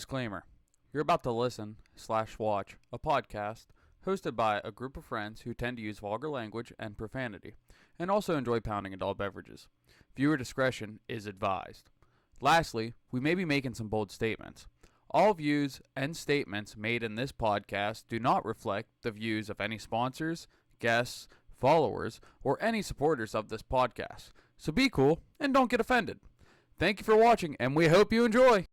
Disclaimer. You're about to listen/watch a podcast hosted by a group of friends who tend to use vulgar language and profanity, and also enjoy pounding adult beverages. Viewer discretion is advised. Lastly, we may be making some bold statements. All views and statements made in this podcast do not reflect the views of any sponsors, guests, followers, or any supporters of this podcast. So be cool and don't get offended. Thank you for watching, and we hope you enjoy.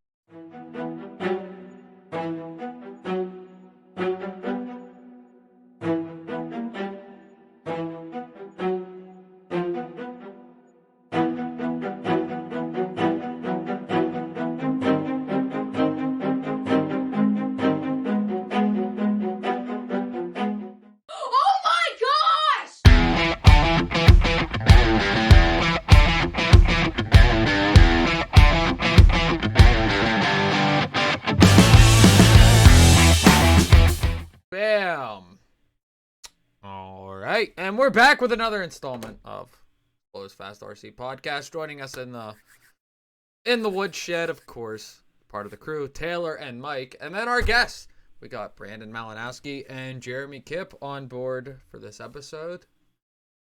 Oh my gosh! Bam! Alright, and we're back with another installment of Flo's Fast RC Podcast. Joining us in the woodshed, of course, part of the crew, Taylor and Mike, and then our guests. We got Brandon Malinowski and Jairemiee Kipp on board for this episode.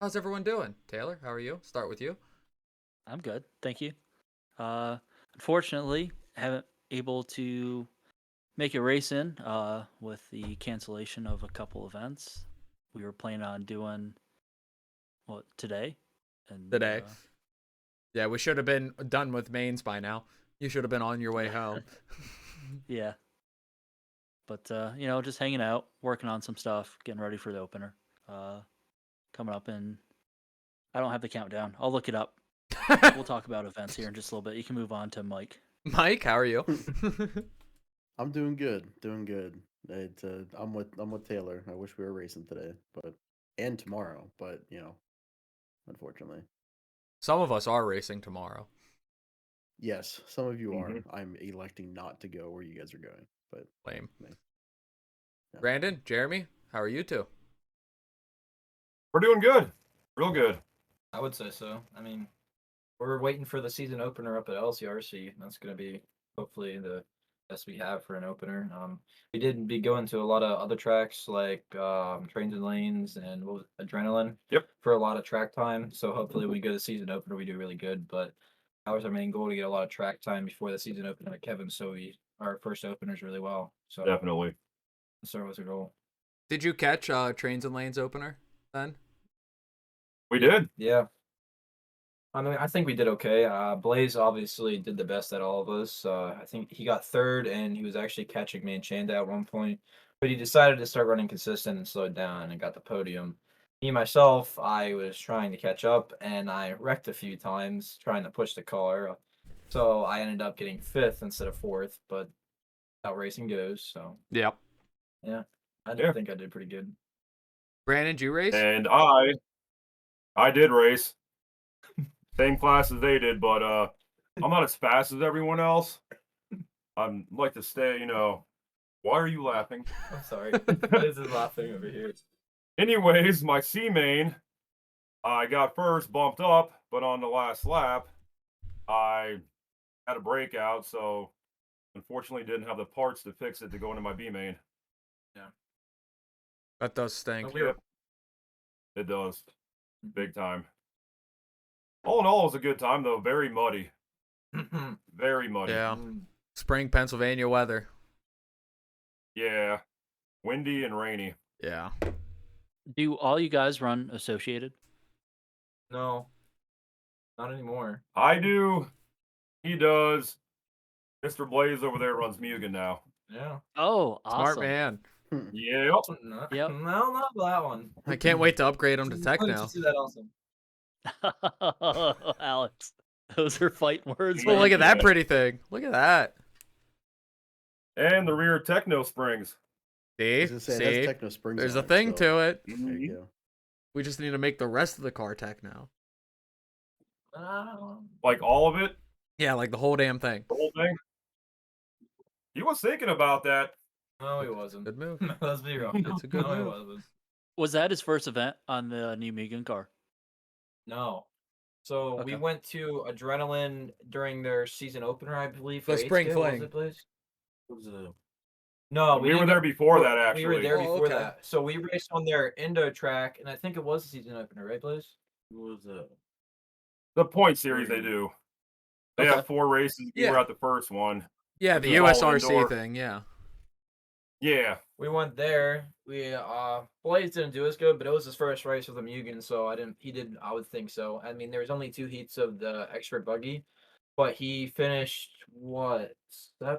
How's everyone doing? Taylor, how are you? Start with you. I'm good, thank you. Unfortunately, haven't able to make a race in with the cancellation of a couple events. We were planning on doing today. And Today. Yeah, we should have been done with mains by now. You should have been on your way home. yeah. But just hanging out, working on some stuff, getting ready for the opener. Coming up in, I don't have the countdown. I'll look it up. We'll talk about events here in just a little bit. You can move on to Mike. Mike, how are you? I'm doing good. I'm with Taylor. I wish we were racing today, and tomorrow, but unfortunately. Some of us are racing tomorrow. Yes, some of you Mm-hmm. are. I'm electing not to go where you guys are going, but Lame. Yeah. Brandon, Jairemiee, how are you two? We're doing good. Real good. I would say so. I mean, we're waiting for the season opener up at LCRC. That's going to be hopefully the best we have for an opener. We did be going to a lot of other tracks like Trains and Lanes and what was it, Adrenaline. Yep. For a lot of track time. So hopefully when we go to the season opener, we do really good. But that was our main goal, to get a lot of track time before the season opener at Kevin. So our first openers really well. So Definitely. that's our was our goal. Did you catch Trains and Lanes opener then? We did. Yeah. I mean, I think we did okay. Blaze obviously did the best at all of us. I think he got third, and he was actually catching me and Chanda at one point. But he decided to start running consistent and slowed down and got the podium. Me, myself, I was trying to catch up, and I wrecked a few times trying to push the car. So I ended up getting fifth instead of fourth, but how racing goes. So, Yep. yeah, I Yeah. think I did pretty good. Brandon, did you race? And I did race. Same class as they did, but I'm not as fast as everyone else. I'm like to stay, why are you laughing? I'm sorry. This is laughing over here. Anyways, my C main, I got first, bumped up, but on the last lap, I had a breakout, so unfortunately didn't have the parts to fix it to go into my B main. That does stink. We were- It does. Big time. All in all, it was a good time, though. Very muddy. Very muddy. Yeah. Spring Pennsylvania weather. Yeah. Windy and rainy. Yeah. Do all you guys run associated? No, not anymore. I do. He does. Mr. Blaze over there runs Mugen now. Yeah. Oh, awesome. Smart man. Yep. No, Yep. no, not that one. I can't wait to upgrade him to tech Why did now. you see that awesome? Alex, those are fighting words. Well, man. look at that pretty thing. Look at that. And the rear techno springs. See? I was gonna say, it has See? techno springs There's on a thing so to it. There you go. We just need to make the rest of the car tech now. Like all of it. Yeah, like the whole damn thing. The whole thing. He was thinking about that. No, he wasn't. Good move. Let's be real. It's a good no, he move. wasn't. Was that his first event on the new Megan car? No. So we Okay. went to Adrenaline during their season opener, I believe. The for spring HK, was fling. it, please? Was it? No, We were didn't there get- before we- that, We were actually. there Oh, before okay. that. So we raced on their Indo track, and I think it was the season opener, right, Blaze? Was it? The point series they do. They Okay. have 4 races. We were Yeah. at the first one. Yeah, Which the was all USRC indoor. thing. Yeah. Yeah. We went there. We Blaze didn't do as good, but it was his first race with a Mugen, so I would think so. I mean, there was only 2 heats of the expert buggy, but he finished what,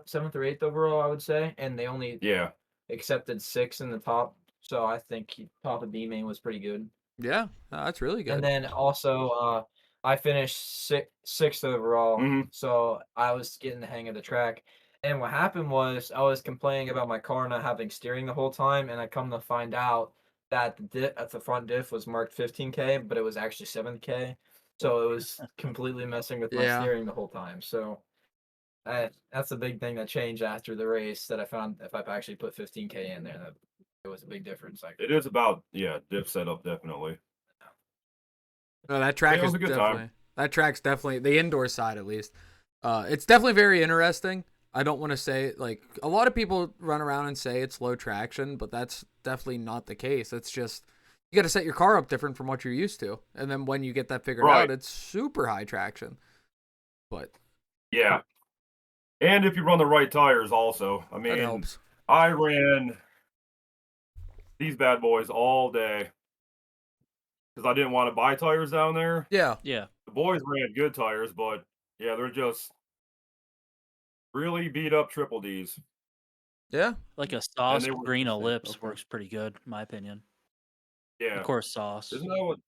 7th or 8th overall, I would say, and they only Yeah. accepted 6 in the top, so I think top of B main was pretty good. Yeah. That's really good. And then also, I finished sixth overall, Mhm. so I was getting the hang of the track. And what happened was I was complaining about my car not having steering the whole time, and I come to find out that the front diff was marked 15K, but it was actually 7K. So it was completely messing with my Yeah. steering the whole time. So that's the big thing that changed after the race, that I found if I actually put 15K in there, that it was a big difference. Like, It is about, diff setup, definitely. No, that track it was is a good definitely time. that track's definitely the indoor side at least. It's definitely very interesting. I don't want to say like a lot of people run around and say it's low traction, but that's definitely not the case. It's just you got to set your car up different from what you're used to, and then when you get that figured Right. out, it's super high traction. But Yeah. And if you run the right tires also. I that mean, helps. I ran these bad boys all day because I didn't want to buy tires down there. Yeah. Yeah. The boys ran good tires, but yeah, they're just really beat up triple Ds. Yeah. Like a sauce they were green interesting. ellipse Okay. works pretty good, in my opinion. Yeah. Of course, sauce. Isn't that what?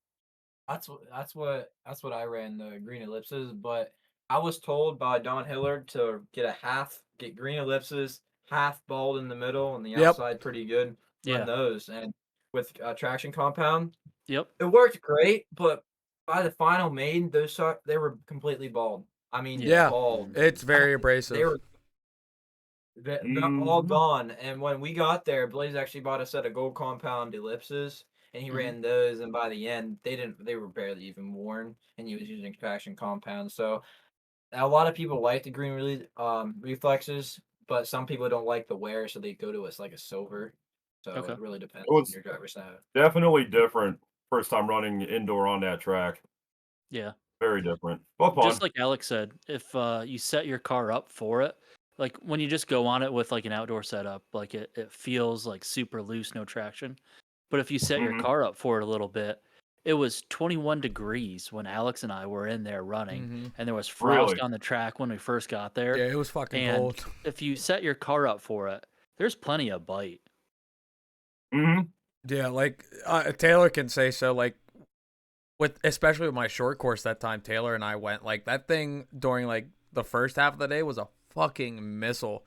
That's what I ran, the green ellipses, but I was told by Don Hillard to get green ellipses, half bald in the middle and the Yep. outside pretty good. Run Yeah. those, and with traction compound, Yep. it worked great. But by the final main, they were completely bald. I mean, Yeah. bald. It's very They abrasive. were they're all Mhm. gone. And when we got there, Blaze actually bought a set of gold compound ellipses, and he ran those. And by the end, they were barely even worn, and he was using traction compound. So a lot of people like the green reflexes, but some people don't like the wear, so they go to us like a silver. So Okay. it really depends It on was your driver's habit. definitely different first time running indoor on that track. Yeah. Very different. But fun. Just like Alex said, if you set your car up for it, like when you just go on it with like an outdoor setup, like it feels like super loose, no traction. But if you set your Mhm. car up for it a little bit, it was 21 degrees when Alex and I were in there running, Mhm. and there was frost Really? on the track when we first got there. Yeah, it was fucking And cold. if you set your car up for it, there's plenty of bite. Mhm. Yeah, like Taylor can say so. Like especially with my short course that time, Taylor and I went like that thing during like the first half of the day was a fucking missile.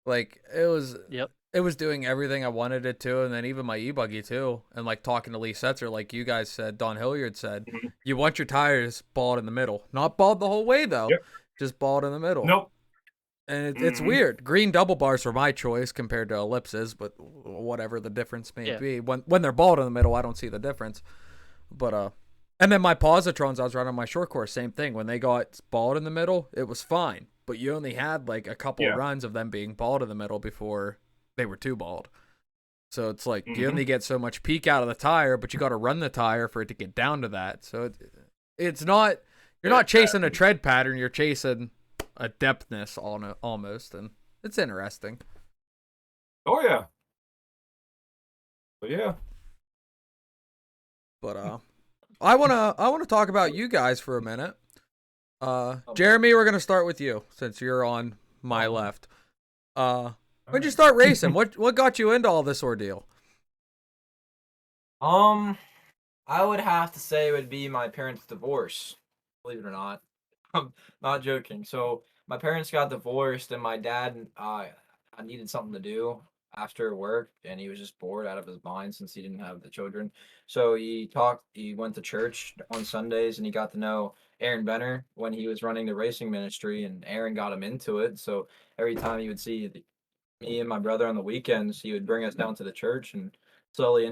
Like Yep. it was doing everything I wanted it to, and then even my e-buggy too. And like talking to Lee Setzer, like you guys said, Don Hilliard said, Mhm. you want your tires bald in the middle, not bald the whole way though, Yep. just bald in the middle. Nope. And it's Mhm. weird. Green double bars were my choice compared to ellipses, but whatever the difference may Yeah. be, when they're bald in the middle, I don't see the difference. But and then my positrons I was running on my short course, same thing. When they got bald in the middle, it was fine, but you only had like a couple Yeah. runs of them being bald in the middle before they were too bald. So it's like you Mhm. only get so much peak out of the tire, but you got to run the tire for it to get down to that. So it's not you're not chasing a tread pattern, you're chasing a depthness on it almost, and it's interesting. Oh yeah. But yeah. But I wanna talk about you guys for a minute. Jairemiee, we're gonna start with you since you're on my left. When'd you start racing? What got you into all this ordeal? I would have to say it would be my parents' divorce. Believe it or not, I'm not joking. So my parents got divorced, and my dad, I needed something to do after work, and he was just bored out of his mind since he didn't have the children. So he went to church on Sundays, and he got to know Aaron Benner when he was running the racing ministry, and Aaron got him into it. So every time he would see me and my brother on the weekends, he would bring us down to the church and slowly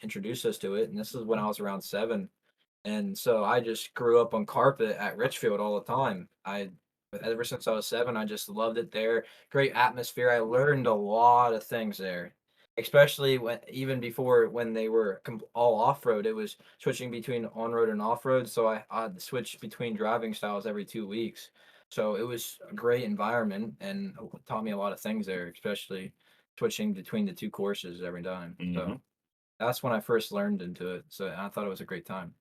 introduce us to it. And this is when I was around 7. And so I just grew up on carpet at Richfield all the time. ever since I was 7. I just loved it there. Great atmosphere. I learned a lot of things there, especially even before when they were all off road. It was switching between on road and off road, so I'd switch between driving styles every 2 weeks. So it was a great environment and taught me a lot of things there, especially switching between the two courses every time. So that's when I first learned into it. So I thought it was a great time.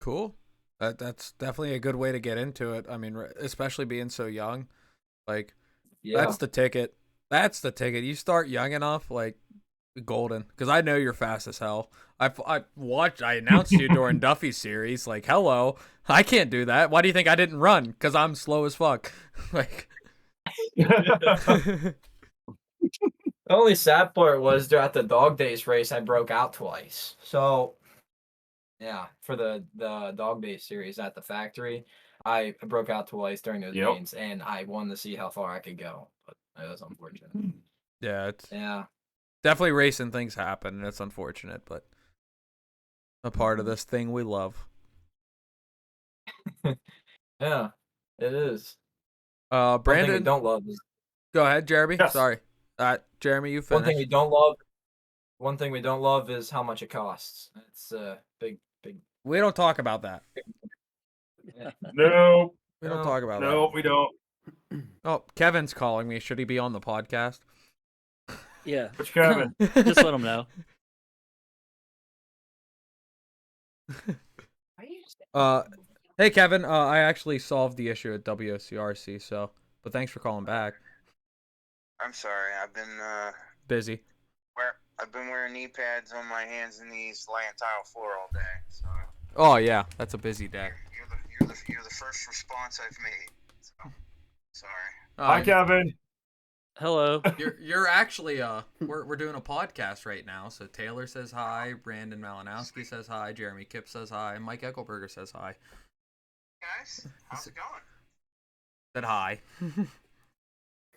Cool. That's definitely a good way to get into it. I mean, especially being so young. Like, Yeah. that's the ticket. That's the ticket. You start young enough, like, golden. Because I know you're fast as hell. I announced you during Duffy's series. Like, hello. I can't do that. Why do you think I didn't run? Because I'm slow as fuck. Like, The only sad part was at the dog days race, I broke out twice. So, yeah, for the dog days series at the factory, I broke out twice during those Yep. games, and I wanted to see how far I could go. But it was unfortunate. yeah, it's Yeah. definitely racing things happen, and it's unfortunate, but a part of this thing we love. Yeah, it is. One thing we Brandon, don't love is go ahead, Jeremy. Yes. Sorry. Jeremy, you one thing we finish. don't love. One thing we don't love is how much it costs. It's big. We don't talk about that. Yeah. No, We don't No. talk about no, we don't. that. Oh, Kevin's calling me. Should he be on the podcast? Yeah. Which Kevin? Just let them know. Hey Kevin, I actually solved the issue at WCRC, so but thanks for calling back. I'm sorry. I've been Busy. I've been wearing knee pads on my hands and knees, laying tile floor all day. So Oh yeah, that's a busy day. you're the first response I've made. So sorry. Hi, Kevin. Hello. You're actually we're doing a podcast right now. So Taylor says hi, Brandon Malinowski says hi, Jairemiee Kipp says hi, and Mike Eckelberger says hi. Guys, how's it going? Said hi.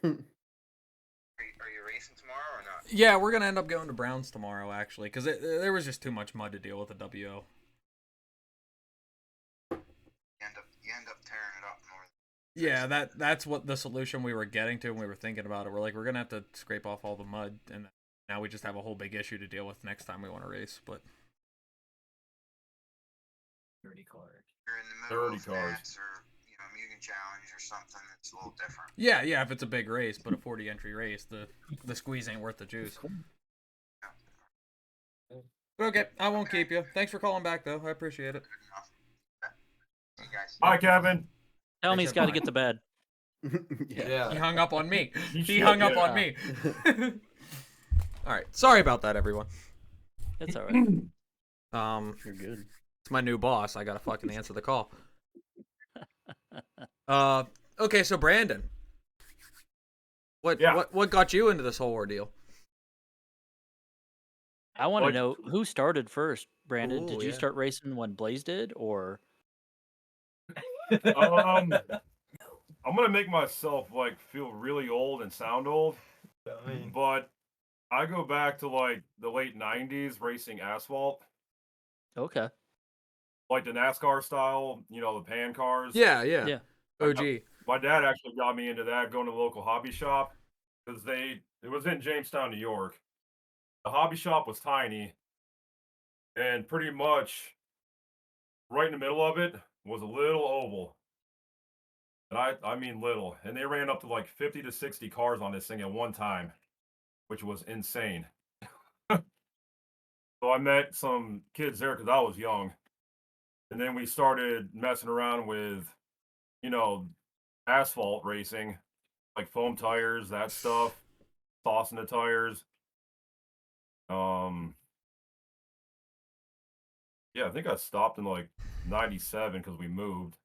Are you racing tomorrow or not? Yeah, we're gonna end up going to Browns tomorrow actually, because there was just too much mud to deal with the WO. You end up tearing it up north. Yeah, that's what the solution we were getting to when we were thinking about it. We're like, we're gonna have to scrape off all the mud, and now we just have a whole big issue to deal with next time we want to race. But 30 cars. You're in the middle 30 of cars. Nats or Mugen Challenge or something that's a little different. yeah, if it's a big race, but a 40 entry race, the squeeze ain't worth the juice. But okay, I won't keep you. Thanks for calling back though. I appreciate it. Good enough. Okay. You guys. Hi, Kevin. Tell me he's got to get to bed. Yeah. He hung up on me. You He should, hung up yeah. on me. All right, sorry about that, everyone. It's all right. You're good. It's my new boss. I gotta fucking answer the call. Okay, so Brandon, what got you into this whole ordeal? I want to Like- know who started first, Brandon. Ooh, Did you yeah. start racing when Blaze did, or I'm gonna make myself like feel really old and sound old, but I go back to like the late '90s racing asphalt, okay? like the NASCAR style, the pan cars. Yeah. Yeah. OG. My dad actually got me into that, going to the local hobby shop, because it was in Jamestown, New York. The hobby shop was tiny, and pretty much right in the middle of it was a little oval. And I mean little. And they ran up to like 50 to 60 cars on this thing at one time, which was insane. So I met some kids there because I was young. And then we started messing around with, asphalt racing, like foam tires, that stuff, tossing the tires. Yeah, I think I stopped in like 97 because we moved.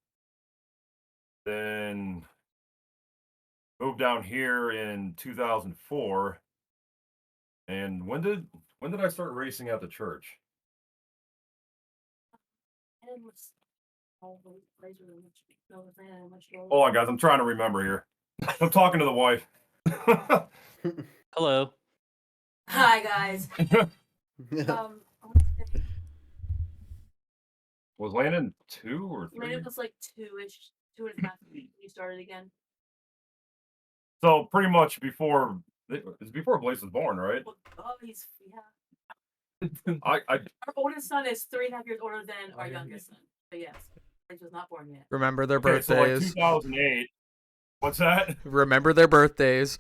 Then moved down here in 2004. And when did I start racing at the church? Hold on, guys. I'm trying to remember here. I'm talking to the wife. Hello. Hi guys. Was Landon 2 or 3? Landon was like 2-ish, 2.5 when you started again. So pretty much before it's before Blaze was born, right? Well, he's I Our oldest son is 3.5 years older than our youngest son. But yes, Blaze was not born yet. Remember their okay, so like birthdays. 2008. What's that? Remember their birthdays.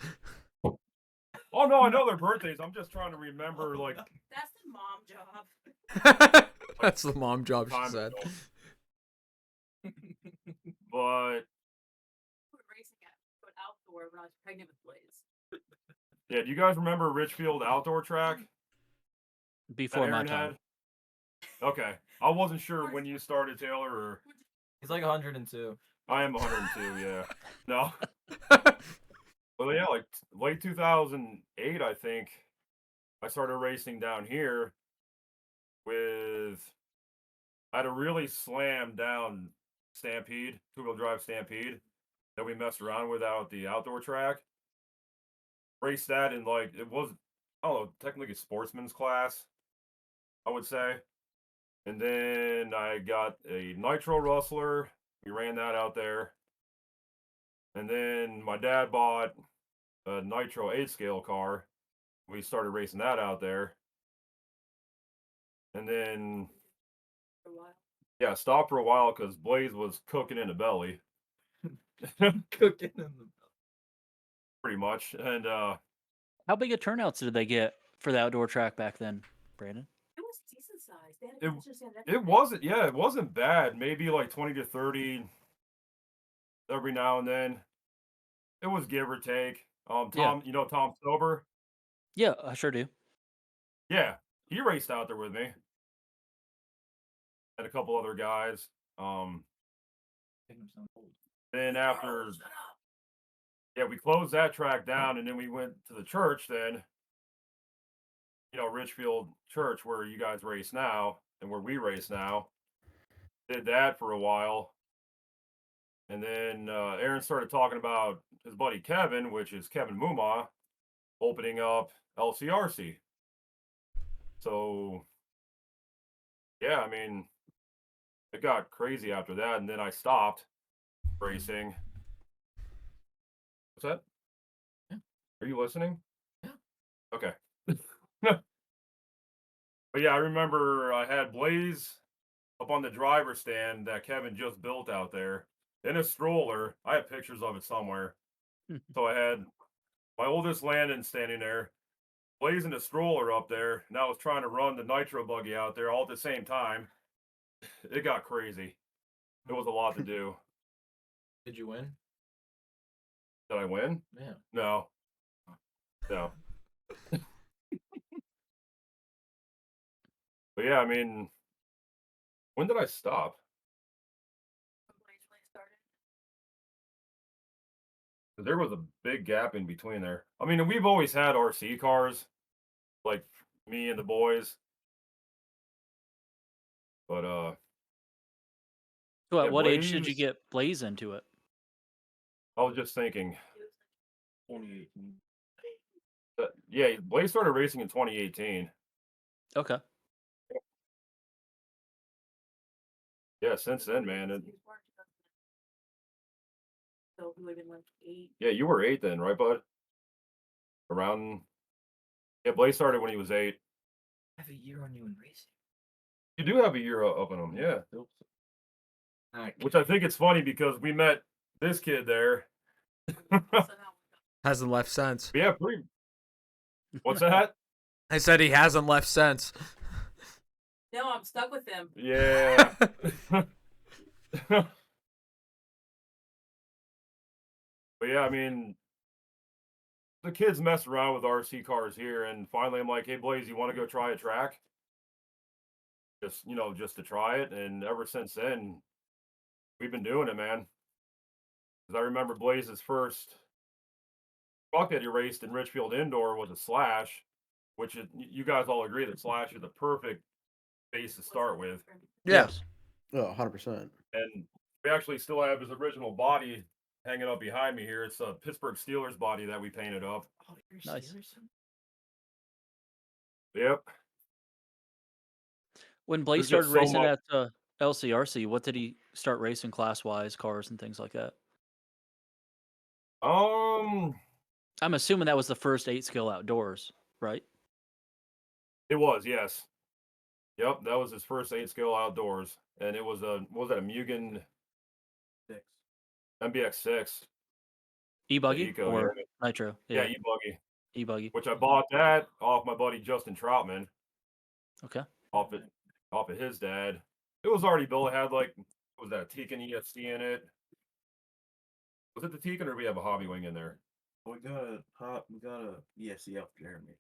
Oh no, I know their birthdays. I'm just trying to remember like That's the mom job. That's the mom job, she time said. ago. But We were racing at outdoor when I was pregnant with Blaze. yeah, do you guys remember Richfield Outdoor Track that Before my Aaron time. had? Okay, I wasn't sure when you started, Taylor, or He's like 102. I am 102. Yeah, no. Well, yeah, like late 2008, I think I started racing down here with. I had a really slammed down Stampede, 2-wheel drive Stampede that we messed around with out at the outdoor track. Raced that in like it was, I don't know, technically a sportsman's class, I would say. And then I got a Nitro Rustler. We ran that out there. And then my dad bought a Nitro 8-scale car. We started racing that out there. And then, For a while. yeah, stopped for a while because Blaze was cooking in the belly. Cooking in the Pretty much. And How big a turnouts did they get for the outdoor track back then, Brandon? It was decent size. They had a It- concession stand and it everything. wasn't, yeah, it wasn't bad. Maybe like 20 to 30 every now and then. It was give or take. Tom, Yeah. you know Tom Sober? Yeah, I sure do. Yeah, he raced out there with me. And a couple other guys. Then after, Shut up. yeah, we closed that track down, and then we went to the church. Then, you know, Richfield Church, where you guys race now, and where we race now. Did that for a while, and then Aaron started talking about his buddy Kevin, which is Kevin Muma, opening up LCRC. So, yeah, I mean, it got crazy after that, and then I stopped racing. What's that? Yeah. Are you listening? Yeah. Okay. But yeah, I remember I had Blaze up on the driver's stand that Kevin just built out there in a stroller. I have pictures of it somewhere. So I had my oldest Landon standing there, Blaze in a stroller up there, and I was trying to run the nitro buggy out there all at the same time. It got crazy. It was a lot to do. Did you win? Did I win? Yeah. No. No. But yeah, I mean, when did I stop? When Blaze really started. 'Cause there was a big gap in between there. I mean, we've always had RC cars, like me and the boys. But So at yeah, what age did you Blaze- get Blaze into it? I was just thinking, It was like 2018. that, yeah, Blaze started racing in 2018. Okay. Yeah, since then, man. he was born in 2009. So he would have been like 8. Yeah, you were 8 then, right, bud? Around. Yeah, Blaze started when he was 8. I have a year on you in racing. You do have a year up on him, yeah. Okay. Which I think it's funny because we met this kid there. So now Hasn't left since. Yeah, pretty. What's that? I said he hasn't left since. no, I'm stuck with him. Yeah. But yeah, I mean, the kids mess around with RC cars here, and finally I'm like, hey, Blaze, you want to go try a track? Just, you know, just to try it. And ever since then, we've been doing it, man. Because I remember Blaze's first truck that he raced in Richfield Indoor was a Slash, which is, you guys all agree that Slash is the perfect base to start with. Yeah. Yes. Oh, 100%. And we actually still have his original body hanging up behind me here. It's a Pittsburgh Steelers body that we painted up. Oh, you're Nice. Yep. When Blaze There's just started so racing much- at LCRC, what did he start racing class-wise, cars and things like that? I'm assuming that was the first 8-scale outdoors, right? It was, yes. Yep, that was his first 8-scale outdoors, and it was what was that, a Mugen 6. MBX6 E-buggy Eco, or yeah. Nitro? Yeah, Yeah, E-buggy, E-buggy. which I bought that off my buddy Justin Troutman, Okay. off of his dad. It was already built. It had like, what was that, a Tekin ESC in it? Was it the Tekin, or do we have a Hobby Wing in there? We got a ESC up Jairemiee.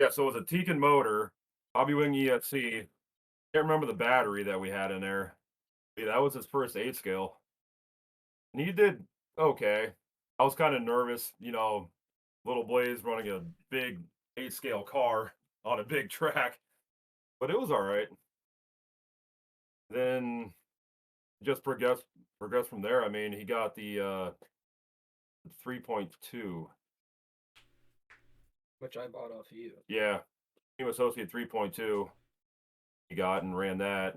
Yeah, so it was a Tekin motor, Hobby Wing ESC. Can't remember the battery that we had in there. Yeah, that was his first 8-scale. And he did okay. I was kind of nervous, little Blaze running a big 8-scale car on a big track, but it was all right. Then just progressed from there. I mean, he got the 3.2. Which I bought off of you. Yeah, Team Associate 3.2. He got and ran that.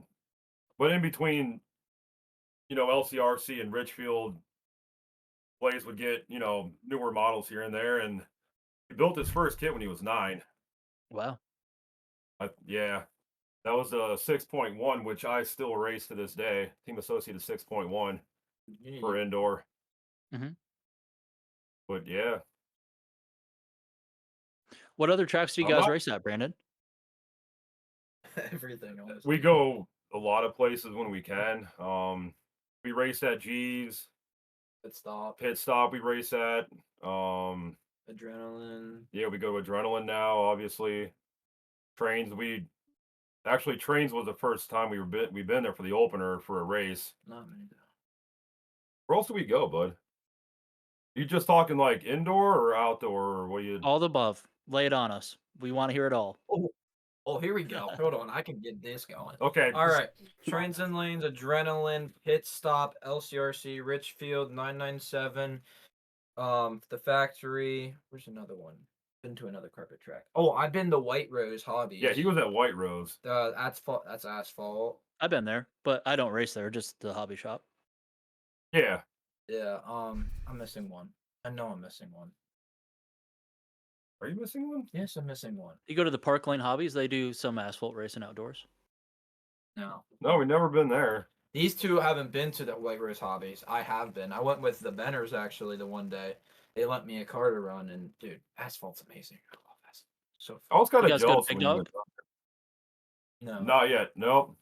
But in between, LCRC and Richfield, Blaze would get, newer models here and there. And he built his first kit when he was 9. Wow. Yeah. That was a 6.1, which I still race to this day. Team Associated 6.1 for indoor. Mhm. But yeah. What other tracks do you guys race at, Brandon? Everything else. We go a lot of places when we can. We race at G's. Pit stop we race at. Adrenaline. Yeah, we go to Adrenaline now, obviously. Trains, Trains was the first time we've been there for the opener for a race. Not many. Where else do we go, bud? You just talking like indoor or outdoor, or what you? All the above. Lay it on us. We want to hear it all. Oh, here we go. Hold on, I can get this going. Okay. All right. Trains and Lanes, Adrenaline, Pit Stop, LCRC, Richfield, 997. The Factory. Where's another one? Been to another carpet track. Oh, I've been to White Rose Hobbies. Yeah, he was at White Rose. That's asphalt. I've been there, but I don't race there. Just the hobby shop. Yeah. Yeah. I'm missing one. I know I'm missing one. Are you missing one? Yes, I'm missing one. You go to the Park Lane Hobbies, they do some asphalt racing outdoors. No. No, we've never been there. These two haven't been to the White Rose Hobbies. I have been. I went with the Benners actually the one day. They lent me a car to run, and dude, asphalt's amazing. I love asphalt. So I was kind You of guys go to jealous Big when you Dog? went no. Not yet. Nope.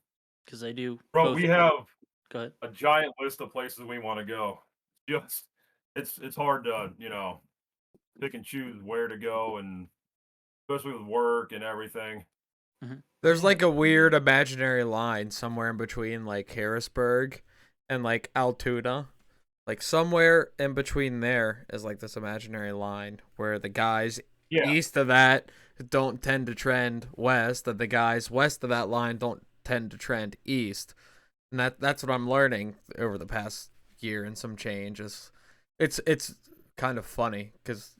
Because they do. Bro, both. we have Go ahead. a giant list of places we want to go. Just it's hard to, pick and choose where to go, and especially with work and everything. There's like a weird imaginary line somewhere in between like Harrisburg and like Altoona. Like somewhere in between there is like this imaginary line where the guys east of that don't tend to trend west, and the guys west of that line don't tend to trend east. And that's what I'm learning over the past year and some changes. It's kind of funny because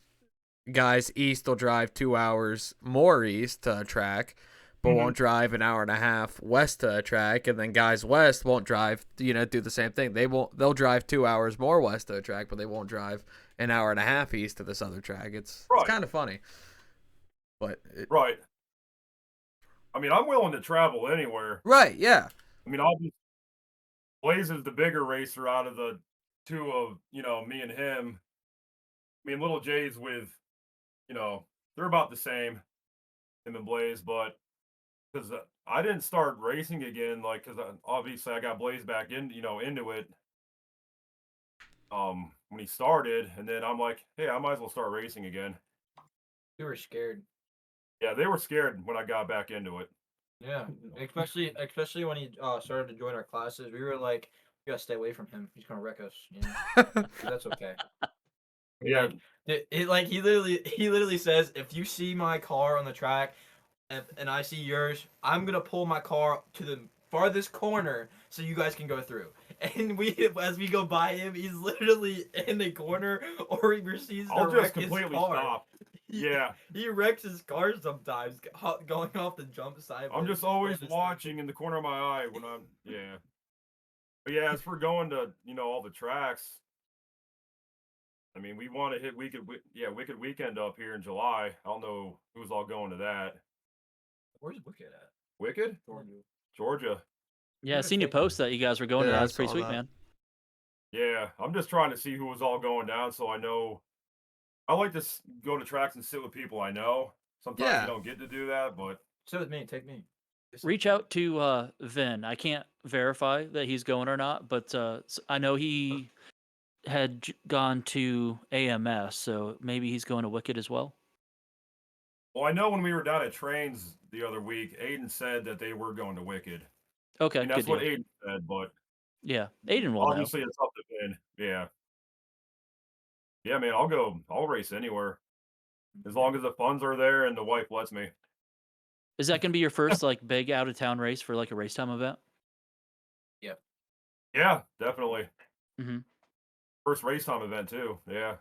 guys east will drive 2 hours more east to a track, but won't drive an hour and a half west to a track, and then guys west won't drive, do the same thing. They'll drive 2 hours more west to a track, but they won't drive an hour and a half east to this other track. It's kind of funny. But Right. I mean, I'm willing to travel anywhere. Right, yeah. I mean, obviously, Blaze is the bigger racer out of the two of, me and him. I mean, Little J's with, they're about the same, him and Blaze, but because I didn't start racing again, like, because obviously I got Blaze back into it when he started, and then I'm like, hey, I might as well start racing again. You were scared. Yeah, they were scared when I got back into it. Yeah, especially when he started to join our classes. We were like, we gotta stay away from him. He's gonna wreck us. That's okay. Yeah, he literally says, if you see my car on the track, and I see yours, I'm gonna pull my car to the farthest corner so you guys can go through. And as we go by him, he's literally in the corner, or he proceeds to I'll wreck just completely his car. stop. Yeah. He wrecks his car sometimes, going off the jump side. I'm just always watching in the corner of my eye when I'm yeah. But yeah, as for going to all the tracks, I mean we want to hit Wicked Weekend up here in July. I don't know who's all going to that. Where's Wicked at? Wicked? Georgia. Yeah, I seen you post that you guys were going to Yeah, that. I That's pretty saw sweet, that. man. Yeah, I'm just trying to see who was all going down so I know. I like to go to tracks and sit with people I know. Sometimes Yeah. you don't get to do that, but Sit with me. Take me. Reach out to Vin. I can't verify that he's going or not, but I know he had gone to AMS, so maybe he's going to Wicked as well. well, I know when we were down at Trains the other week, Aiden said that they were going to Wicked. Okay, I mean, that's good what deal. Aiden said, but Yeah, Aiden will know. obviously it's up to Vin. Yeah. Yeah, man, I'll go. I'll race anywhere. As long as the funds are there and the wife lets me. Is that going to be your first like big out of town race for like a race time event? Yeah, definitely. Mm-hmm. First race time event too. Yeah.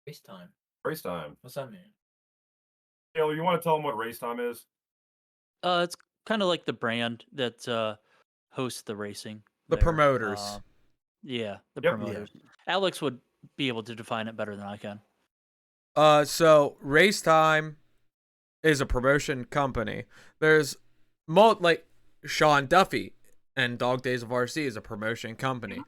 Race time. Race time. What's that mean? Taylor, you want to tell them what race time is? It's kind of like the brand that hosts the racing. The there. promoters. Yeah, the Yep. promoters. Alex would be able to define it better than I can. So Race Time is a promotion company. There's like Sean Duffy and Dog Days of RC is a promotion company.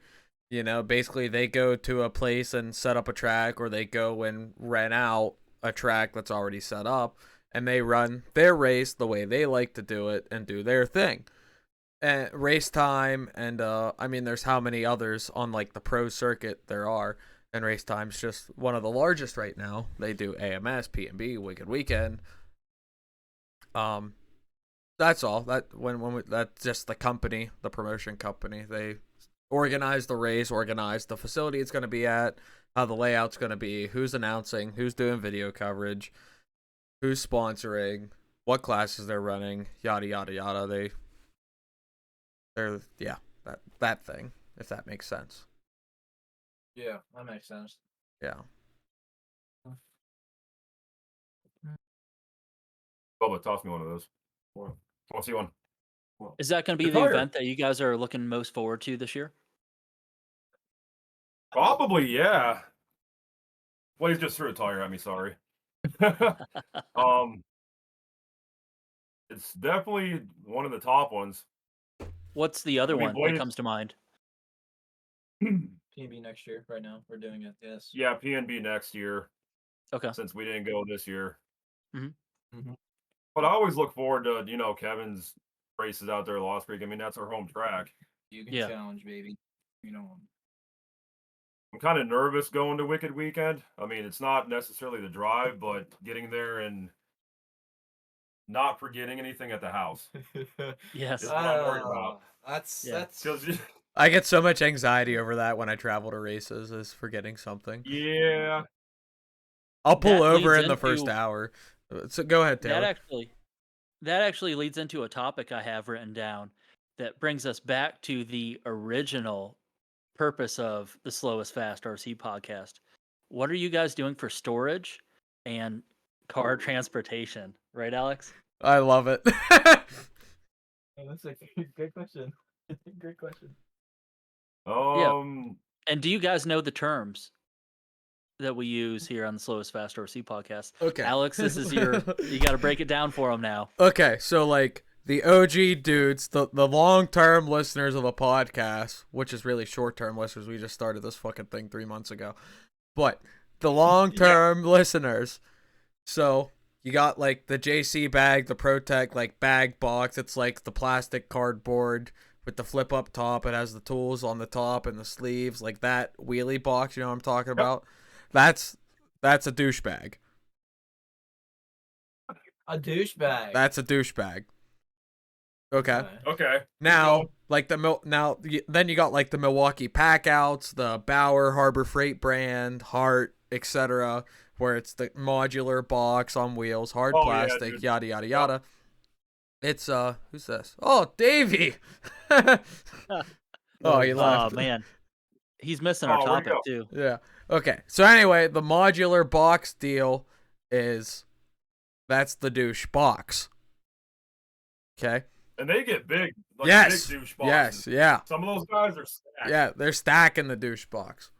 You know, basically they go to a place and set up a track, or they go and rent out a track that's already set up, and they run their race the way they like to do it and do their thing. And Race Time, and I mean, there's how many others on like the pro circuit there are, and Race Time's just one of the largest right now. They do AMS, P&B, Wicked Weekend. That's all. That's just the company, the promotion company. They organize the race, organize the facility it's going to be at, how the layout's going to be, who's announcing, who's doing video coverage, who's sponsoring, what classes they're running, yada yada yada. They're that thing, if that makes sense. Yeah, that makes sense. Yeah. Bubba, toss me one of those. I want to see one. Is that going to be Good the tire. event that you guys are looking most forward to this year? Probably, yeah. Blaze just threw a tire at me, sorry. It's definitely one of the top ones. What's the other I mean, one that Blaze- comes to mind? PB next year. Right now, we're doing it. Yes. Yeah, PNB next year, Okay. since we didn't go this year. Mhm. Mhm. But I always look forward to, Kevin's races out there at Lost Creek. I mean, that's our home track. You can Yeah. challenge, baby. You know. I'm kind of nervous going to Wicked Weekend. I mean, it's not necessarily the drive, but getting there and not forgetting anything at the house. Yes. Is what I'm worried about. That's Yeah. that's. 'Cause I get so much anxiety over that when I travel to races, is forgetting something. yeah, I'll pull That over leads in the first into- hour. So go ahead, Taylor. That actually leads into a topic I have written down that brings us back to the original purpose of the Slowest Fast RC podcast. What are you guys doing for storage and car transportation? Right, Alex? I love it. That's a good question. Great question. And do you guys know the terms that we use here on the Slowest Fast RC podcast? Okay. Alex, this is you got to break it down for them now. Okay, so like the OG dudes, the long-term listeners of the podcast, which is really short-term listeners. We just started this fucking thing 3 months ago. But the long-term listeners, so you got like the JC bag, the Protect like bag box. It's like the plastic cardboard with the flip up top. It has the tools on the top and the sleeves, like that wheelie box. You know what I'm talking about? That's a douchebag. A douchebag. That's a douchebag. Okay. okay. Now, So- like then you got like the Milwaukee Packouts, the Bauer Harbor Freight brand, Hart, etc., where it's the modular box on wheels, hard Oh, yeah, plastic, dude. yada yada yada. It's who's this? Oh, Davey. Oh, he left. Oh man, he's missing our Oh, where'd he topic too. Yeah. Okay. So anyway, the modular box deal is that's the douche box. Okay. And they get big, like Yes. big douche boxes. Yes. Yeah. Some of those guys are stacked. Yeah. They're stacking the douche box.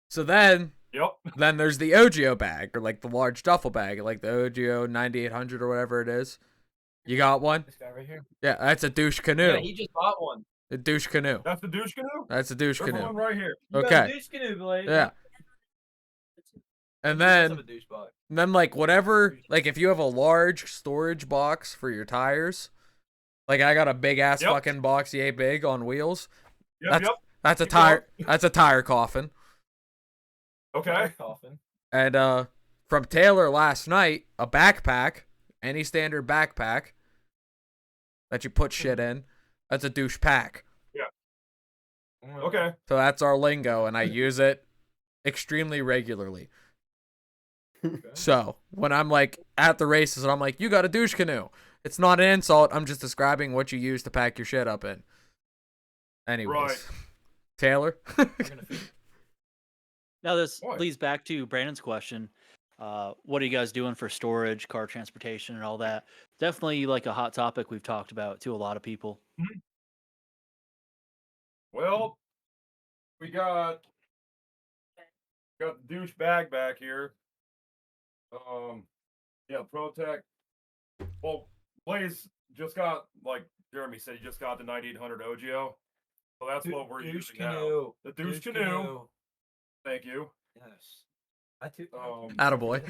So then there's the OGO bag, or like the large duffel bag, like the OGO 9800 or whatever it is. You got one? This guy right here. Yeah, that's a douche canoe. Yeah, he just bought one. A douche canoe. That's the douche canoe? That's a douche There's canoe. one right here. You got a douche canoe, Blade. Yeah. And He does have a then, douche box. like whatever, like if you have a large storage box for your tires, like I got a big ass fucking box, yay big on wheels. That's a tire. That's a tire coffin. Okay. Tire coffin. And from Taylor last night, a backpack, any standard backpack that you put shit in, that's a douche pack. Yeah. Okay. So that's our lingo, and I use it extremely regularly. So when I'm like at the races and I'm like, you got a douche canoe, it's not an insult. I'm just describing what you use to pack your shit up in. Anyways, right. Taylor. Now this leads back to Brandon's question. What are you guys doing for storage, car transportation, and all that? Definitely like a hot topic we've talked about to a lot of people. Well, we got the douche bag back here. Yeah, Protect. Well, Blaze just got, like Jeremy said, he just got the 9800 OGO. So that's what we're using now. The douche canoe. Thank you. Yes. I too. Attaboy.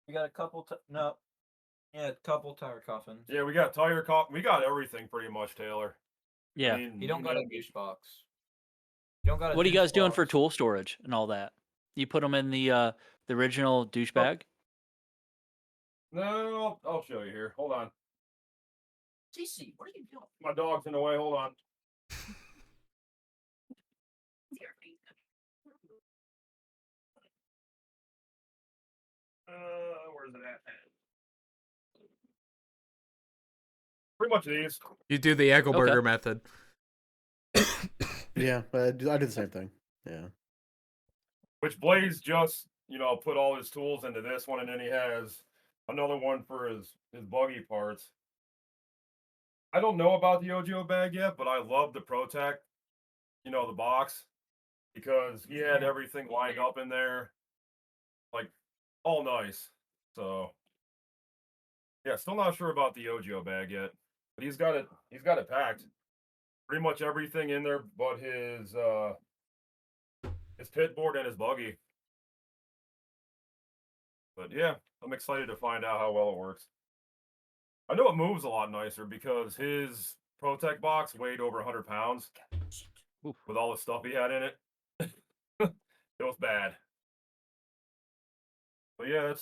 We got a couple. A couple tire coffins. Yeah, we got tire coffin. We got everything pretty much, Taylor. Yeah. I mean, You don't got a douche box. You don't got. What are you guys doing for tool storage and all that? You put them in the original douche bag? No, I'll show you here. Hold on. JC, what are you doing? My dog's in the way. Hold on. Where's it at? Pretty much these. You do the Eggelberger method. Yeah, I do the same thing. Yeah. Which Blaze just, put all his tools into this one, and then he has another one for his buggy parts. I don't know about the OGO bag yet, but I love the Protect, the box, because he had everything lined up in there, like, all nice. So, yeah, still not sure about the OGO bag yet, but he's got it packed. Pretty much everything in there but his pit board and his buggy. But yeah, I'm excited to find out how well it works. I know it moves a lot nicer because his Protect box weighed over 100 pounds with all the stuff he had in it. It was bad. But yeah,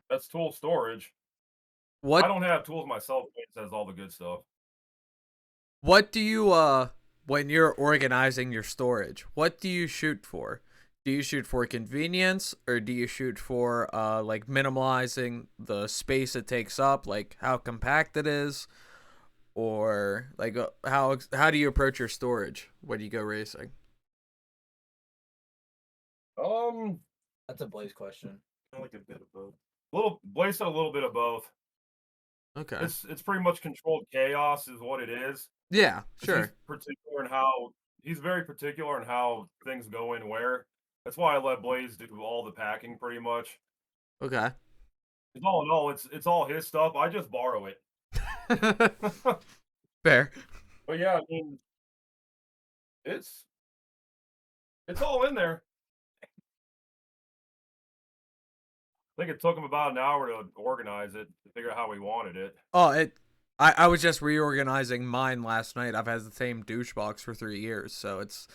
that's tool storage. What? I don't have tools myself. It says all the good stuff. What do you when you're organizing your storage? What do you shoot for? Do you shoot for convenience, or do you shoot for like minimalizing the space it takes up, like how compact it is, or like how do you approach your storage when you go racing? That's a Blaze question. I like a bit of both. Blaze said a little bit of both. Okay. It's pretty much controlled chaos is what it is. Yeah, sure. He's very particular in how things go in where. That's why I let Blaze do all the packing pretty much. Okay. All in all, it's all his stuff. I just borrow it. Fair. But yeah, I mean, it's all in there. I think it took him about an hour to organize it, to figure out how we wanted it. Oh, I was just reorganizing mine last night. I've had the same douche box for 3 years, so it's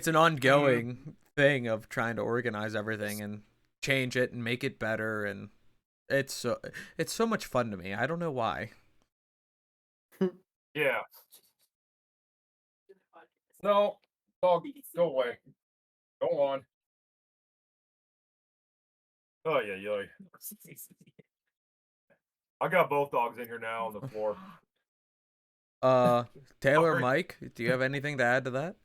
an ongoing thing of trying to organize everything and change it and make it better, and it's so much fun to me. I don't know why. Yeah. No, dog, go away. Go on. Oh yeah. I got both dogs in here now on the floor. Taylor, Sorry. Mike, do you have anything to add to that?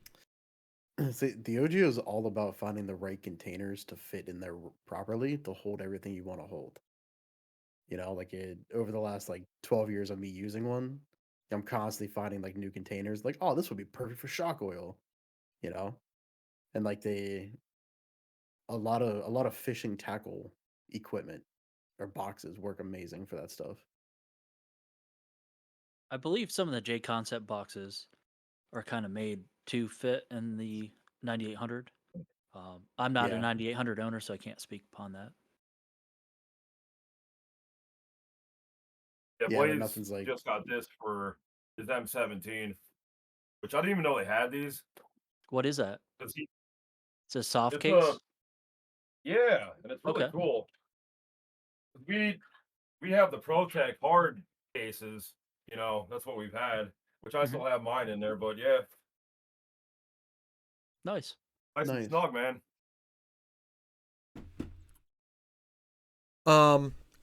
See, the OGO is all about finding the right containers to fit in there properly to hold everything you want to hold. Like over the last like 12 years of me using one, I'm constantly finding like new containers. Like, oh, this would be perfect for shock oil. You know, and like a lot of fishing tackle equipment or boxes work amazing for that stuff. I believe some of the J Concept boxes are kind of made to fit in the 9800. I'm not a Yeah, 9800 owner, so I can't speak upon that. Yeah, yeah, but Blaze nothing's like just got this for his M17, which I didn't even know they had these. What is that? 'Cause It's a soft it's a case? yeah, and it's really Okay. cool. We have the ProTech hard cases, that's what we've had, which I hmm still have mine in there. But yeah, Nice. nice and nice. snug, man.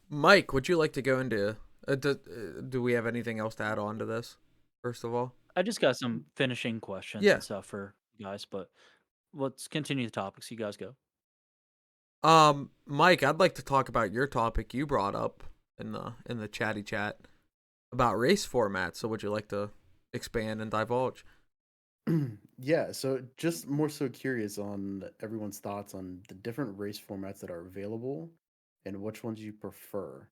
Mike, would you like to go into? Do we have anything else to add on to this? First of all, I just got some finishing questions yeah. and stuff for you guys, but let's continue the topics. You guys go. Mike, I'd like to talk about your topic you brought up in the chatty chat about race formats. So would you like to expand and divulge? Yeah, so just more so curious on everyone's thoughts on the different race formats that are available and which ones you prefer.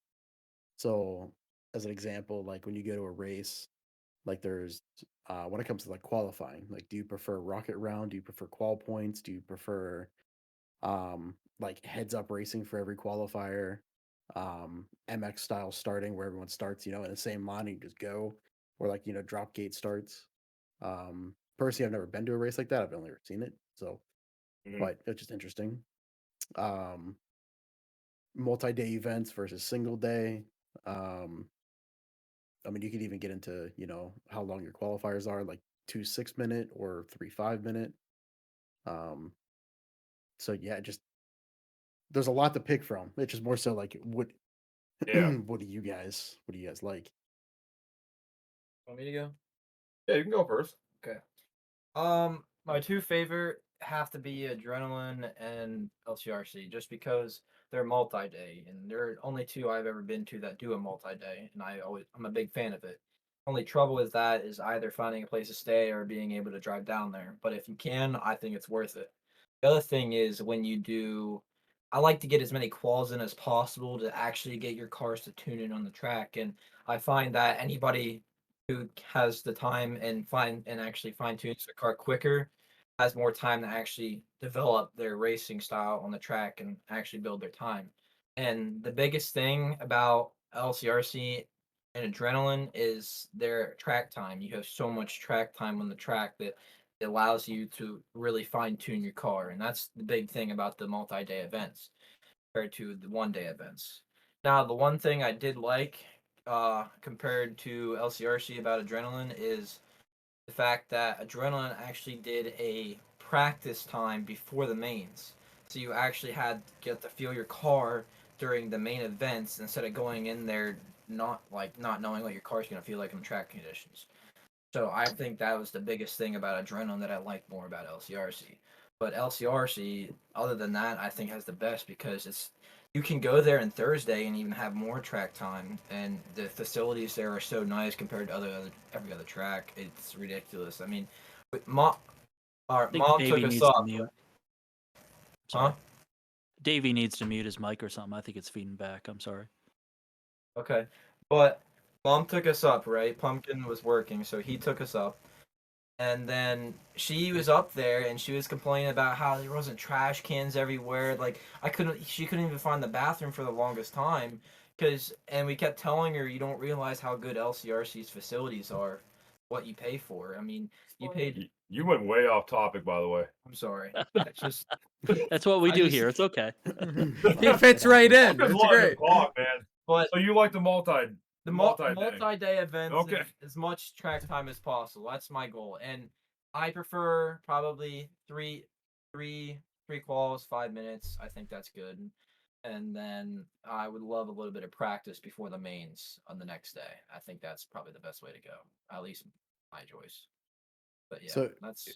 So, as an example, like when you go to a race, like there's when it comes to like qualifying, like do you prefer rocket round? Do you prefer qual points? Do you prefer like heads up racing for every qualifier? MX style starting where everyone starts, in the same line and you just go, or like, drop gate starts. Personally, I've never been to a race like that. I've only ever seen it. So, Mhm. but it's just interesting. Um, multi-day events versus single day. Um, I mean, you could even get into, how long your qualifiers are, like 2 6-minute or 3 5-minute. Um, so yeah, just there's a lot to pick from. It's just more so like what Yeah, what do you guys like? Want me to go? yeah, you can go first. Okay. My two favorite have to be Adrenaline and LCRC, just because they're multi-day, and there are only two I've ever been to that do a multi-day, and I'm a big fan of it. Only trouble with that is either finding a place to stay or being able to drive down there. But if you can, I think it's worth it. The other thing is when you do, I like to get as many quals in as possible to actually get your cars to tune in on the track, and I find that anybody who has the time and actually fine tunes the car quicker has more time to actually develop their racing style on the track and actually build their time. And the biggest thing about LCRC and Adrenaline is their track time. You have so much track time on the track that it allows you to really fine tune your car. And that's the big thing about the multi day events compared to the 1 day events. Now, the one thing I did like compared to LCRC about Adrenaline is the fact that Adrenaline actually did a practice time before the mains. So you actually had to get to feel your car during the main events instead of going in there not knowing what your car's gonna feel like in track conditions. So I think that was the biggest thing about Adrenaline that I liked more about LCRC. But LCRC, other than that, I think has the best because you can go there on Thursday and even have more track time, and the facilities there are so nice compared to every other track. It's ridiculous. I mean, our I think mom took Davey us needs to up, mute. huh? Sorry. Davey needs to mute his mic or something. I think it's feeding back. I'm sorry. Okay, but mom took us up, right? Pumpkin was working, so he took us up. And then she was up there and she was complaining about how there wasn't trash cans everywhere. Like she couldn't even find the bathroom for the longest time. And we kept telling her you don't realize how good LCRC's facilities are, what you pay for. I mean, you paid. You went way off topic, by the way. I'm sorry. It's just That's what we I do just here. It's okay. He fits right I'm in. just It's letting great. him talk, man. but So you like the the multi-day? multi-day events Okay. as much track time as possible. That's my goal, and I prefer probably three quals, 5 minutes. I think that's good, and then I would love a little bit of practice before the mains on the next day. I think that's probably the best way to go, at least my choice. But yeah, So that's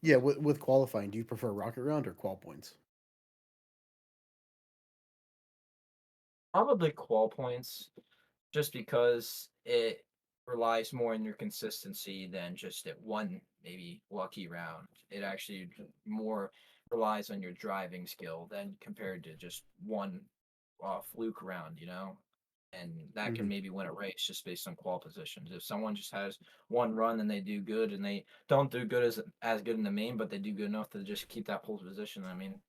Yeah, with qualifying, do you prefer rocket round or qual points? Probably qual points, just because it relies more on your consistency than just at one maybe lucky round. It actually more relies on your driving skill than compared to just one fluke round, you know? And that can Mhm. maybe win a race just based on qual positions. If someone just has one run and they do good and they don't do good as good in the main, but they do good enough to just keep that pole position, I mean,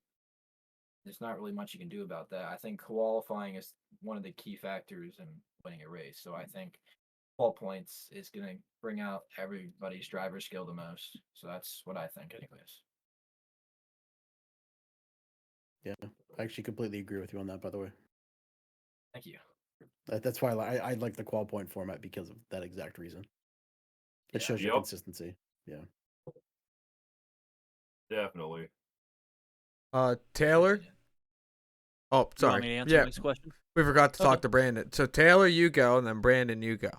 there's not really much you can do about that. I think qualifying is one of the key factors in winning a race. So I think qual points is going to bring out everybody's driver skill the most. So that's what I think, anyways. Yeah, I actually completely agree with you on that. By the way, Thank you. that's why I like the qual point format because of that exact reason. It Yeah. shows your Yep. consistency. Yeah. Definitely. Taylor. Oh, You want sorry. me to answer Yeah, Mike's question? we forgot to Okay. talk to Brandon. So Taylor, you go, and then Brandon, you go.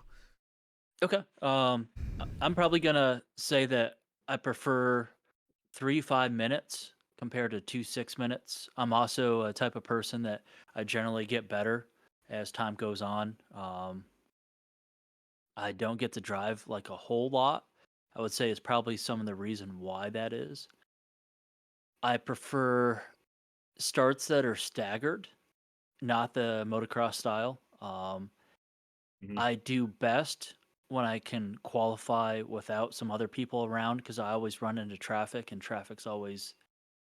Okay. I'm probably gonna say that I prefer 3 5 minutes compared to 2 6 minutes. I'm also a type of person that I generally get better as time goes on. I don't get to drive like a whole lot. I would say it's probably some of the reason why that is. I prefer starts that are staggered, not the motocross style. Mhm. I do best when I can qualify without some other people around because I always run into traffic, and traffic's always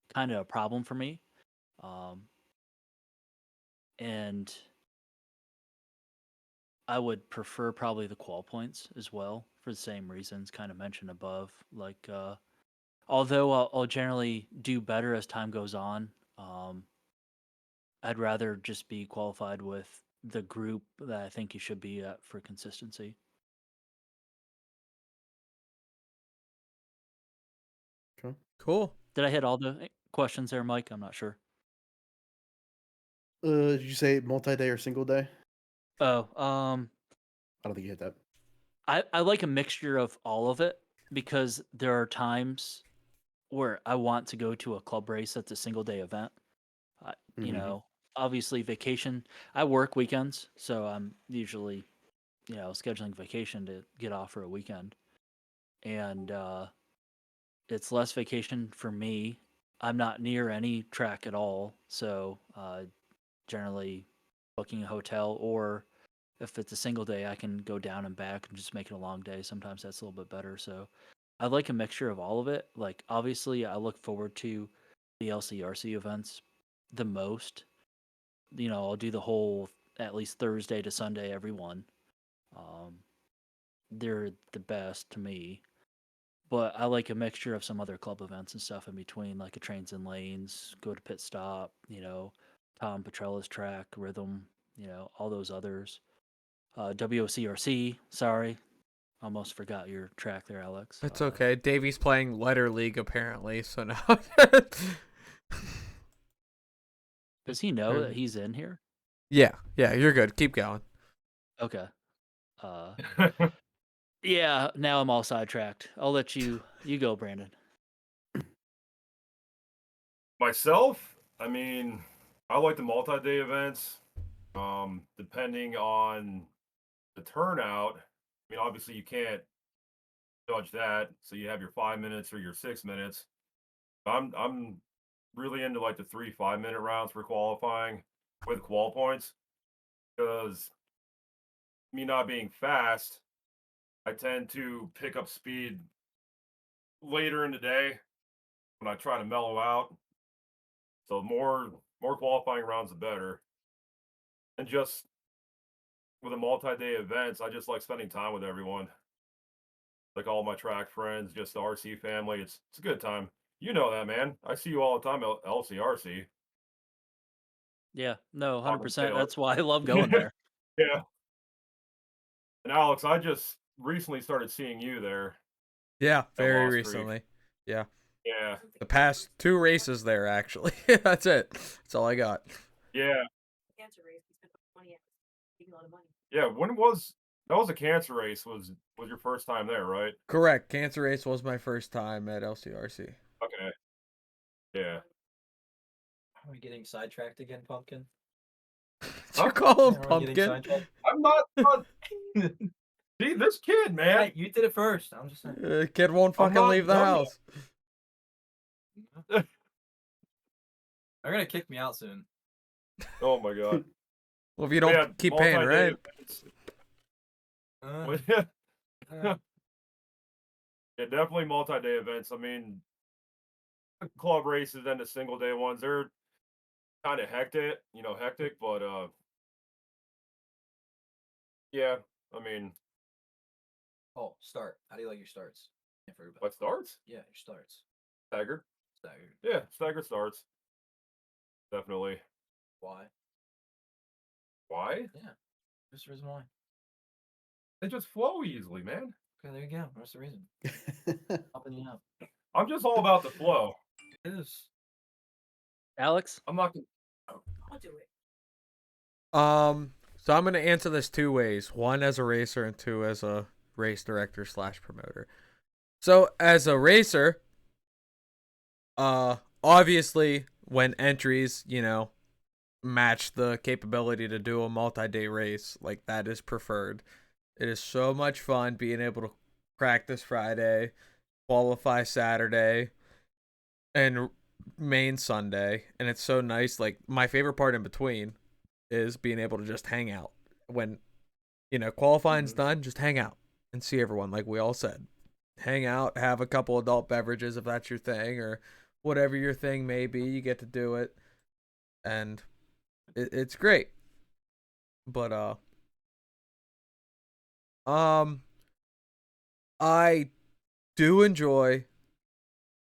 kind of a problem for me. Um, and I would prefer probably the qual points as well for the same reasons kind of mentioned above. Like, although I'll generally do better as time goes on, I'd rather just be qualified with the group that I think you should be at for consistency. Okay. Cool. Did I hit all the questions there, Mike? I'm not sure. Did you say multi-day or single day? Oh, I don't think you hit that. I like a mixture of all of it because there are times where I want to go to a club race that's a single day event. You Mhm. know, obviously vacation. I work weekends, so I'm usually, scheduling vacation to get off for a weekend. And it's less vacation for me. I'm not near any track at all, so generally booking a hotel, or if it's a single day, I can go down and back and just make it a long day. Sometimes that's a little bit better. So I like a mixture of all of it. Like, obviously, I look forward to the LCRC events the most. I'll do the whole at least Thursday to Sunday every one. Um, they're the best to me. But I like a mixture of some other club events and stuff in between, like a trains and lanes, go to pit stop, Tom Petrella's track, rhythm, all those others. WOCRC, sorry, almost forgot your track there, Alex. It's okay. Davey's playing Letter League apparently, so now. Does he know that he's in here? Yeah, you're good. Keep going. Okay. Yeah, now I'm all sidetracked. I'll let you go, Brandon. Myself, I mean, I like the multi-day events. Depending on the turnout, I mean, obviously you can't judge that. So you have your 5 minutes or your 6 minutes. I'm really into like the 3 5 minute rounds for qualifying with qual points because me not being fast, I tend to pick up speed later in the day when I try to mellow out. So more qualifying rounds the better. And just with the multi-day events, I just like spending time with everyone. Like all my track friends, just the RC family. It's a good time. You know that, man. I see you all the time at LCRC. Yeah, no, Talking to 100%. Taylor. That's why I love going there. Yeah. And Alex, I just recently started seeing you there Yeah, at very Lost Creek. recently. Yeah. Yeah. The past 2 races there, actually. That's it. That's all I got. Yeah. Cancer race. He spent 20 hours. Making a lot of money. Yeah. When was That was a cancer race. Was your first time there, right? Correct. Cancer race was my first time at LCRC. Okay. Yeah. Are we getting sidetracked again, Pumpkin? Did you call him Are we getting Pumpkin? sidetracked? I'm not See, this kid, man. Hey, you did it first. I'm just saying. Kid won't I'm fucking not leave the done house. They're gonna kick me out soon. Oh my god. Well, if you don't Yeah, keep paying multi-day rent. events. Uh, Yeah, definitely multi-day events. I mean, club races and the single day ones, they're kind of hectic, but yeah, I mean, oh, start. How do you like your starts? Can't forget about what starts? Yeah, your starts. Staggered. Staggered. Yeah, staggered starts. Definitely. Why? Why? Yeah. What's the reason why? They just flow easily, man. Okay, there you go. What's the reason? Helping you out. I'm just all about the flow. It is. Alex? I'm not gonna I'll do it. So I'm gonna answer this two ways. One as a racer and two as a race director / promoter. So as a racer, obviously when entries, match the capability to do a multi-day race, like that is preferred. It is so much fun being able to practice Friday, qualify Saturday, and main Sunday, and it's so nice. Like my favorite part in between is being able to just hang out when qualifying's done. Just hang out and see everyone, like we all said. Hang out, have a couple adult beverages if that's your thing, or whatever your thing may be. You get to do it, and it's great. But I do enjoy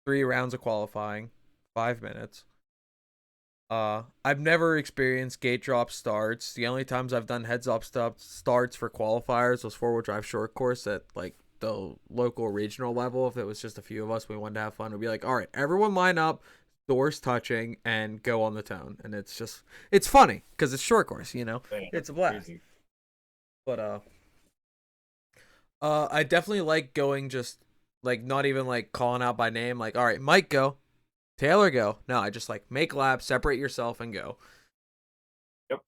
3 rounds of qualifying, 5 minutes. I've never experienced gate drop starts. The only times I've done heads up starts for qualifiers was 4-wheel drive short course at like the local regional level. If it was just a few of us, we wanted to have fun. We'd be like, all right, everyone line up, doors touching, and go on the tone. And it's funny because it's short course, Man, it's a blast. crazy. But I definitely like going just like not even like calling out by name. Like, all right, Mike go. Taylor, go. No, I just like make laps, separate yourself, and go. Yep.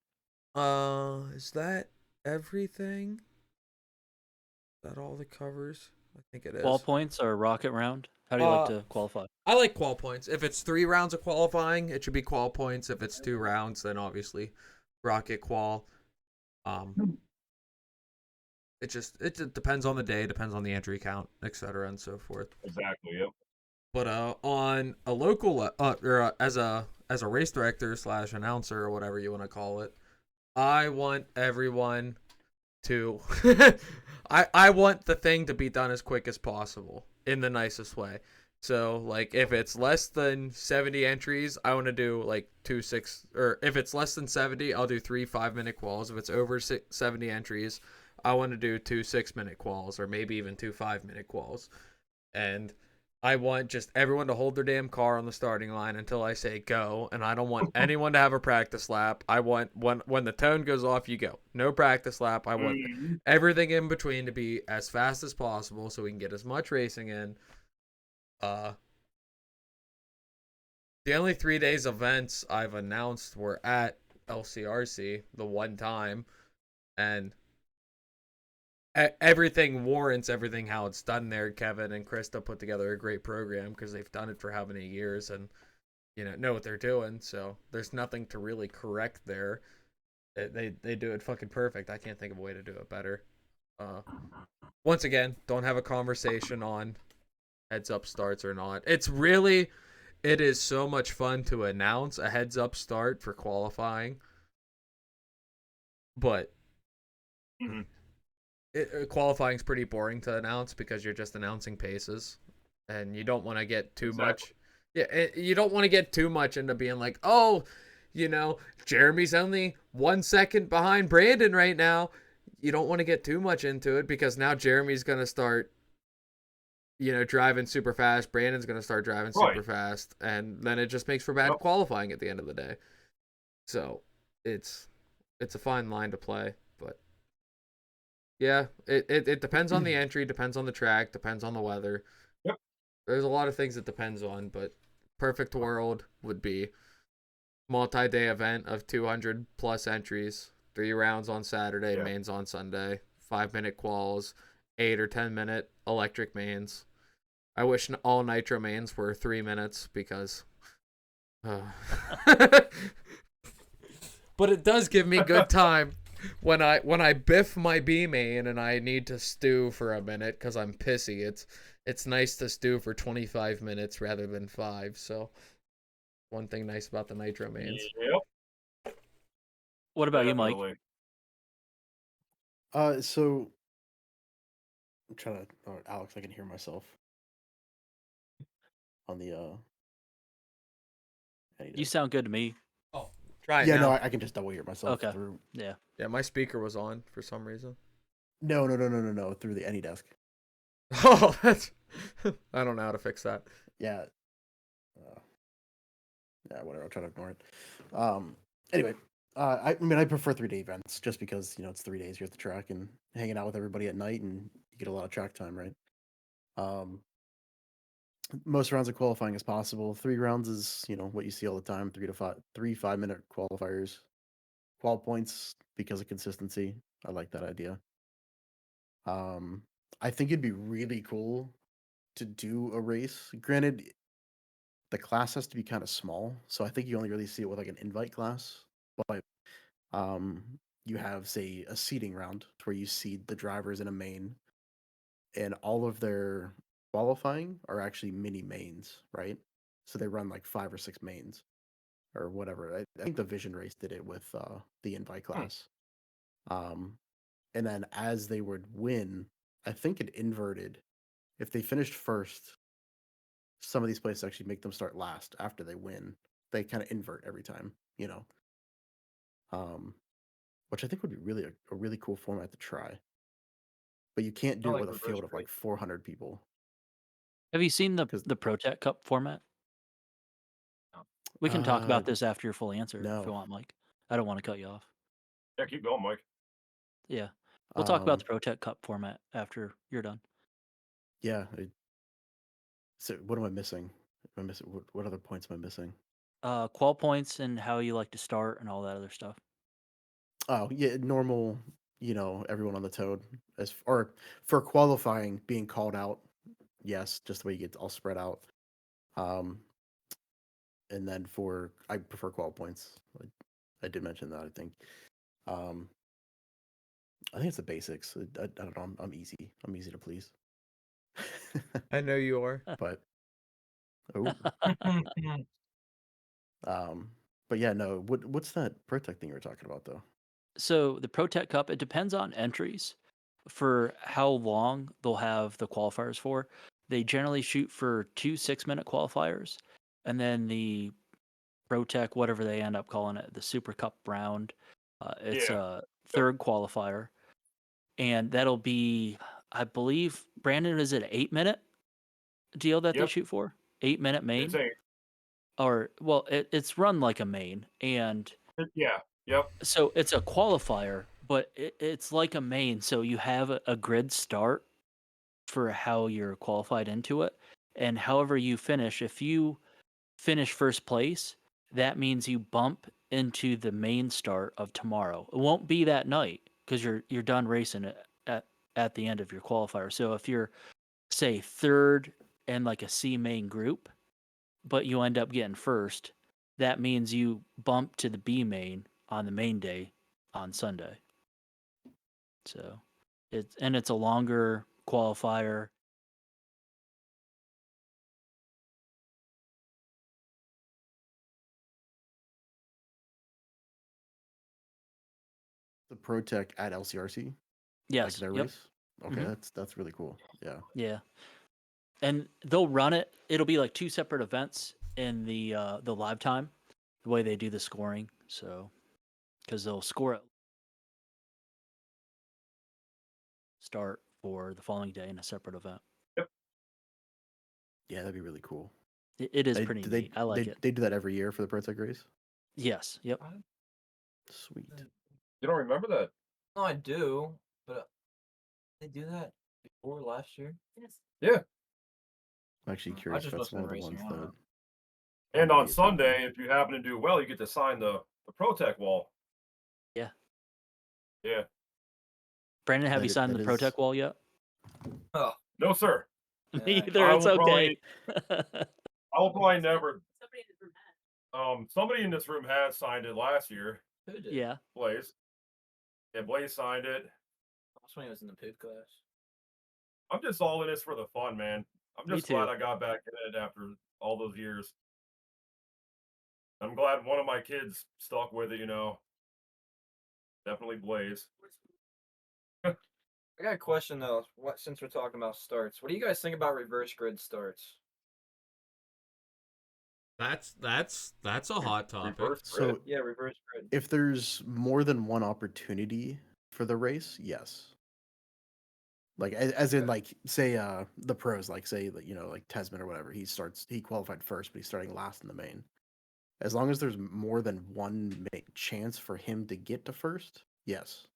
Is that everything? Is that all the covers? I think it is. Wall points or rocket round? How do you like to qualify? I like qual points. If it's 3 rounds of qualifying, it should be qual points. If it's 2 rounds, then obviously rocket qual. It just depends on the day, depends on the entry count, etc. and so forth. Exactly. Yep. But on a local or as a race director / announcer or whatever you want to call it, I want everyone to I want the thing to be done as quick as possible in the nicest way. So like if it's less than 70 entries, I want to do like 2-6, or if it's less than 70, I'll do 3 5-minute quals. If it's over 70 entries, I want to do 2 6-minute quals, or maybe even 2 5-minute quals. And I want just everyone to hold their damn car on the starting line until I say go, and I don't want anyone to have a practice lap. I want when the tone goes off, you go. No practice lap. I want everything in between to be as fast as possible so we can get as much racing in. The only 3 days events I've announced were at LCRC the one time, and everything warrants everything how it's done there. Kevin and Krista put together a great program because they've done it for how many years and know what they're doing. So there's nothing to really correct there. They do it fucking perfect. I can't think of a way to do it better. Once again, don't have a conversation on heads up starts or not. It is so much fun to announce a heads up start for qualifying, but qualifying is pretty boring to announce because you're just announcing paces, and you don't want to get too much. Yeah, you don't want to get too much into being like, oh, Jeremie's only 1 second behind Brandon right now. You don't want to get too much into it because now Jeremie's gonna start, driving super fast. Brandon's gonna start driving super fast, and then it just makes for bad qualifying at the end of the day. So it's a fine line to play, but Yeah, it depends on the entry, depends on the track, depends on the weather. Yep. There's a lot of things it depends on, but perfect world would be multi-day event of 200 plus entries, 3 rounds on Saturday, Yeah. mains on Sunday, 5-minute quals, 8 or 10-minute electric mains. I wish all nitro mains were 3 minutes because but it does give me good time when I biff my B main and I need to stew for a minute because I'm pissy. It's nice to stew for 25 minutes rather than 5. So one thing nice about the nitro mains. Yep. What about you, Mike? Definitely. So I'm trying to. Oh, Alex, I can hear myself on the You sound good to me. Oh, try it Yeah, now. no, I can just double hear myself Okay. through. Yeah. Yeah, my speaker was on for some reason. No, through the AnyDesk. Oh, that's. I don't know how to fix that. Yeah. Yeah, whatever. I'll try to ignore it. Anyway, I mean, I prefer 3-day events just because it's 3 days you're at the track and hanging out with everybody at night, and you get a lot of track time, right? Most rounds of qualifying as possible. 3 rounds is what you see all the time. 3 5-minute qualifiers, qual points because of consistency. I like that idea. I think it'd be really cool to do a race. Granted, the class has to be kind of small, so I think you only really see it with like an invite class. But you have, say, a seeding round where you seed the drivers in a main, and all of their qualifying are actually mini mains, right? So they run like 5 or 6 mains or whatever. I think the Vision Race did it with the invite class. And then as they would win, I think it inverted. If they finished first, some of these places actually make them start last after they win. They kind of invert every time, which I think would be really a really cool format to try. But you can't do I it like with a reverse field of like race. 400 people. Have you seen the 'Cause- Pro Tech Cup format? No. We can talk about this after your full answer if no. you want, Mike. I don't want to cut you off. Yeah, keep going, Mike. Yeah. We'll talk about Um, the Pro Tech Cup format after you're done. Yeah. So what am I missing? Am I missing what other points am I missing? Qual points and how you like to start and all that other stuff. Oh, yeah, normal, everyone on the toad or for qualifying being called out. Yes, just the way you get all spread out. And then I prefer qual points. I did mention that, I think. I think it's the basics. I don't know. I'm easy. I'm easy to please. I know you are. But but yeah, no. What's that Protect thing you were talking about though? So the Pro Tech Cup, it depends on entries for how long they'll have the qualifiers for. They generally shoot for 2 6-minute qualifiers, and then the Pro Tech, whatever they end up calling it, the Super Cup round. It's Yeah. a third qualifier, and that'll be, I believe, Brandon, is it an 8-minute deal that they Yep. shoot for? 8-minute main, It's 8. or well, it's run like a main, and Yeah. Yep. so it's a qualifier, but it's like a main. So you have a grid start for how you're qualified into it, and however you finish, if you finish first place, that means you bump into the main start of tomorrow. It won't be that night because you're done racing it at the end of your qualifier. So if you're, say, third in like a C main group, but you end up getting first, that means you bump to the B main on the main day on Sunday. So it's a longer qualifier. The Protect at LCRC? Like Yes. their Yep. race? Okay, Mhm. that's really cool. Yeah. Yeah. And they'll run it. It'll be like 2 separate events in the live time, the way they do the scoring. So, because they'll score it start for the following day in a separate event. Yeah, that'd be really cool. It is pretty do neat. I like they, it. They do that every year for the Protect race? Yes. Yep. Sweet. You don't remember that? No, I do, but They do that before last year. Yes. Yeah. I'm actually I curious if just that's wasn't one of the racing, ones I don't that. know. And on Maybe it's Sunday, if you happen to do well, you get to sign the ProTech wall. Yeah. Yeah. Brandon, have you That signed the is ProTech wall yet? Oh, No, sir. Me yeah. either. I It's will okay. I will probably never. Somebody in this room had. Somebody in this room had signed it last year. Who did? Yeah. Blaze. Yeah, Blaze signed it. That's when he was in the poop class. I'm just all in this for the fun, man. I'm Me just glad too. I got back in it after all those years. I'm glad one of my kids stuck with it, you know. Definitely Blaze. I got a question though. Since we're talking about starts, what do you guys think about reverse grid starts? That's a hot topic. Reverse So grid. Yeah, reverse grid. if there's more than one opportunity for the race, yes. Like as in Okay. like say the pros, like say like, you know, like Tesman or whatever, he qualified first, but he's starting last in the main. As long as there's more than one chance for him to get to first, yes.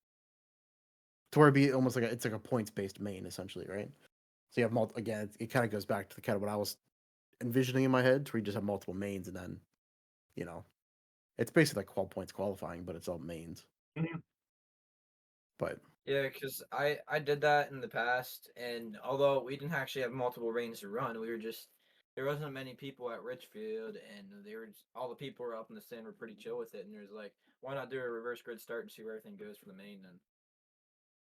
To where it'd be almost like it's like a points based main essentially, right? So you have again, it kind of goes back to the kind of what I was envisioning in my head, where you just have multiple mains and then, you know, it's basically like 12 points qualifying, but it's all mains. Mhm. But Yeah, because I did that in the past, and although we didn't actually have multiple lanes to run, we were just there wasn't many people at Richfield, and all the people were up in the stand were pretty chill with it, and there's like, why not do a reverse grid start and see where everything goes for the main? And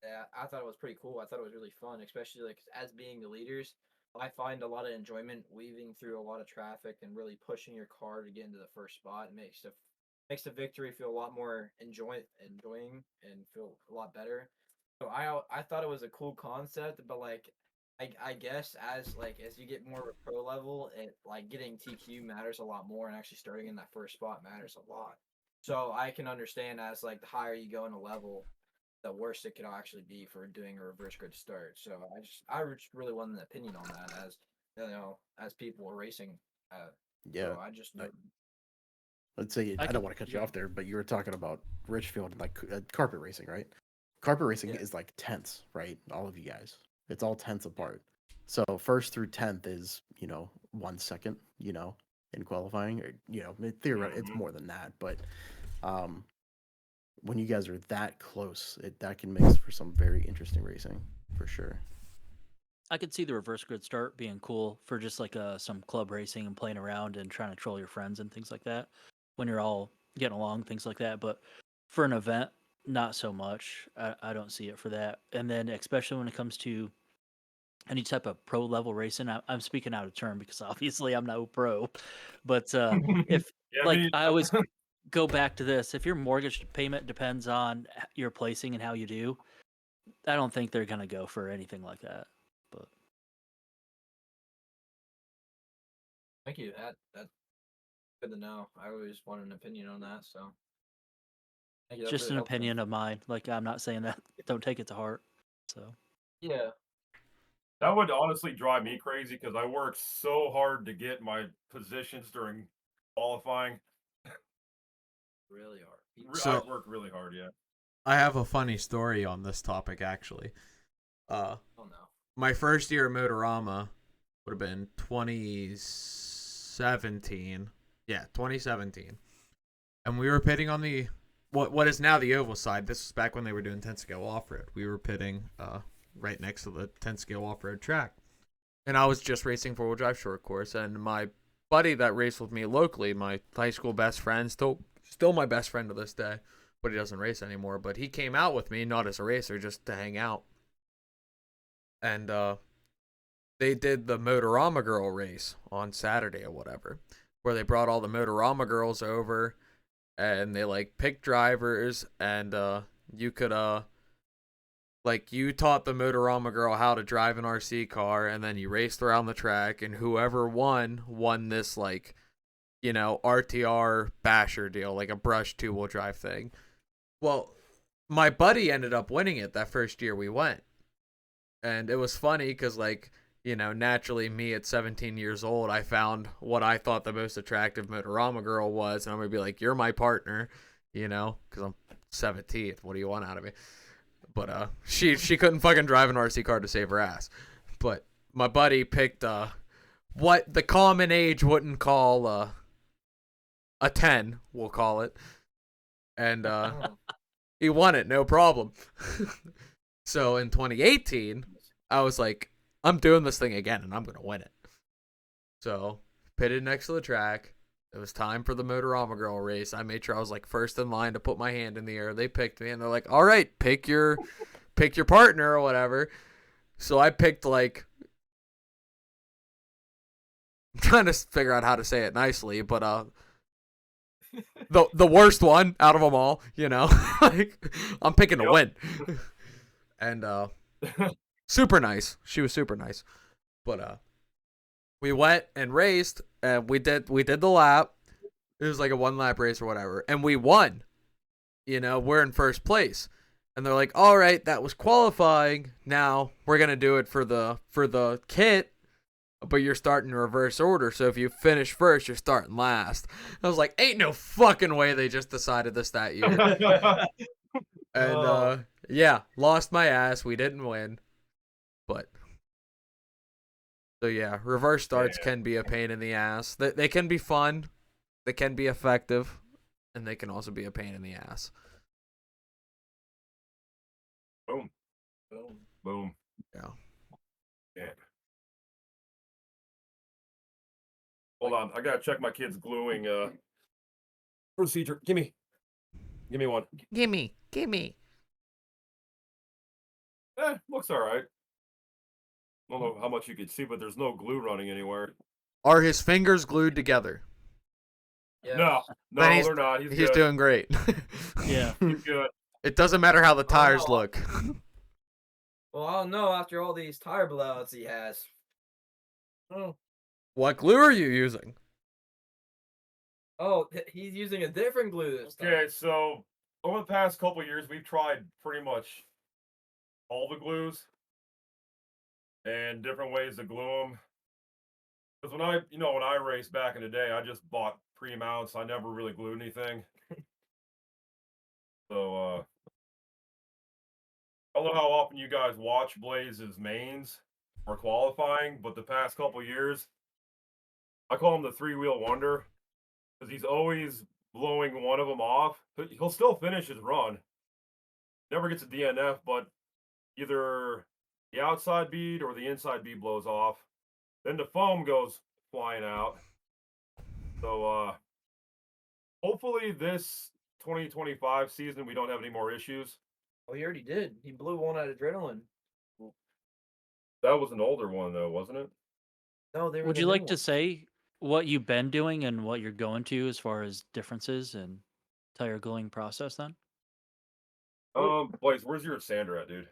yeah, I thought it was pretty cool. I thought it was really fun, especially like as being the leaders. I find a lot of enjoyment weaving through a lot of traffic and really pushing your car to get into the first spot. It makes the victory feel a lot more enjoying and feel a lot better. So I thought it was a cool concept, but like I guess as you get more of a pro level, it like getting TQ matters a lot more, and actually starting in that first spot matters a lot. So I can understand as like the higher you go in a level, the worse it could actually be for doing a reverse grid start. So I just really wanted an opinion on that as as people were racing. yeah, So I just know. let's say I don't want to cut you off there, but you were talking about Richfield and like carpet racing, right? Carpet racing Yeah. is like tenths, right? All of you guys, it's all tenths apart. So first through 10th is 1 second, in qualifying, or theoretically it's more than that, but when you guys are that close, that can make for some very interesting racing for sure. I could see the reverse grid start being cool for just like some club racing and playing around and trying to troll your friends and things like that when you're all getting along, things like that. But for an event, not so much. I don't see it for that. And then especially when it comes to any type of pro level racing, I'm speaking out of turn because obviously I'm no pro. But if Yeah, like I always go back to this, if your mortgage payment depends on your placing and how you do, I don't think they're gonna go for anything like that. But Thank you. That's good to know. I always wanted an opinion on that. So thank you. That just really an helps me. opinion of mine. Like I'm not saying that. Don't take it to heart. So Yeah. that would honestly drive me crazy because I work so hard to get my positions during qualifying. Really hard. So- I work really hard, yeah. I have a funny story on this topic actually. Oh no. My first year at Motorama would have been 2017. Yeah, 2017. And we were pitting on the what is now the oval side. This was back when they were doing 10 scale off-road. We were pitting right next to the 10 scale off-road track. And I was just racing four-wheel drive short course, and my buddy that raced with me locally, my high school best friend, still my best friend to this day, but he doesn't race anymore, but he came out with me, not as a racer, just to hang out. And they did the Motorama Girl race on Saturday or whatever, where they brought all the Motorama girls over, and they like picked drivers, and you could like you taught the Motorama girl how to drive an RC car, and then you raced around the track, and whoever won this like RTR basher deal, like a brush 2-wheel drive thing. Well, my buddy ended up winning it that first year we went. And it was funny because, like, naturally me at 17 years old, I found what I thought the most attractive Motorama girl was. And I'm going to be like, you're my partner, because I'm 17th. What do you want out of me? But she couldn't fucking drive an RC car to save her ass. But my buddy picked what the common age wouldn't call a 10, we'll call it. And he won it, no problem. So in 2018, I was like, I'm doing this thing again and I'm going to win it. So pitted next to the track. It was time for the Motorama Girl race. I made sure I was like first in line to put my hand in the air. They picked me and they're like, all right, pick your partner or whatever. So I picked like, I'm trying to figure out how to say it nicely, but the worst one out of them all, you know. Like, I'm picking to win. And super nice. She was super nice. But we went and raced and we did the lap. It was like a 1-lap race or whatever, and we won. You know, we're in first place. And they're like, "All right, that was qualifying. Now we're going to do it for the kit, but you're starting in reverse order. So if you finish first, you're starting last." I was like, "Ain't no fucking way they just decided this that year." And yeah, lost my ass. We didn't win. But so yeah, reverse starts can be a pain in the ass. They can be fun, they can be effective, and they can also be a pain in the ass. Boom. Boom. Boom. Yeah. Yeah. Hold on, I gotta check my kid's gluing procedure. Give me one. Gimme. Looks all right. I don't know how much you can see, but there's no glue running anywhere. Are his fingers glued together? Yeah. No, Then they're not. He's He's good. doing great. Yeah. He's good. It doesn't matter how the tires Oh. look. Well, I don't know after all these tire blowouts he has. Oh, What glue are you using? he's using a different glue this time. Okay, so over the past couple years, we've tried pretty much all the glues and different ways to glue them. Because when I raced back in the day, I just bought pre-mounts. I never really glued anything. So I don't know how often you guys watch Blaze's mains for qualifying, but the past couple years, I call him the three-wheel wonder because he's always blowing one of them off. He'll still finish his run. Never gets a DNF, but either the outside bead or the inside bead blows off. Then the foam goes flying out. So hopefully this 2025 season we don't have any more issues. Oh, he already did. He blew one out of adrenaline. That was an older one though, wasn't it? No, they were. Would the you new like to ones. say what you've been doing and what you're going to as far as differences in tire gluing process then? Blaze, where's your sander at, dude?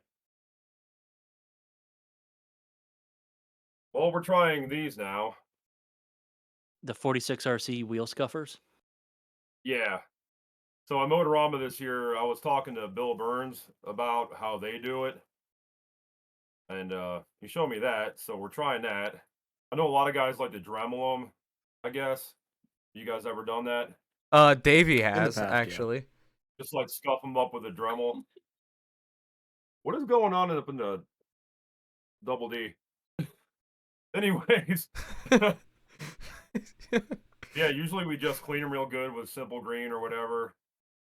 Well, we're trying these now. The 46RC wheel scuffers? Yeah. So at Motorama this year, I was talking to Bill Burns about how they do it. And he showed me that, so we're trying that. I know a lot of guys like to Dremel them, I guess. You guys ever done that? Davey the has past, yeah. actually. Just like scuff them up with a Dremel. What is going on up in the double D? Anyways. Yeah, usually we just clean them real good with simple green or whatever,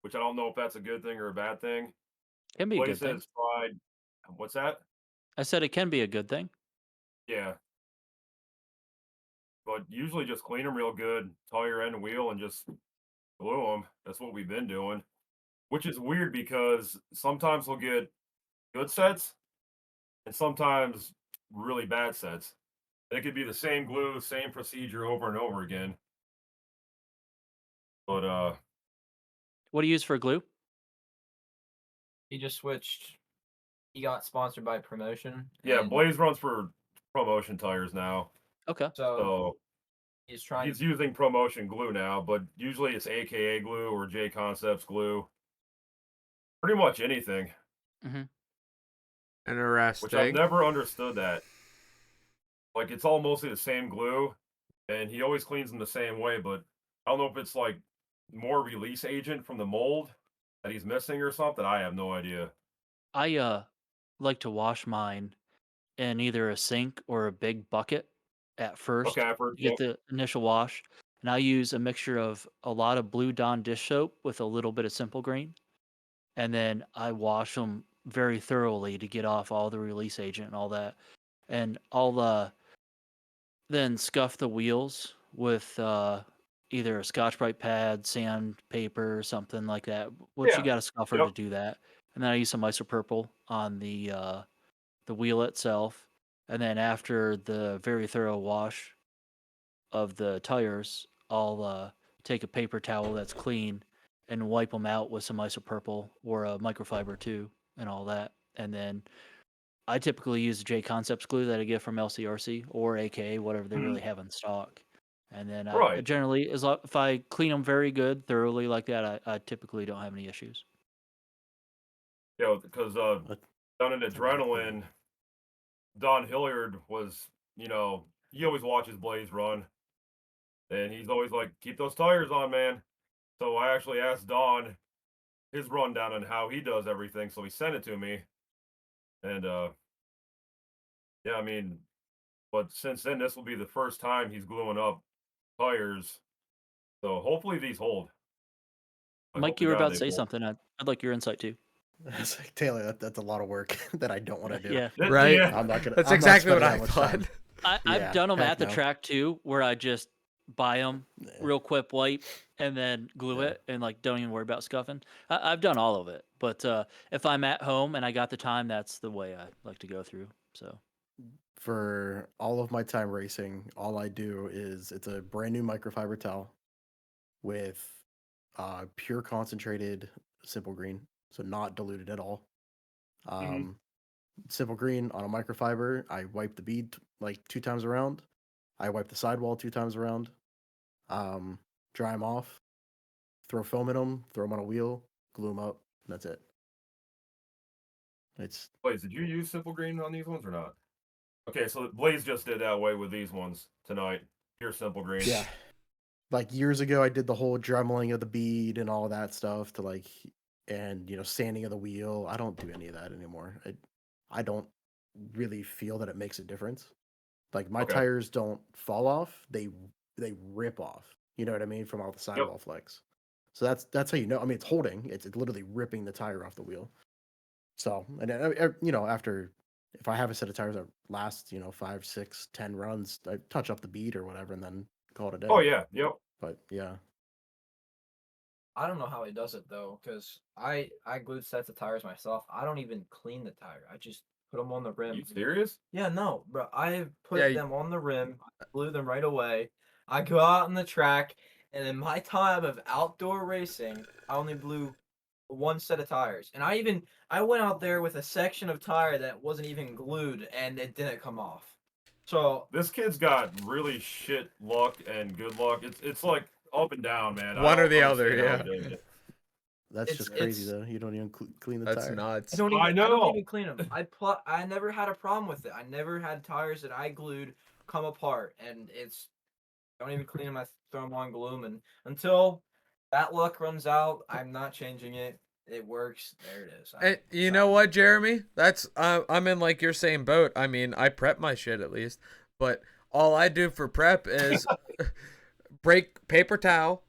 which I don't know if that's a good thing or a bad thing. Can be a good Blaze thing. has tried. What's that? I said it can be a good thing. Yeah. But usually just clean them real good, tie your end wheel, and just glue them. That's what we've been doing. Which is weird because sometimes we'll get good sets and sometimes really bad sets. And it could be the same glue, same procedure over and over again. But What do you use for glue? He just switched. He got sponsored by Promotion. yeah, and Blaze runs for Promotion tires now. Okay. So So he's he's using Promotion glue now, but usually it's AKA glue or J Concepts glue. Pretty much anything. Interesting. Which I've never understood that. Like, it's all mostly the same glue, and he always cleans them the same way, but I don't know if it's, like, more release agent from the mold that he's missing or something. I have no idea. I like to wash mine in either a sink or a big bucket at Okay, first I've heard. to get Yep. the initial wash. And I use a mixture of a lot of Blue Dawn dish soap with a little bit of Simple Green. And then I wash them very thoroughly to get off all the release agent and all that. And I'll then scuff the wheels with either a Scotch-Brite pad, sandpaper, something like that. Which you Yeah. got a scuffer Yep. to do that. And then I use some isopurple on the wheel itself. And then after the very thorough wash of the tires, I'll take a paper towel that's clean and wipe them out with some isopurple or a microfiber too, and all that. And then I typically use the J Concepts glue that I get from LCRC or AKA, whatever they really have in stock. And then I Right. generally, if I clean them very good, thoroughly like that, I typically don't have any issues. Yeah, because down in Adrenaline, Don Hilliard was, he always watches Blaze run, and he's always like, "Keep those tires on, man." So I actually asked Don his rundown on how he does everything, so he sent it to me, and yeah, I mean, but since then, this will be the first time he's gluing up tires, so hopefully these hold. I hope Mike, to you were God about to they say hold. something. I'd like your insight too. It's like, Taylor, that's a lot of work that I don't want to do. Yeah. Right? Yeah. I'm not gonna. That's I'm not exactly what spending I that much time. thought. I've Yeah, done them heck at the no. track too, where I just buy them Yeah. real quick, wipe, and then glue Yeah. it, and like don't even worry about scuffing. I've done all of it, but if I'm at home and I got the time, that's the way I like to go through. So For all of my time racing, all I do is it's a brand new microfiber towel with pure concentrated Simple Green, so not diluted at all. Mhm. Simple Green on a microfiber. I wipe the bead like 2 times around. I wipe the sidewall 2 times around. Dry them off. Throw foam in them. Throw them on a wheel. Glue them up. And that's it. It's Blaze, did you use Simple Green on these ones or not? Okay, so Blaze just did that way with these ones tonight. Here's Simple Green. yeah. Like years ago, I did the whole dremeling of the bead and all that stuff to like, and sanding of the wheel. I don't do any of that anymore. I don't really feel that it makes a difference. Like my Okay. tires don't fall off; they rip off. You know what I mean, from all the Yep. sidewall flex. So that's how you know. I mean, it's holding. It's literally ripping the tire off the wheel. So and then, after if I have a set of tires that last 5, 6, 10 runs, I touch up the bead or whatever, and then call it a day. Oh yeah. Yep. But yeah, I don't know how he does it though, because I glue sets of tires myself. I don't even clean the tire. I just put them on the rim. You serious? Yeah, no, bro. I have put Yeah, them on the rim, glue them right away. I go out on the track, and in my time of outdoor racing, I only blew one set of tires. And I went out there with a section of tire that wasn't even glued, and it didn't come off. So This kid's got really shit luck and good luck. It's like up and down, man. I One or don't the other, understand how he yeah. does it. that's just crazy it's though. You don't even clean the That's tire. nuts. I I know. don't even clean them. I never had a problem with it. I never had tires that I glued come apart, and don't even clean them. I throw them on, glue them, and until that luck runs out, I'm not changing it. It works. There it is. And you know what, Jeremy? That's I'm in like your same boat. I mean, I prep my shit at least, but all I do for prep is break paper towel,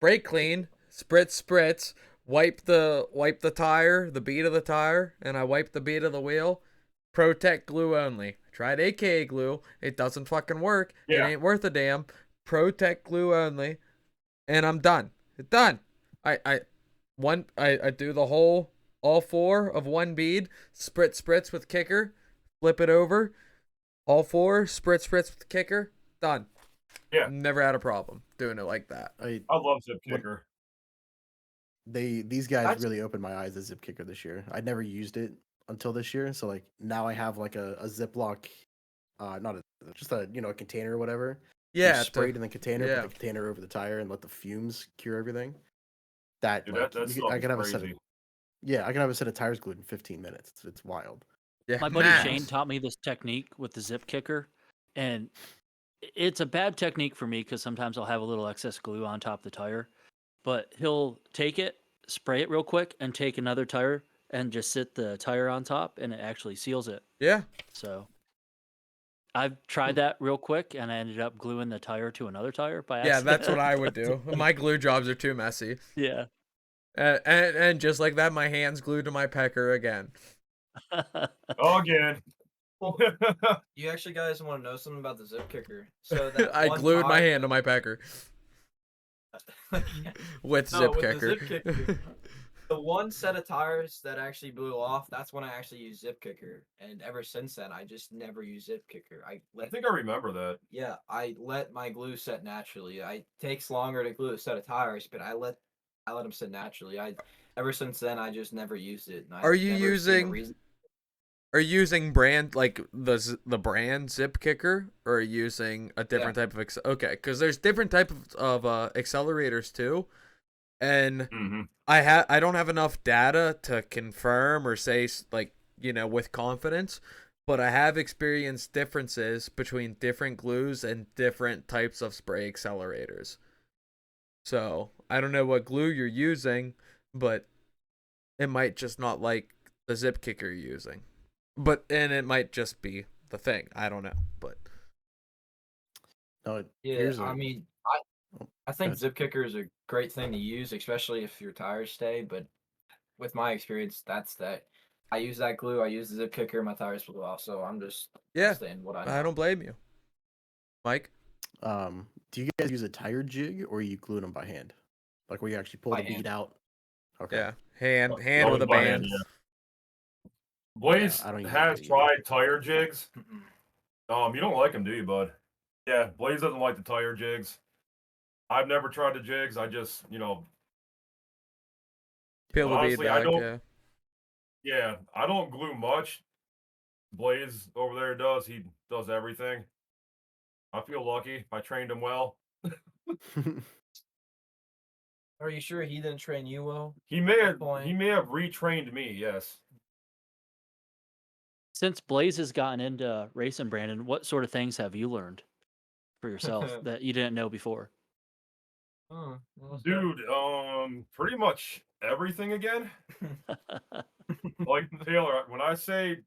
break clean, spritz, wipe the tire, the bead of the tire, and I wipe the bead of the wheel. Protect glue only. Tried AKA glue. It doesn't fucking work. Yeah. It ain't worth a damn. Protect glue only, and I'm done. It's done. I do the whole all four of one bead, spritz with kicker, flip it over, all four, spritz with kicker, done. Yeah. Never had a problem doing it like that. I love Zip Kicker. These guys That's- really opened my eyes to Zip Kicker this year. I'd never used it until this year, so like now I have like a Ziploc, not a just a a container or whatever. You Yeah, spray it in the container, yeah. put the container over the tire, and let the fumes cure everything. That Dude, like that I stuff could is have a set of crazy. I can have a set of tires glued in 15 minutes. It's wild. Yeah, my buddy max. Shane taught me this technique with the zip kicker, and it's a bad technique for me because sometimes I'll have a little excess glue on top of the tire. But he'll take it, spray it real quick, and take another tire and just sit the tire on top, and it actually seals it. Yeah. So I've tried that real quick, and I ended up gluing the tire to another tire by Yeah, accident. that's what I would do. My glue jobs are too messy. Yeah. And just like that, my hand's glued to my pecker again. Again. You actually guys want to know something about the zip kicker? So that I one glued my time- hand to my pecker with No, zip with the kicker. zip kicker. The one set of tires that actually blew off, that's when I actually used zip kicker. And ever since then, I just never use zip kicker. I think I remember that. Yeah, I let my glue set naturally. It takes longer to glue a set of tires, but I let them sit naturally. Ever since then, I just never used it. And Are you using brand like the brand zip kicker, or are you using a different type of okay? Because there's different type of accelerators too, and I don't have enough data to confirm or say like with confidence, but I have experienced differences between different glues and different types of spray accelerators. So I don't know what glue you're using, but it might just not like the zip kicker you're using. And it might just be the thing. I don't know, but I think zip kicker is a great thing to use, especially if your tires stay. But with my experience, that's that. I use that glue. I use the zip kicker. My tires blew off, so I'm just saying what I know. I don't blame you, Mike. Do you guys use a tire jig, or you glue them by hand, like where you actually pull the bead out? Okay. Yeah, hand with a band. Blaze has tried tire jigs. You don't like them, do you, bud? Yeah, Blaze doesn't like the tire jigs. I've never tried the jigs. I just, peel the bead honestly, back. Yeah, I don't glue much. Blaze over there does. He does everything. I feel lucky. I trained him well. Are you sure he didn't train you well? He may have retrained me. Yes. Since Blaze has gotten into racing, Brandon, what sort of things have you learned for yourself that you didn't know before? Dude, pretty much everything again. Like Taylor, when I say,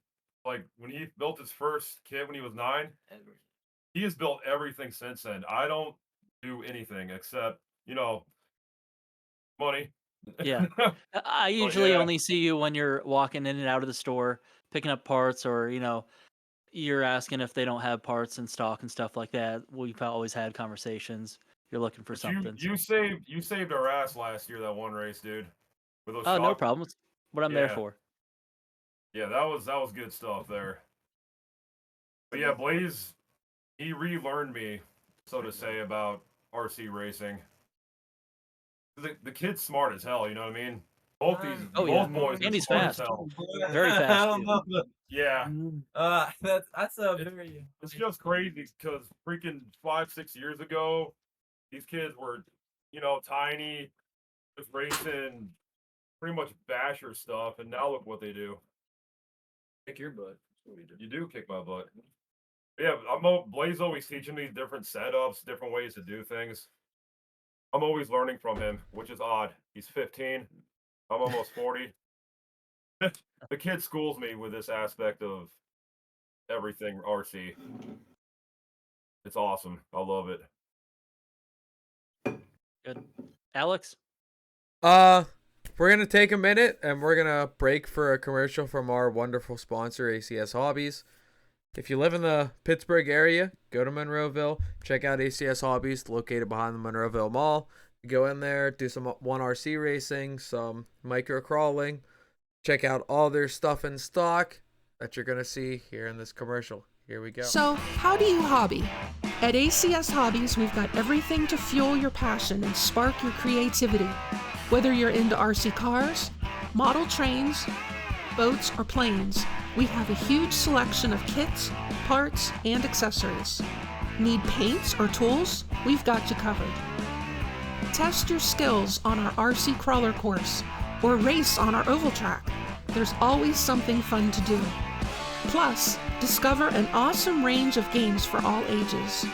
like, when he built his first kit when he was 9, he has built everything since then. I don't do anything except, money. Yeah. I usually only see you when you're walking in and out of the store, picking up parts, or, you're asking if they don't have parts in stock and stuff like that. We've always had conversations. You're looking for something. You saved our ass last year, that one race, dude. With those no problem. It's what I'm there for. Yeah, that was good stuff there. But yeah, Blaze, he relearned me, so to say, about RC racing. The kid's smart as hell, you know what I mean? Both boys. And he's smart fast. as hell. Very fast. Yeah. That's a very. It's just crazy because freaking 5-6 years ago, these kids were, tiny, just racing pretty much basher stuff, and now look what they do. Kick your butt. You do kick my butt. Yeah, Blaze always teaching me different setups, different ways to do things. I'm always learning from him, which is odd. He's 15. I'm almost 40. The kid schools me with this aspect of everything RC. It's awesome. I love it. Good. Alex? We're going to take a minute and we're going to break for a commercial from our wonderful sponsor, ACS Hobbies. If you live in the Pittsburgh area, go to Monroeville, check out ACS Hobbies, located behind the Monroeville Mall. Go in there, do some 1RC racing, some micro crawling, check out all their stuff in stock that you're going to see here in this commercial. Here we go. So, how do you hobby? At ACS Hobbies, we've got everything to fuel your passion and spark your creativity. Whether you're into RC cars, model trains, boats, or planes, we have a huge selection of kits, parts, and accessories. Need paints or tools? We've got you covered. Test your skills on our RC crawler course or race on our oval track. There's always something fun to do. Plus, discover an awesome range of games for all ages.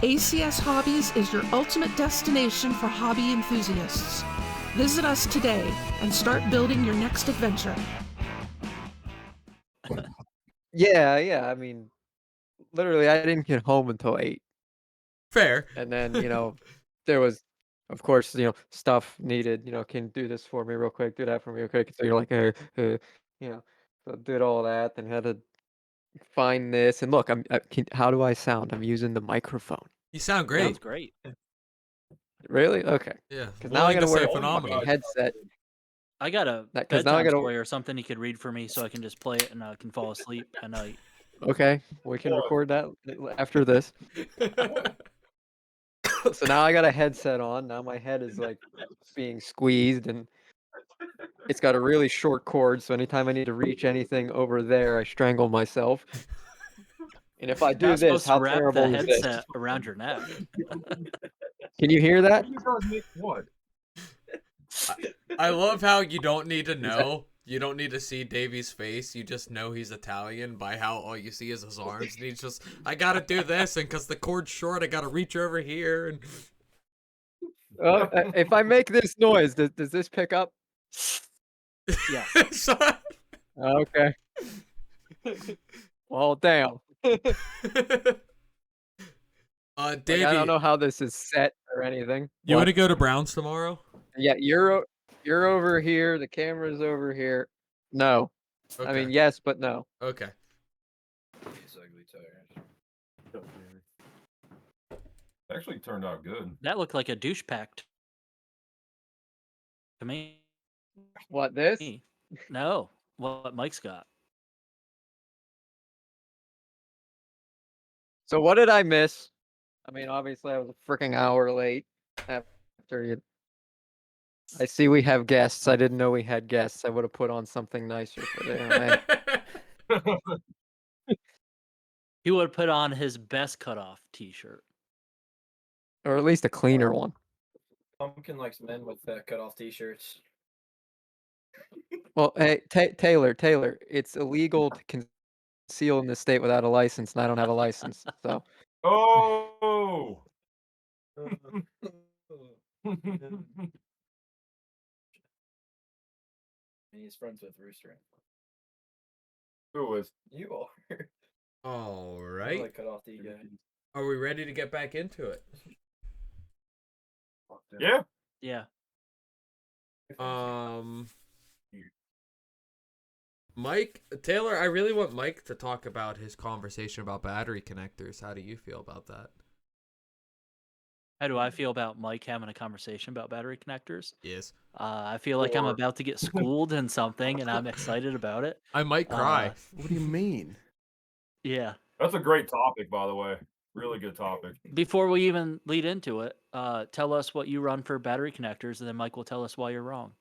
ACS Hobbies is your ultimate destination for hobby enthusiasts. Visit us today and start building your next adventure. Yeah. I mean, literally, I didn't get home until 8. Fair. And then, there was, of course, stuff needed, can you do this for me real quick, do that for me real quick. So you're like, so did all that, then had to find this. And look, how do I sound? I'm using the microphone. You sound great. Sounds great. Really? Okay. Yeah. Because now I Willing got to to say wear phenomenal. a headset. I got a Because now I bedtime got story or something you could read for me so I can just play it and I can fall asleep at night. Okay, we can What? record that after this. So now I got a headset on. Now my head is like being squeezed, and it's got a really short cord. So anytime I need to reach anything over there, I strangle myself. And if I do Not this, supposed to how wrap the terrible is this? headset around your neck. Can you hear that? You guys make what? I love how you don't need to know. You don't need to see Davy's face. You just know he's Italian by how all you see is his arms. And he's just, I gotta do this, and because the cord's short, I gotta reach over here. And If I make this noise, does this pick up? Yes. Okay. Well, damn. Davy, Like, I don't know how this is set or anything. you What? want to go to Brown's tomorrow? Yeah, you're over here. The camera's over here. No. Okay. I mean, yes, but no. Okay. These ugly tires. Actually turned out good. That looked like a douche pack to me. What, this? No, what Mike's got. So what did I miss? I mean, obviously I was a freaking hour late after you. I see we have guests. I didn't know we had guests. I would have put on something nicer for them. He would put on his best cutoff T-shirt. Or at least a cleaner one. Pumpkin likes men with cut off T-shirts. Well, hey, Taylor, it's illegal to conceal in this state without a license, and I don't have a license. So. Oh. And he's friends with Rooster. Who is? You are. All I right. like cut off the guy. Are we ready to get back into it? Yeah. Yeah. Mike, Taylor, I really want Mike to talk about his conversation about battery connectors. How do you feel about that? How do I feel about Mike having a conversation about battery connectors? Yes. I feel like I'm about to get schooled in something, and I'm excited about it. I might cry. What do you mean? Yeah. That's a great topic, by the way. Really good topic. Before we even lead into it, tell us what you run for battery connectors, and then Mike will tell us why you're wrong.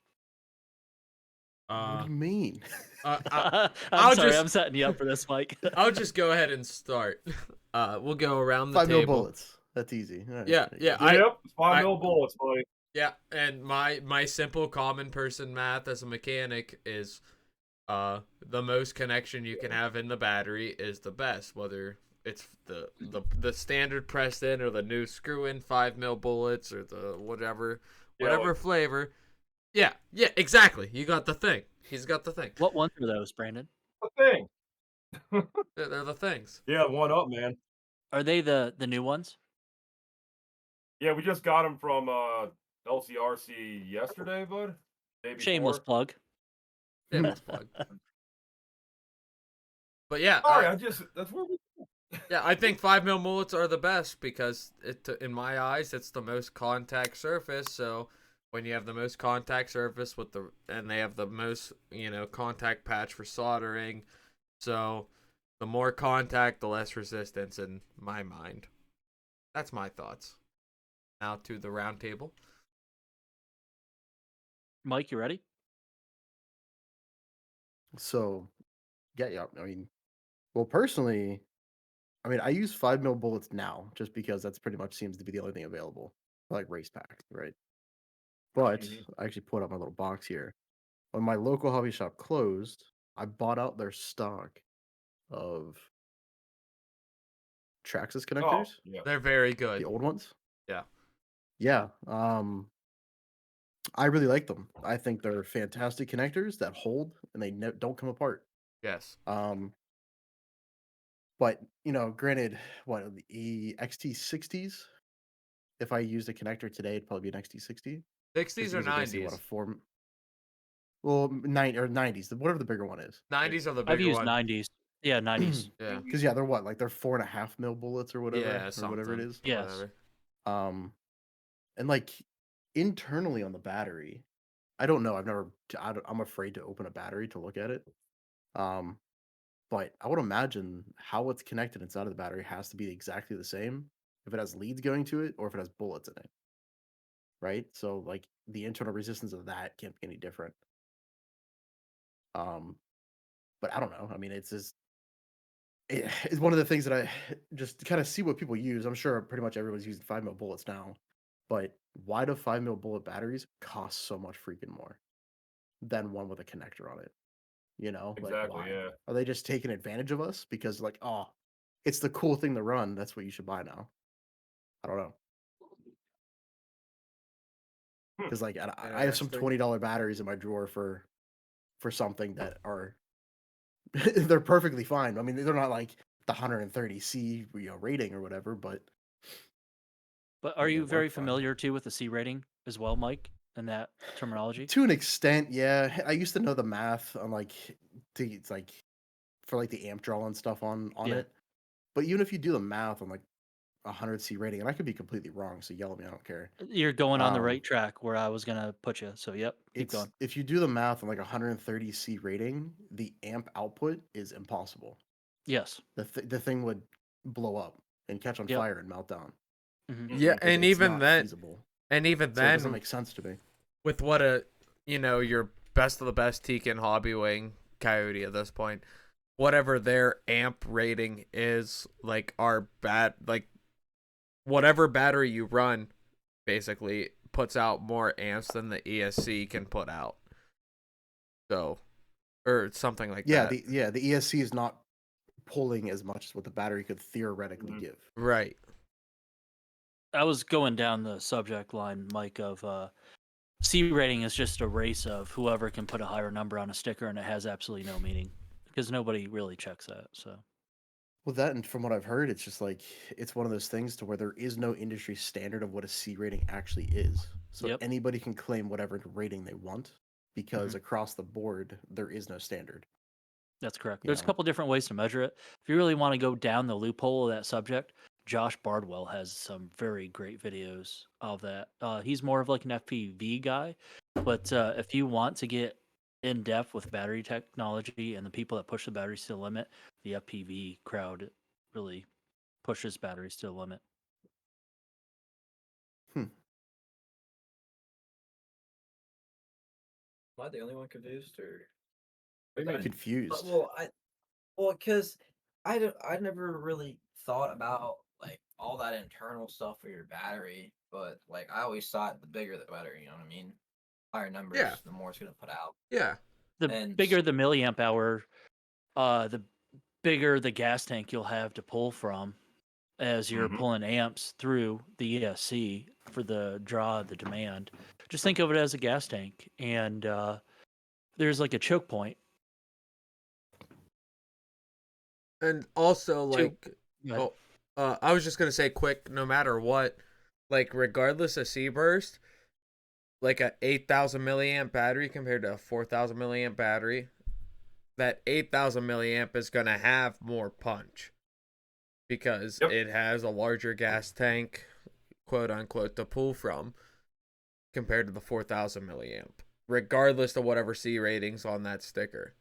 What do you mean? I'm sorry, I'm setting you up for this, Mike. I'll just go ahead and start. We'll go around the 5 mil table. bullets. That's easy. All right. Yeah. Yep. 5 mil bullets, buddy. Yeah, and my simple common person math as a mechanic is the most connection you can have in the battery is the best, whether it's the standard pressed in or the new screw in 5 mil bullets or the whatever flavor. Yeah, exactly. You got the thing. He's got the thing. What ones are those, Brandon? The thing. They're the things. Yeah, one up, man. Are they the new ones? Yeah, we just got them from LCRC yesterday, bud. Day Shameless before. plug. Shameless plug. But yeah, sorry, that's where we. Yeah, I think 5 mil mullets are the best because in my eyes, it's the most contact surface. So when you have the most contact surface and they have the most, contact patch for soldering. So the more contact, the less resistance in my mind. That's my thoughts. Now to the round table. Mike, you ready? So, yeah. I mean, well, personally, I use 5 mil bullets now just because that's pretty much seems to be the only thing available, like race packs, right? But I actually put up my little box here. When my local hobby shop closed, I bought out their stock of Traxxas connectors. Oh, yeah. They're very good. The old ones. Yeah. Yeah. I really like them. I think they're fantastic connectors that hold and they don't come apart. Yes. But granted, what the XT60s? If I used a connector today, it'd probably be an XT60. 60s or 60s are basically what a 90s? form. Well, 90s, whatever the bigger one is. 90s are the I've bigger used one. 90s. Yeah, 90s. Yeah. Because they're what, like they're 4.5 mil bullets or whatever, Yeah, or whatever it something. is. Yes. Whatever. And like internally on the battery, I don't know. I'm afraid to open a battery to look at it. But I would imagine how it's connected inside of the battery has to be exactly the same if it has leads going to it or if it has bullets in it. Right? So like the internal resistance of that can't be any different. But I don't know. I mean, it's one of the things that I just kind of see what people use. I'm sure pretty much everyone's using 5 mil bullets now, but why do 5 mil bullet batteries cost so much freaking more than one with a connector on it? Like Exactly. why? Yeah. Are they just taking advantage of us because like, oh, it's the cool thing to run. That's what you should buy now. I don't know. Because like I have some Interesting. $20 batteries in my drawer for something that are they're perfectly fine. I mean, they're not like the 130C rating or whatever, but are they you very work fine. familiar too with the C rating as well, Mike, and that terminology? To an extent, yeah. I used to know the math on like it's like for like the amp draw and stuff on Yeah. it. But even if you do the math on like 100C rating, and I could be completely wrong, so yell at me, I don't care. You're going on the right track where I was gonna put you. So yep, keep going. If you do the math on like 130C rating, the amp output is impossible. Yes. The thing would blow up and catch on Yep. fire and melt down. Yeah, and It's even not then, feasible. and even So it doesn't then, make sense to me. with what your best of the best Tekin hobby wing coyote at this point, whatever their amp rating is, like whatever battery you run, basically puts out more amps than the ESC can put out. So, or something like that. The ESC is not pulling as much as what the battery could theoretically give. Right. I was going down the subject line, Mike, of C rating is just a race of whoever can put a higher number on a sticker, and it has absolutely no meaning because nobody really checks that. So, Well, that and from what I've heard, it's just like it's one of those things to where there is no industry standard of what a C rating actually is. So Yep. anybody can claim whatever rating they want because across the board there is no standard. That's correct. There's a couple different ways to measure it. If you really want to go down the loophole of that subject, Josh Bardwell has some very great videos of that. He's more of like an FPV guy, but if you want to get in depth with battery technology and the people that push the batteries to the limit, the FPV crowd really pushes batteries to the limit. Am I the only one confused, or? I'm confused. Because I never really thought about like all that internal stuff for your battery, but like I always thought the bigger the better. You know what I mean? Higher numbers, the more it's gonna put out. Yeah. The bigger the milliamp hour, the bigger the gas tank you'll have to pull from as you're pulling amps through the ESC for the draw, the demand. Just think of it as a gas tank, and there's like a choke point. And also, like, I was just gonna say, quick, no matter what, like, regardless of C burst, like a 8,000 milliamp battery compared to a 4,000 milliamp battery, that 8,000 milliamp is gonna have more punch because it has a larger gas tank, quote unquote, to pull from compared to the 4,000 milliamp, regardless of whatever C ratings on that sticker.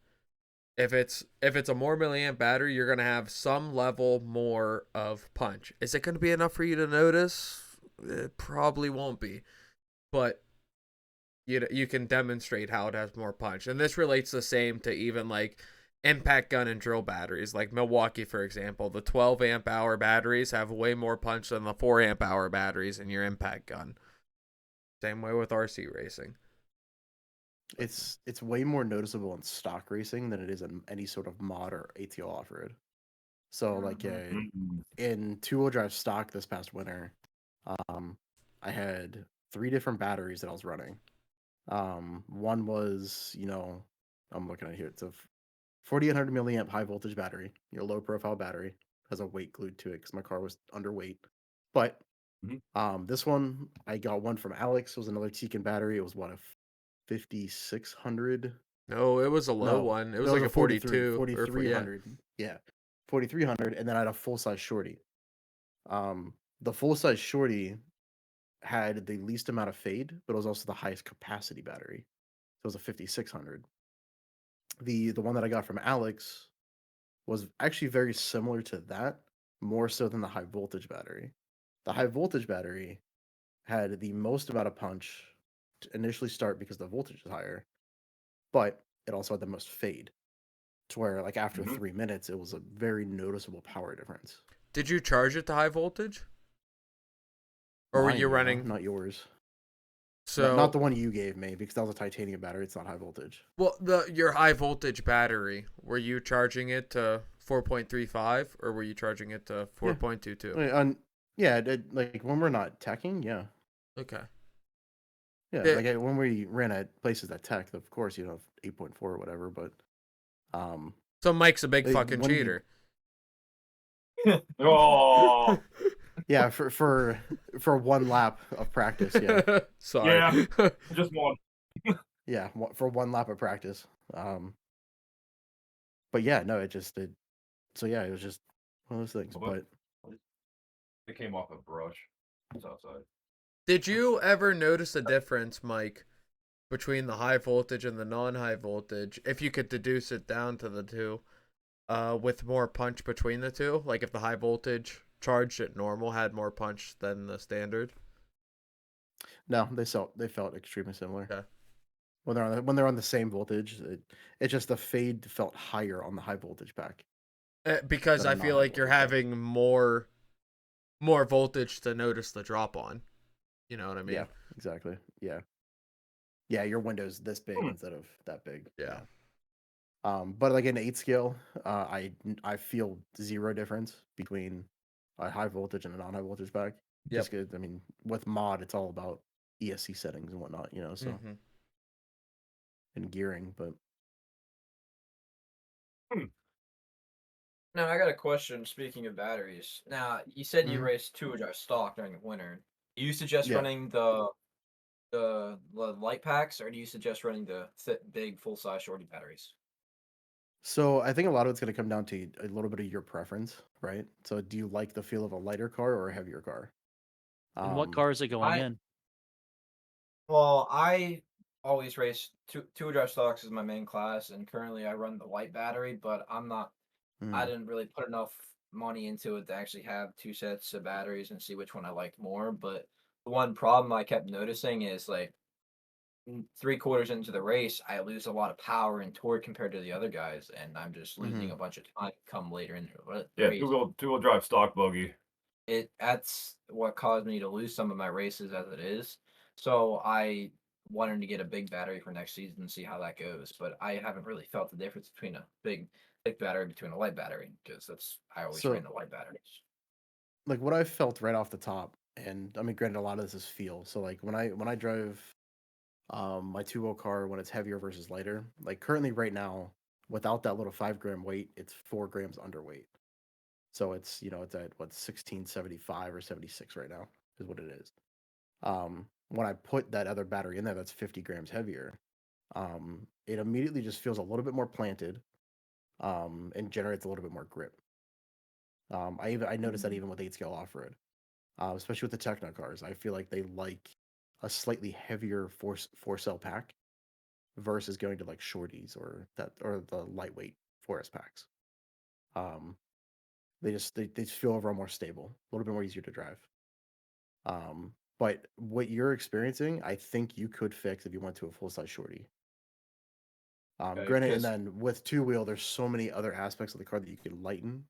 If it's a more milliamp battery, you're gonna have some level more of punch. Is it gonna be enough for you to notice? It probably won't be, but you can demonstrate how it has more punch. And this relates the same to even like impact gun and drill batteries, like Milwaukee, for example. The 12 amp hour batteries have way more punch than the 4 amp hour batteries in your impact gun. Same way with RC racing. It's way more noticeable in stock racing than it is in any sort of mod or ATL off-road. So like in two-wheel drive stock this past winter, I had 3 different batteries that I was running. One was, I'm looking at here. It's a 4800 milliamp high voltage battery. Your low profile battery has a weight glued to it because my car was underweight. But this one I got one from Alex. It was another Tekin battery. It was what, a 5600. No, it was a low No, one. It it was like a a 42 or 4300. Yeah, 4300, and then I had a full size shorty. The full size shorty had the least amount of fade, but it was also the highest capacity battery. So it was a 5600. The one that I got from Alex was actually very similar to that, more so than the high voltage battery. The high voltage battery had the most amount of punch to initially start because the voltage is higher, but it also had the most fade. To where like after 3 minutes, it was a very noticeable power difference. Did you charge it to high voltage? Or were you running? Not yours. So not the one you gave me, because that was a titanium battery. It's not high voltage. Well, your high voltage battery, were you charging it to 4.35 or were you charging it to 4.22? Yeah, like when we're not teching, yeah. Okay. Yeah, like when we ran at places that tech, of course, 8.4 or whatever, but so Mike's a big fucking cheater. Oh. Yeah, for one lap of practice, yeah. Sorry. Yeah, just one. Yeah, for one lap of practice. But yeah, no, so yeah, it was just one of those things. But it came off a brush. It's outside. Did you ever notice a difference, Mike, between the high voltage and the non-high voltage, if you could deduce it down to the two, with more punch between the two? Like if the high voltage charged at normal had more punch than the standard? No, they felt extremely similar. Okay. When they're on the same voltage, it's just the fade felt higher on the high voltage pack. Because I feel like you're having more voltage to notice the drop on. You know what I mean? Yeah, exactly. Yeah. Yeah, your window's this big instead of that big. Yeah. But like an 8 scale, I feel zero difference between a high voltage and a non-high voltage pack. Yep. Just because, I mean, with mod, it's all about ESC settings and whatnot, so and gearing, but. Now I got a question. Speaking of batteries, now you said you raced 2-wheel stock during the winter. Do you suggest running the light packs, or do you suggest running the big full size shorty batteries? So I think a lot of it's going to come down to a little bit of your preference, right? So do you like the feel of a lighter car or a heavier car? And what car is it going in? Well, I always race two-wheel drive stocks is my main class, and currently I run the light battery, but I didn't really put enough money into it to actually have 2 sets of batteries and see which one I liked more. But the one problem I kept noticing is like 3/4 into the race, I lose a lot of power and torque compared to the other guys, and I'm just losing a bunch of time come later in the race. Yeah, two-wheel drive stock buggy. That's what caused me to lose some of my races as it is. So I wanted to get a big battery for next season and see how that goes. But I haven't really felt the difference between a big battery between a light battery, because I always ran the light batteries. Like what I felt right off the top, and I mean, granted, a lot of this is feel. So like when I drive my 2-wheel car, when it's heavier versus lighter, like currently right now, without that little 5-gram weight, it's 4 grams underweight. So it's it's at what 1675 or 76 right now is what it is. When I put that other battery in there, that's 50 grams heavier. It immediately just feels a little bit more planted, and generates a little bit more grip. I noticed that even with 8 scale off road, especially with the Techno cars, I feel like they like a slightly heavier four cell pack versus going to like shorties or the lightweight 4S packs. They just feel overall more stable, a little bit more easier to drive. But what you're experiencing, I think you could fix if you went to a full size shorty. Granted, and then with 2-wheel, there's so many other aspects of the car that you could lighten,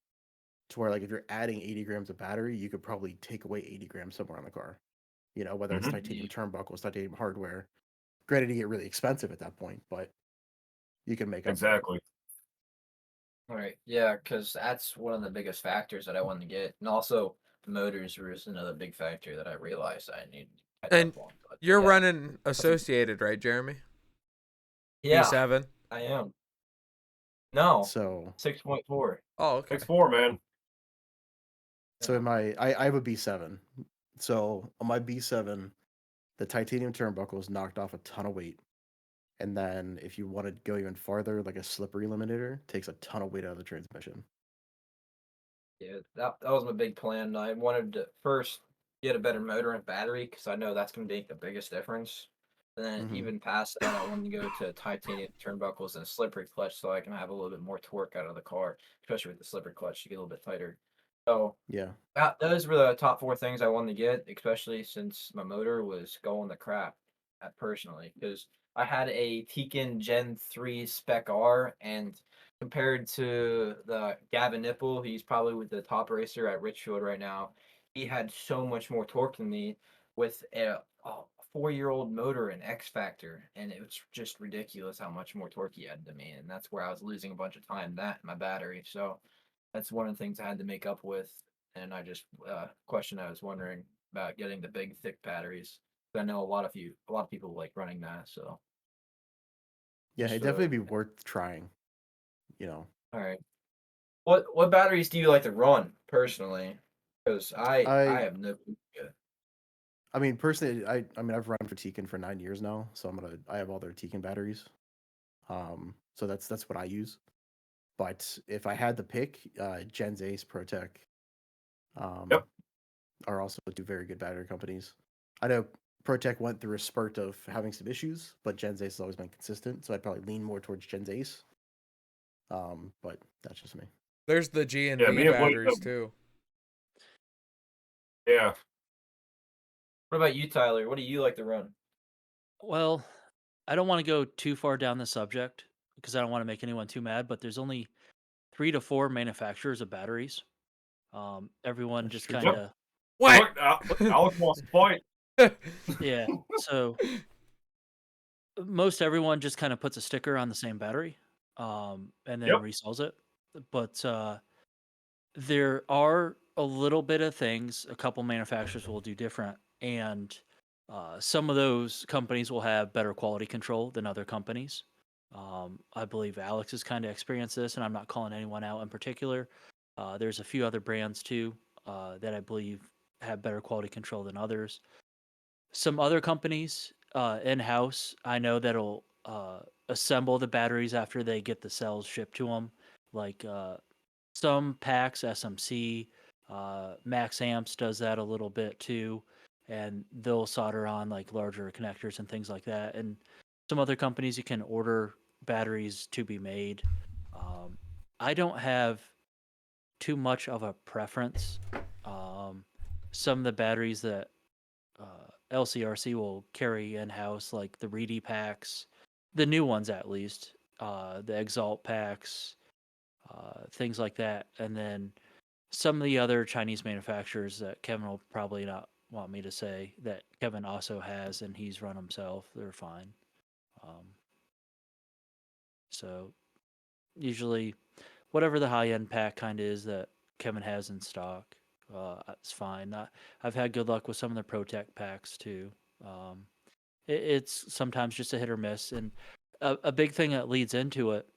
to where like if you're adding 80 grams of battery, you could probably take away 80 grams somewhere on the car. Whether it's titanium turnbuckles, titanium hardware. Granted, you get really expensive at that point, but you can make up exactly. All right, yeah, because that's one of the biggest factors that I wanted to get, and also the motors was another big factor that I realized I And tough one. But you're yeah. running associated, right, Jeremy? Yeah, B7? I am. No, So 6.4. Oh, okay. 6'4", man. so in my I have a B7. So on my B7, the titanium turnbuckles knocked off a ton of weight. And then if you want to go even farther, like a slippery eliminator takes a ton of weight out of the transmission. Yeah, that was my big plan. I wanted to first get a better motor and battery because I know that's going to make the biggest difference. And then Mhm. even past that, I wanted to go to titanium turnbuckles and a slippery clutch so I can have a little bit more torque out of the car, especially with the slippery clutch to get a little bit tighter. So Yeah. those were the top 4 things I wanted to get, especially since my motor was going to crap personally. Because I had a Tekin Gen 3 Spec R, and compared to the Gavin Nipple, he's probably with the top racer at Richfield right now. He had so much more torque than me with a 4-year-old motor and X Factor, and it was just ridiculous how much more torque he had than me, and that's where I was losing a bunch of time. That and my battery, so that's one of the things I had to make up with. And I just question I was wondering about getting the big thick batteries. I know a lot of people like running that. So Yeah, just it'd definitely be worth trying. all right. What batteries do you like to run personally? Because I I have no clue. I mean personally, I mean I've run for Tekin for 9 years now, so I have all their Tekin batteries. So that's what I use. But if I had to pick, Gens Ace, ProTech, um, Yep. are also 2 very good battery companies. I know ProTech went through a spurt of having some issues, but Gens Ace has always been consistent, so I'd probably lean more towards Gens Ace. But that's just me. There's the G and Yeah, B me and Blake batteries have- too. Yeah. What about you, Tyler? What do you like to run? Well, I don't want to go too far down the subject because I don't want to make anyone too mad, but there's only 3 to 4 manufacturers of batteries. Everyone That's just true, kind too. of, What? Look, Alex wants to fight. yeah. So most everyone just kind of puts a sticker on the same battery, and then Yep. resells it. But there are a little bit of things a couple manufacturers will do different, and some of those companies will have better quality control than other companies. I believe Alex has kind of experienced this, and I'm not calling anyone out in particular. There's a few other brands too that I believe have better quality control than others. Some other companies in house, I know that'll assemble the batteries after they get the cells shipped to them, like some packs, SMC, Max Amps does that a little bit too, and they'll solder on like larger connectors and things like that. And some other companies you can order batteries to be made. I don't have too much of a preference. Some of the batteries that LCRC will carry in house, like the Reedy packs, the new ones at least, the Exalt packs, things like that. And then some of the other Chinese manufacturers that Kevin will probably not want me to say that Kevin also has and he's run himself, they're fine. So usually, whatever the high end pack kind of is that Kevin has in stock, it's fine. I've had good luck with some of the ProTech packs too. It's sometimes just a hit or miss, and a big thing that leads into it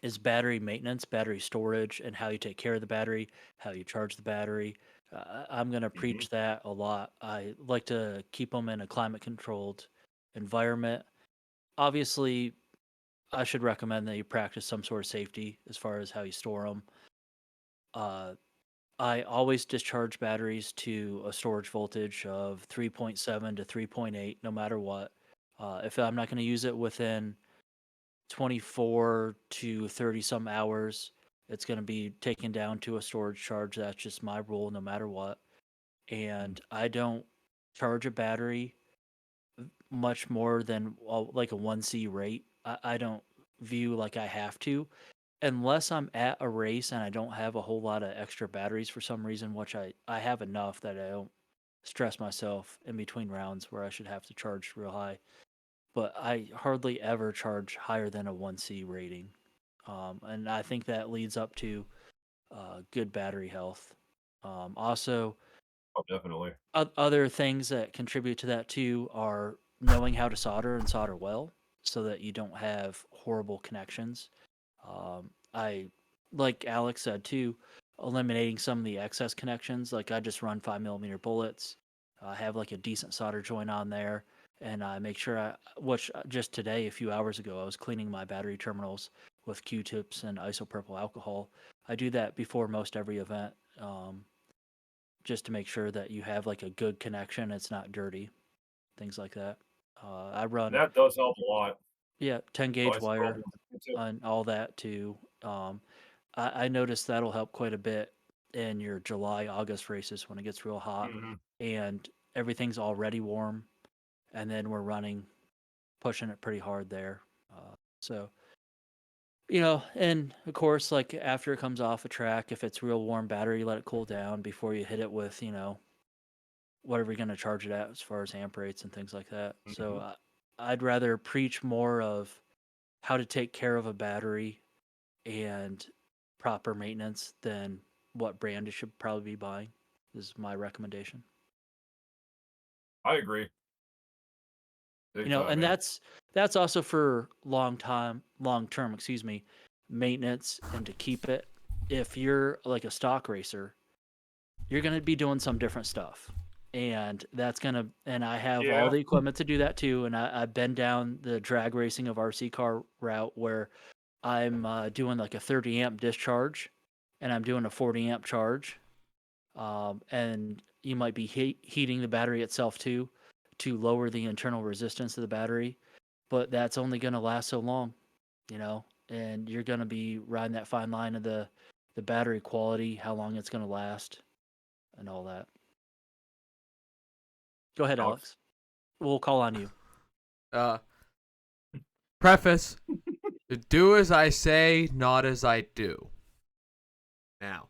is battery maintenance, battery storage, and how you take care of the battery, how you charge the battery. I'm going to preach that a lot. I like to keep them in a climate controlled environment. Obviously, I should recommend that you practice some sort of safety as far as how you store them. I always discharge batteries to a storage voltage of 3.7 to 3.8, no matter what. If I'm not going to use it within 24 to 30 some hours, it's going to be taken down to a storage charge. That's just my rule, no matter what. And I don't charge a battery much more than like a 1C rate. I don't view like I have to unless I'm at a race and I don't have a whole lot of extra batteries for some reason, which I have enough that I don't stress myself in between rounds where I should have to charge real high. But I hardly ever charge higher than a 1C rating. And I think that leads up to good battery health. Also, Oh, definitely. Other things that contribute to that too are knowing how to solder and solder well, so that you don't have horrible connections. I, like Alex said too, eliminating some of the excess connections. Like I just run 5mm bullets. I have like a decent solder joint on there, and I make sure which just today, a few hours ago, I was cleaning my battery terminals with Q-tips and isopropyl alcohol. I do that before most every event, just to make sure that you have like a good connection. It's not dirty, things like that. I run That does help a lot. 10 gauge wire Too. on all that too. I noticed that'll help quite a bit in your July, August races when it gets real hot and everything's already warm, and then we're pushing it pretty hard there. So, and of course, like after it comes off a track, if it's real warm battery, let it cool down before you hit it with, whatever you're going to charge it at as far as amp rates and things like that. So I'd rather preach more of how to take care of a battery and proper maintenance than what brand you should probably be buying, is my recommendation. I agree. Big time, And man. that's also for long term, maintenance and to keep it. If you're like a stock racer, you're going to be doing some different stuff. And I have all the equipment to do that too. And I've been down the drag racing of RC car route where I'm doing like a 30 amp discharge and I'm doing a 40 amp charge. And you might be heating the battery itself too to lower the internal resistance of the battery. But that's only going to last so long, and you're going to be riding that fine line of the battery quality, how long it's going to last, and all that. Go ahead, Alex. We'll call on you. Preface: do as I say, not as I do. Now,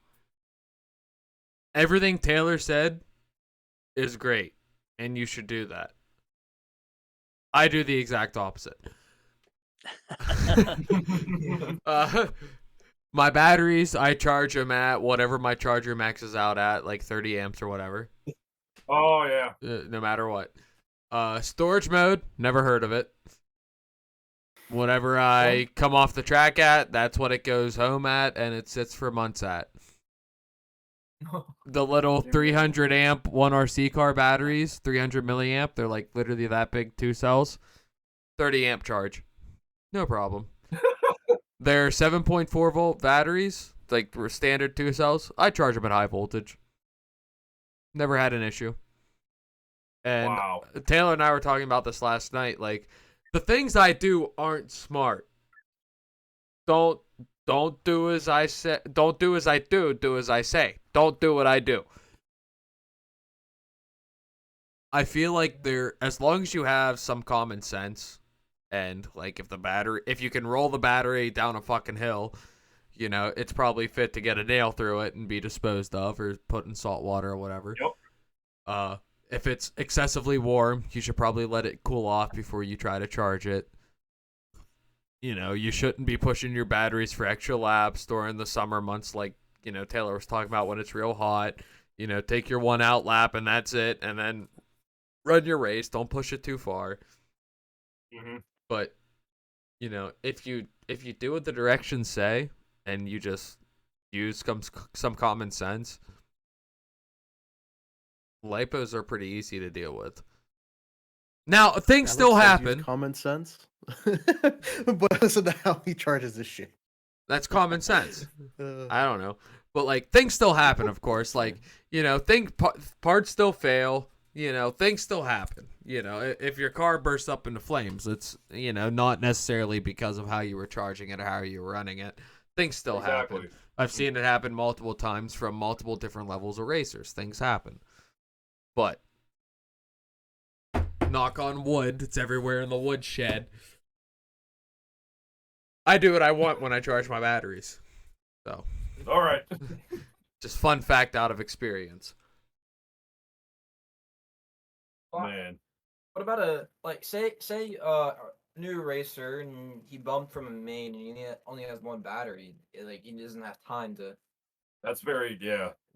everything Taylor said is great, and you should do that. I do the exact opposite. My batteries, I charge them at whatever my charger maxes out at, like 30 amps or whatever. Oh, yeah. No matter what. Storage mode, never heard of it. Whatever I come off the track at, that's what it goes home at, and it sits for months at. The little 300 amp 1RC car batteries, 300 milliamp, they're like literally that big, 2 cells. 30 amp charge. No problem. They're 7.4 volt batteries, like standard 2 cells. I charge them at high voltage. Never had an issue. And Taylor and I were talking about this last night. Like, the things I do aren't smart. Don't do as I say. Don't do as I do. Do as I say. Don't do what I do. I feel like as long as you have some common sense, and like if you can roll the battery down a fucking hill, it's probably fit to get a nail through it and be disposed of or put in salt water or whatever. Yep. If it's excessively warm, you should probably let it cool off before you try to charge it. You shouldn't be pushing your batteries for extra laps during the summer months like, Taylor was talking about when it's real hot. Take your 1 out lap and that's it, and then run your race. Don't push it too far. But, if you do what the directions say and you just use some common sense, lipos are pretty easy to deal with. Now, things still happen. Common sense? But listen to how he charges this shit. That's common sense. I don't know. But, things still happen, of course. Parts still fail. Things still happen. If your car bursts up into flames, it's, not necessarily because of how you were charging it or how you were running it. Things still happen. I've seen it happen multiple times from multiple different levels of racers. Things happen. But, knock on wood, it's everywhere in the woodshed. I do what I want when I charge my batteries. So. All right. Just fun fact out of experience. Man. What about say a new racer and he bumped from a main and he only has one battery. He doesn't have time to That's very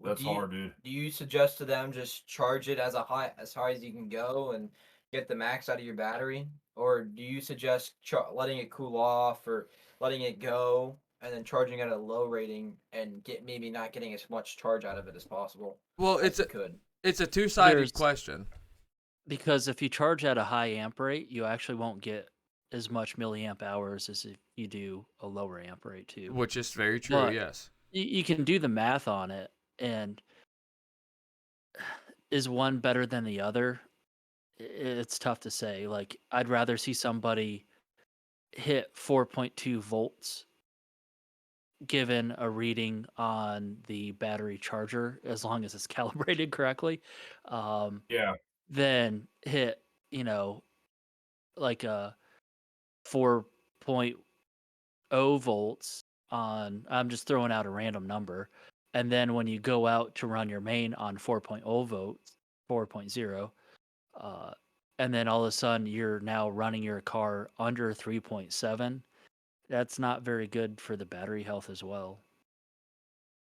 That's Do you, hard, dude. do you suggest to them just charge it as high as you can go and get the max out of your battery, or do you suggest letting it cool off or letting it go and then charging at a low rating and maybe not getting as much charge out of it as possible? Well, as you could. it's a two-sided There's- question. Because if you charge at a high amp rate, you actually won't get as much milliamp hours as if you do a lower amp rate too. Which is very true, But yes. you can do the math on it, and is one better than the other? It's tough to say. Like, I'd rather see somebody hit 4.2 volts given a reading on the battery charger, as long as it's calibrated correctly, Yeah. than hit, like a 4.0 volts on, I'm just throwing out a random number. And then when you go out to run your main on 4.0 volts, 4.0, and then all of a sudden you're now running your car under 3.7, that's not very good for the battery health as well.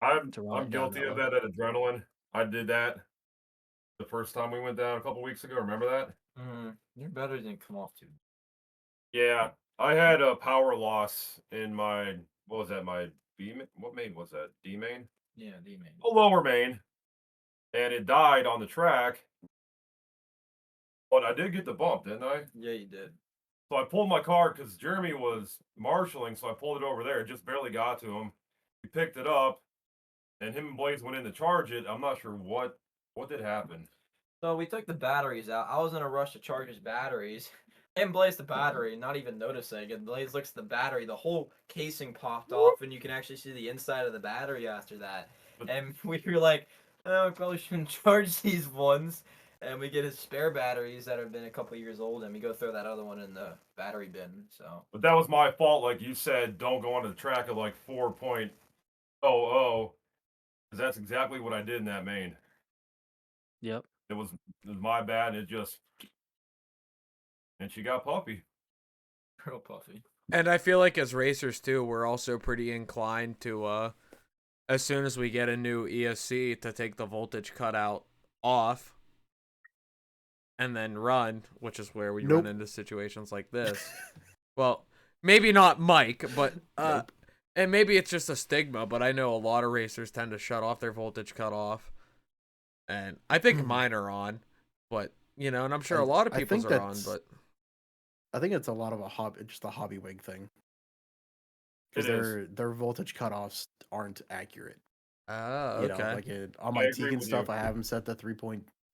I'm to run it down guilty that of low. that adrenaline. I did that the first time we went down a couple weeks ago. Remember that? Your battery didn't come off too. Yeah, I had a power loss in my what was that? My B main? What main was that? D main? Yeah, D main. A lower main, and it died on the track. But I did get the bump, didn't I? Yeah, you did. So I pulled my car because Jairemiee was marshaling, so I pulled it over there. It just barely got to him. We picked it up, and him and Blaze went in to charge it. I'm not sure what did happen. So we took the batteries out. I was in a rush to charge his batteries. And Blaze the battery, not even noticing. And Blaze looks at the battery, the whole casing popped off, and you can actually see the inside of the battery after that. And we were like, oh, we probably shouldn't charge these ones. And we get his spare batteries that have been a couple years old, and we go throw that other one in the battery bin. So. But that was my fault. Like you said, don't go onto the track at like 4.00, because that's exactly what I did in that main. Yep. It was my bad, and and she got puffy. Real puffy. And I feel like as racers too, we're also pretty inclined to as soon as we get a new ESC to take the voltage cutout off and then run, which is where we run into situations like this. Well, maybe not Mike, but and maybe it's just a stigma, but I know a lot of racers tend to shut off their voltage cutoff. And I think mine are on, but and I'm sure a lot of people's are on, but I think it's a lot of just a hobby wig thing. Because their voltage cutoffs aren't accurate. Oh, okay. On my Tegan stuff, I have them set to 3.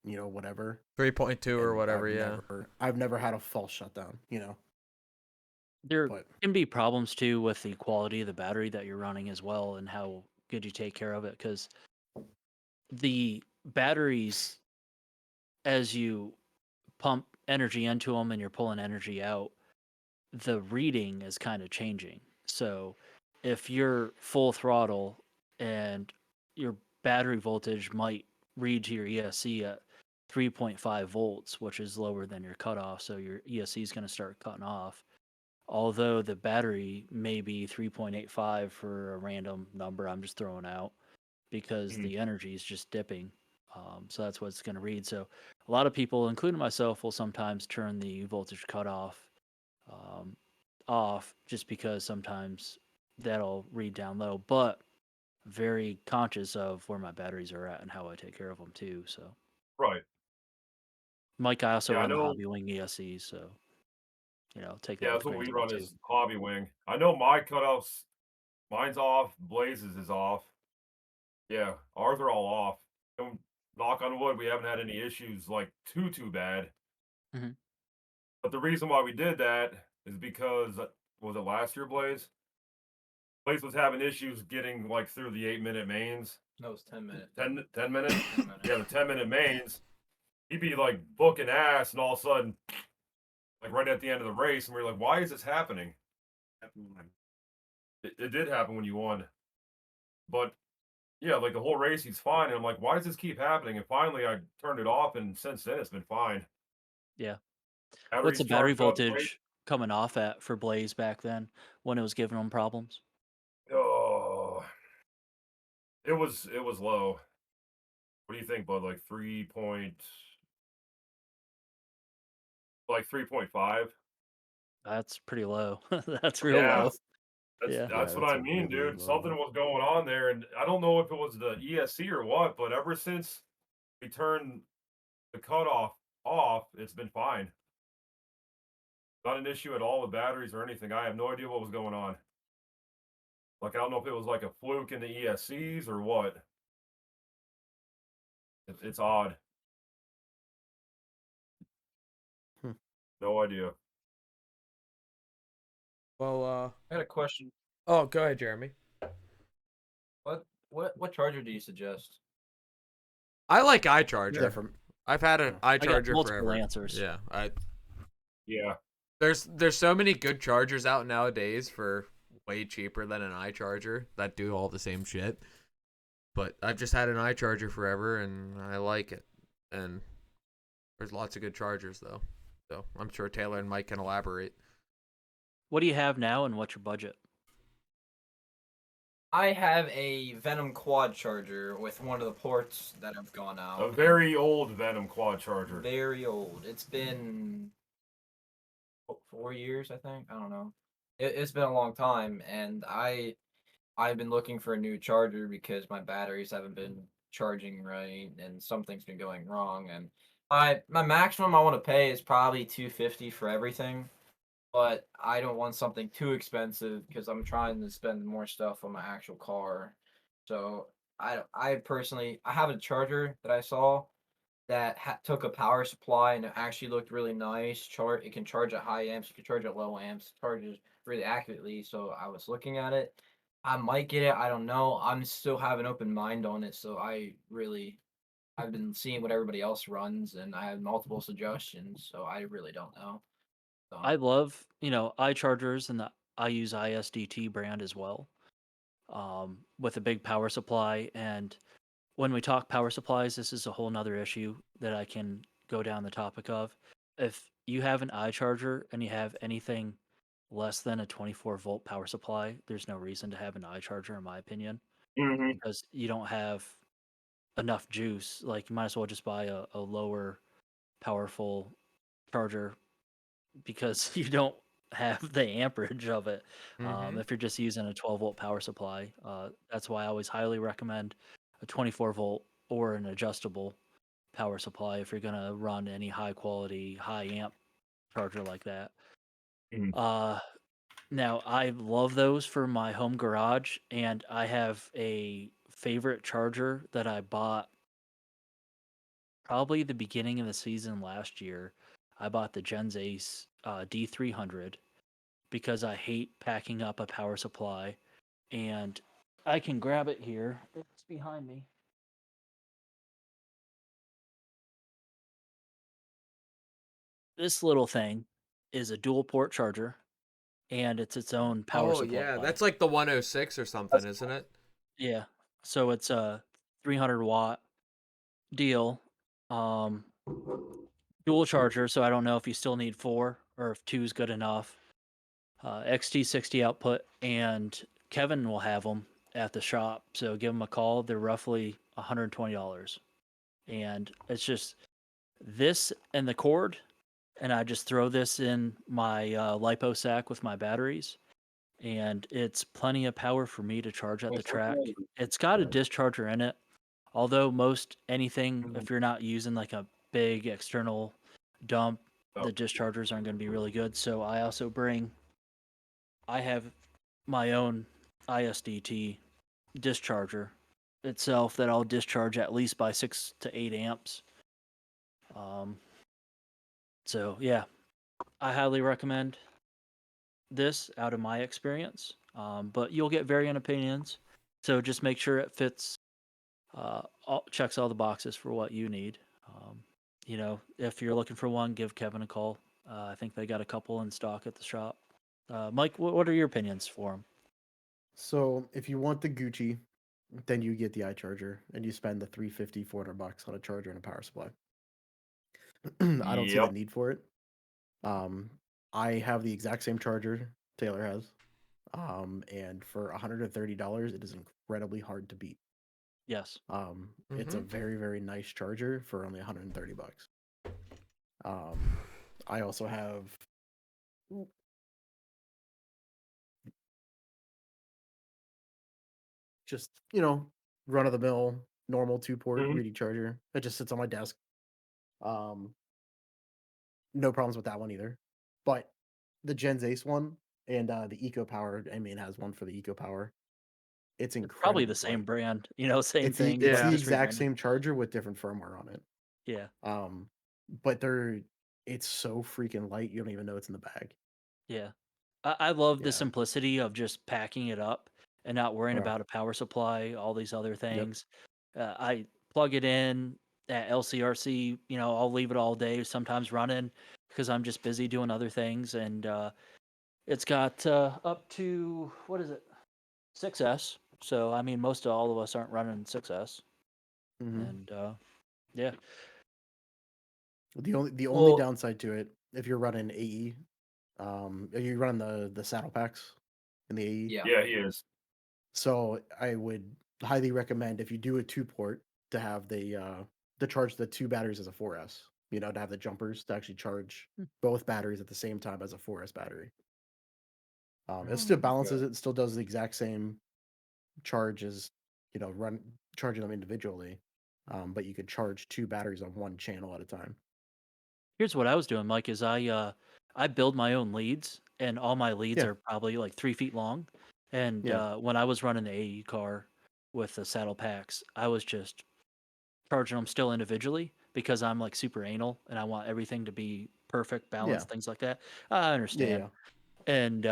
Whatever. 3.2 or whatever, I've never had a false shutdown, There can be problems too with the quality of the battery that you're running as well, and how good you take care of it, because the batteries, as you pump energy into them and you're pulling energy out, the reading is kind of changing. So if you're full throttle and your battery voltage might read to your ESC at 3.5 volts, which is lower than your cutoff, so your ESC is going to start cutting off. Although the battery may be 3.85 for a random number I'm just throwing out, because the energy is just dipping. So that's what it's going to read. So a lot of people, including myself, will sometimes turn the voltage cutoff off, just because sometimes that'll read down low. But very conscious of where my batteries are at and how I take care of them too. So right. Mike, I also run the Hobby Wing ESCs, so take that. Yeah, that's what we run is Hobby Wing. I know my cutoffs, mine's off, Blaze's is off. Yeah, ours are all off. And knock on wood, we haven't had any issues like too bad. Mm-hmm. But the reason why we did that is because was it last year, Blaze? Blaze was having issues getting like through the 8-minute mains. No, it was 10 minutes. 10 minutes? Yeah, the 10-minute mains. He'd be like booking ass, and all of a sudden, like right at the end of the race, and we were like, why is this happening? It did happen when you won. But yeah, like the whole race, he's fine. And I'm like, why does this keep happening? And finally, I turned it off, and since then, it's been fine. Yeah. Battery's What's the battery charged up voltage coming off at for Blaze back then when it was giving them problems? Oh, It was low. What do you think, bud? Like 3.5? That's pretty low. That's real Yeah, low. Yeah. Yeah, that's what that's I a mean, really dude. Something low. was going on there, and I don't know if it was the ESC or what, but ever since we turned the cutoff off, it's been fine. Not an issue at all with batteries or anything. I have no idea what was going on. Like, I don't know if it was like a fluke in the ESCs or what. It's odd. Hmm. No idea. Well, I got a question. oh, go ahead, Jeremy. What charger do you suggest? I like Yeah, iCharger. from I've had an yeah. I got iCharger multiple forever. answers. Yeah, Yeah. there's so many good chargers out nowadays for way cheaper than an iCharger that do all the same shit. But I've just had an iCharger forever, and I like it. And there's lots of good chargers though, so I'm sure Taylor and Mike can elaborate. What do you have now, and what's your budget? I have a Venom quad charger with one of the ports that have gone out. A very old Venom quad charger. Very old. It's been 4 years, I think. I don't know. It's been a long time, and I've been looking for a new charger because my batteries haven't been charging right, and something's been going wrong. And my maximum I want to pay is probably $250 for everything, but I don't want something too expensive because I'm trying to spend more stuff on my actual car. So I personally I have a charger that I saw that took a power supply and it actually looked really nice. It can charge at high amps, it can charge at low amps, it charges really accurately. So I was looking at it. I might get it. I don't know. I'm still have an open mind on it. So I've been seeing what everybody else runs and I have multiple suggestions. So I really don't know. So I love, iChargers, and I use ISDT brand as well, with a big power supply. And when we talk power supplies, this is a whole nother issue that I can go down the topic of. If you have an iCharger and you have anything less than a 24-volt power supply, there's no reason to have an iCharger, in my opinion, Mm-hmm. because you don't have enough juice. Like, you might as well just buy a lower powerful charger because you don't have the amperage of it. Mm-hmm. If you're just using a 12-volt power supply, that's why I always highly recommend a 24-volt or an adjustable power supply if you're going to run any high quality, high amp charger like that. Mhm. Now, I love those for my home garage, and I have a favorite charger that I bought probably the beginning of the season last year. I bought the Gens Ace D300 because I hate packing up a power supply, and I can grab it here. It's behind me. This little thing is a dual port charger, and it's its own power Oh supply. yeah, that's like the 106 or something, isn't it? Yeah. So it's a 300-watt deal. Dual charger, so I don't know if you still need 4 or if 2 is good enough. XT60 output, and Kevin will have them at the shop. So give them a call. They're roughly $120. And it's just this and the cord, and I just throw this in my LiPo sack with my batteries, and it's plenty of power for me to charge at the track. It's got a discharger in it, although most anything, if you're not using like a big external dump, the dischargers aren't going to be really good. So I have my own ISDT discharger itself that I'll discharge at least by 6 to 8 amps. So yeah, I highly recommend this out of my experience. But you'll get varying opinions, so just make sure it fits, checks all the boxes for what you need. If you're looking for one, give Kevin a call. I think they got a couple in stock at the shop. Mike, what are your opinions for them? So if you want the Gucci, then you get the iCharger and you spend the 350, $400 on a charger and a power supply. I don't see the Yep. need for it. I have the exact same charger Taylor has. And for $130, it is incredibly hard to beat. Yes. It's a Mhm. very, very nice charger for only $130. I also have just, run of the mill, normal 2-port Mhm. reedy charger. It just sits on my desk. Um, no problems with that one either. But the Gens Ace one and the Eco Power, I mean, has one for the Eco Power. It's It's probably the incredibly same light. brand, same It's the thing, it's but the Yeah. just exact rebranded. same charger with different firmware on it. Yeah. But it's so freaking light, you don't even know it's in the bag. Yeah. I love the Yeah. simplicity of just packing it up and not worrying Right. about a power supply, all these other Yep. things. I plug it in at LCRC, I'll leave it all day, sometimes running because I'm just busy doing other things. And it's got up to, what is it? 6S. So, I mean, most of all of us aren't running 6S. hmm And yeah. The only Well, downside to it, if you're running AE, are you running the saddle packs in the AE? yeah. Yeah, he is. So I would highly recommend if you do a 2-port to have to charge the 2 batteries as a 4S. To have the jumpers to actually charge both batteries at the same time as a 4S battery. It still balances it, still does the exact same charge as run charging them individually. But you could charge 2 batteries on one channel at a time. Here's what I was doing, Mike, is I build my own leads, and all my leads Yeah, are probably like 3 feet long. And yeah, when I was running the AE car with the saddle packs, I was just charging them still individually because I'm like super anal and I want everything to be perfect, yeah, balanced, things like that. I yeah, understand. yeah. And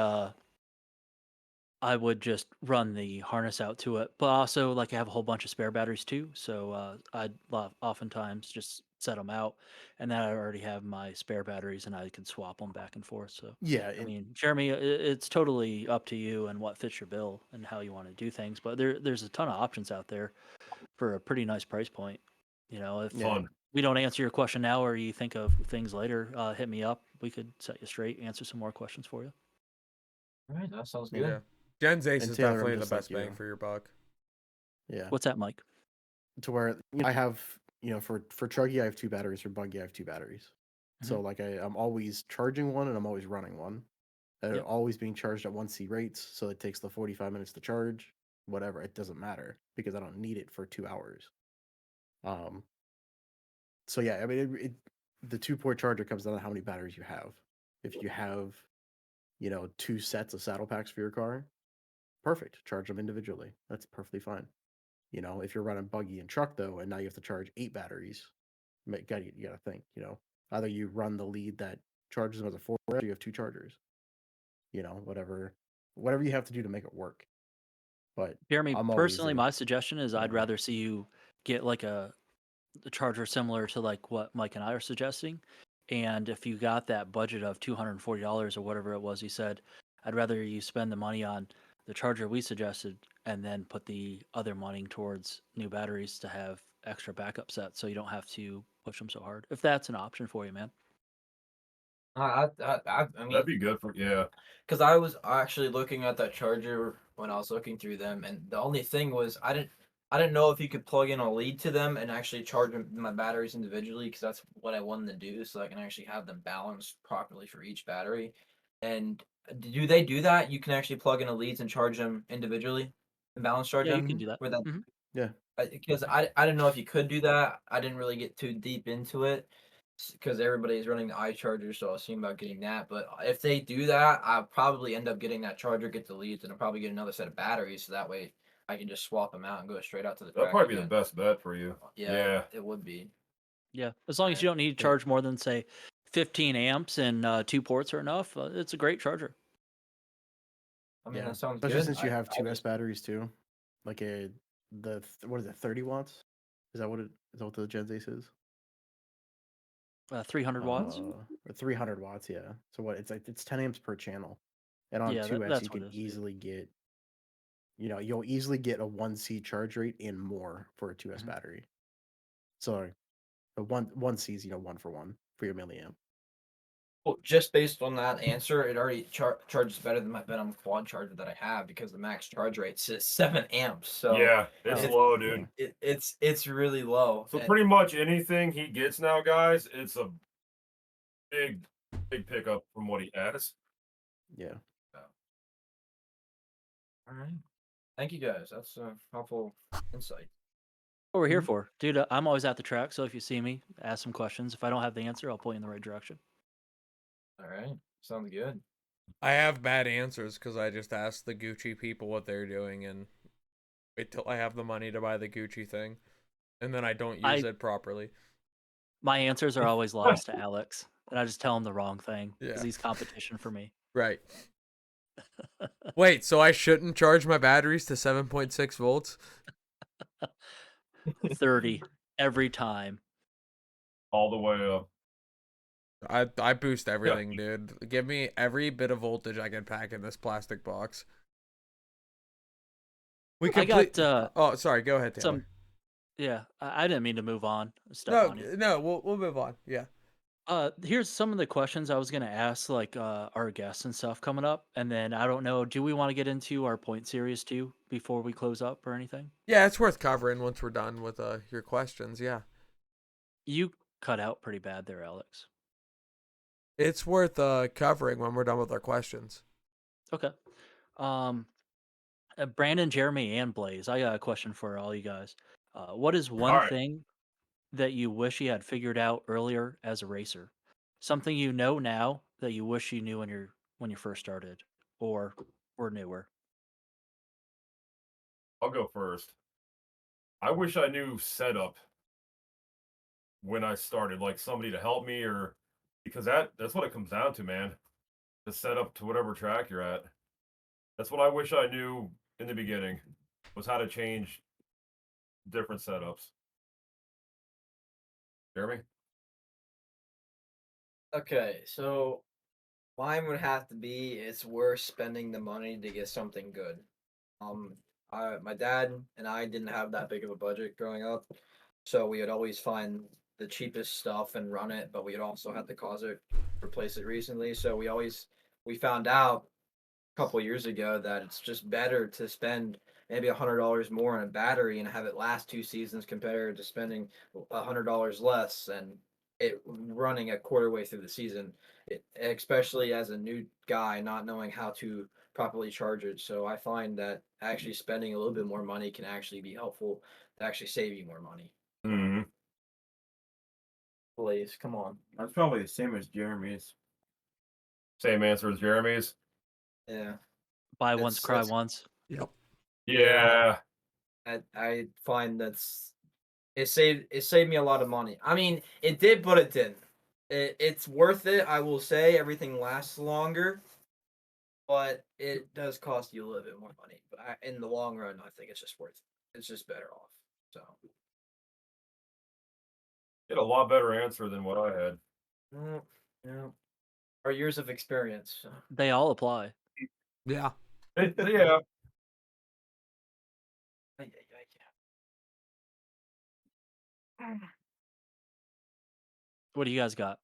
I would just run the harness out to it, but also like I have a whole bunch of spare batteries too. So oftentimes just set them out, and then I already have my spare batteries, and I can swap them back and forth. So, Yeah, I and mean, Jeremy, it's totally up to you and what fits your bill and how you want to do things. But there's a ton of options out there for a pretty nice price point. If yeah. Fun. we don't answer your question now, or you think of things later, hit me up. We could set you straight, answer some more questions for you. All right, that sounds Yeah. good. Yeah. Gens Ace And is Taylor, I'm definitely the just like best bang you. for your buck. Yeah. What's that, Mike? To where I have, for Truggy, I have 2 batteries. For Buggy, I have 2 batteries. So Mhm. like I'm always charging one and I'm always running one. They're Yep. always being charged at 1C rates, so it takes the 45 minutes to charge. Whatever, it doesn't matter because I don't need it for 2 hours. Um. So yeah, I mean, the 2-port charger comes down to how many batteries you have. If you have, 2 sets of saddle packs for your car, perfect. Charge them individually. That's perfectly fine. If you're running buggy and truck though, and now you have to charge 8 batteries, you gotta think. Either you run the lead that charges them as a 4S, or you have 2 chargers. Whatever you have to do to make it work. But Jeremy, I'm always personally, my suggestion is I'd yeah, rather see you get like a charger similar to like what Mike and I are suggesting. And if you got that budget of $240 or whatever it was, he said, I'd rather you spend the money on the charger we suggested and then put the other money towards new batteries to have extra backup sets so you don't have to push them so hard. If that's an option for you, man. I mean, That'd be good for yeah. because I was actually looking at that charger when I was looking through them, and the only thing was I didn't know if you could plug in a lead to them and actually charge my batteries individually, because that's what I wanted to do, so I can actually have them balanced properly for each battery. And do they do that? You can actually plug in a leads and charge them individually and balance charge Yeah, you them can do that. with that. Hmm. yeah, Because I didn't know if you could do that. I didn't really get too deep into it because everybody's running the iCharger, so I was thinking about getting that. But if they do that, I'll probably end up getting that charger, get the leads, and I'll probably get another set of batteries, so that way I can just swap them out and go straight out to the That'd track probably be the again. best bet for you. Yeah, Yeah. it would be. Yeah, as long as you don't need to yeah. charge more than, say, 15 amps and 2 ports are enough, it's a great charger. I mean, Yeah. that sounds Especially good. since you have I 2S just batteries too. Like what is it, 30 watts? Is that what the Gen Ace is? 300 watts? Or 300 watts, yeah. So what? It's like it's 10 amps per channel. And on Yeah, 2S you that's what can it is. Yeah. easily get, you'll easily get a 1C charge rate and more for a 2S Mhm. battery. So the one C is, 1 for 1 for your milliamp. Well, just based on that answer, it already charges better than my Venom quad charger that I have because the max charge rate is 7 amps. So Yeah, it's low, dude. it's really low. So pretty much anything he gets now, guys, it's a big pickup from what he has. Yeah. All right. Thank you guys. That's a helpful insight. What we're here for, dude. I'm always at the track, so if you see me, ask some questions. If I don't have the answer, I'll point you in the right direction. All right. Sounds good. I have bad answers because I just asked the Gucci people what they're doing and wait till I have the money to buy the Gucci thing, and then I don't use it properly. My answers are always lost to Alex, and I just tell him the wrong thing because Yeah. he's competition for me. Right. Wait, so I shouldn't charge my batteries to 7.6 volts? 30 every time. All the way up. I boost everything, dude. Give me every bit of voltage I can pack in this plastic box. I got oh, sorry. Go ahead, Taylor. I didn't mean to move on. No, we'll move on. Yeah. Here's some of the questions I was gonna ask, like our guests and stuff coming up, and then I don't know. Do we want to get into our point series too before we close up or anything? Yeah, it's worth covering once we're done with your questions. Yeah. You cut out pretty bad there, Alex. It's worth covering when we're done with our questions. Okay. Brandon, Jeremy, and Blaze, I got a question for all you guys. What is one thing that you wish you had figured out earlier as a racer? Something you know now that you wish you knew when you first started, or newer. I'll go first. I wish I knew setup when I started, like somebody to help me, or because that's what it comes down to, man. The setup to whatever track you're at. That's what I wish I knew in the beginning, was how to change different setups. Jeremy? Okay, so mine would have to be it's worth spending the money to get something good. My dad and I didn't have that big of a budget growing up, so we would always find the cheapest stuff and run it, but we had also had to replace it recently. So we found out a couple years ago that it's just better to spend maybe $100 more on a battery and have it last 2 seasons compared to spending $100 less and it running a quarter way through the season. Especially as a new guy, not knowing how to properly charge it. So I find that actually spending a little bit more money can actually be helpful to actually save you more money. Mm-hmm. Blaze, come on. That's probably the same as Jeremy's. Same answer as Jeremy's? Yeah. Buy once, cry once. Yep. Yeah. I find it saved me a lot of money. I mean, it did, but it didn't. It's worth it, I will say. Everything lasts longer, but it does cost you a little bit more money. But in the long run, I think it's just worth it. It's just better off. So You had a lot better answer than what I had. yeah, our years of experience. They all apply. Yeah. Yeah. What do you guys got?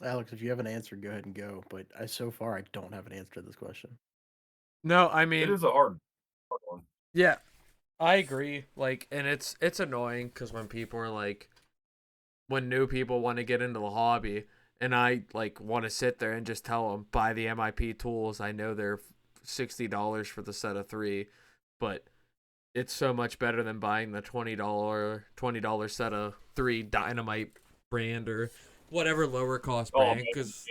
Alex, if you have an answer, go ahead and go. But so far, I don't have an answer to this question. No, I mean, it is a hard one. Yeah, I agree. Like, and it's annoying because when people are like, when new people want to get into the hobby, and I like want to sit there and just tell them buy the MIP tools. I know they're $60 for the set of 3, but it's so much better than buying the $20 set of 3 Dynamite brand or whatever lower cost brand, because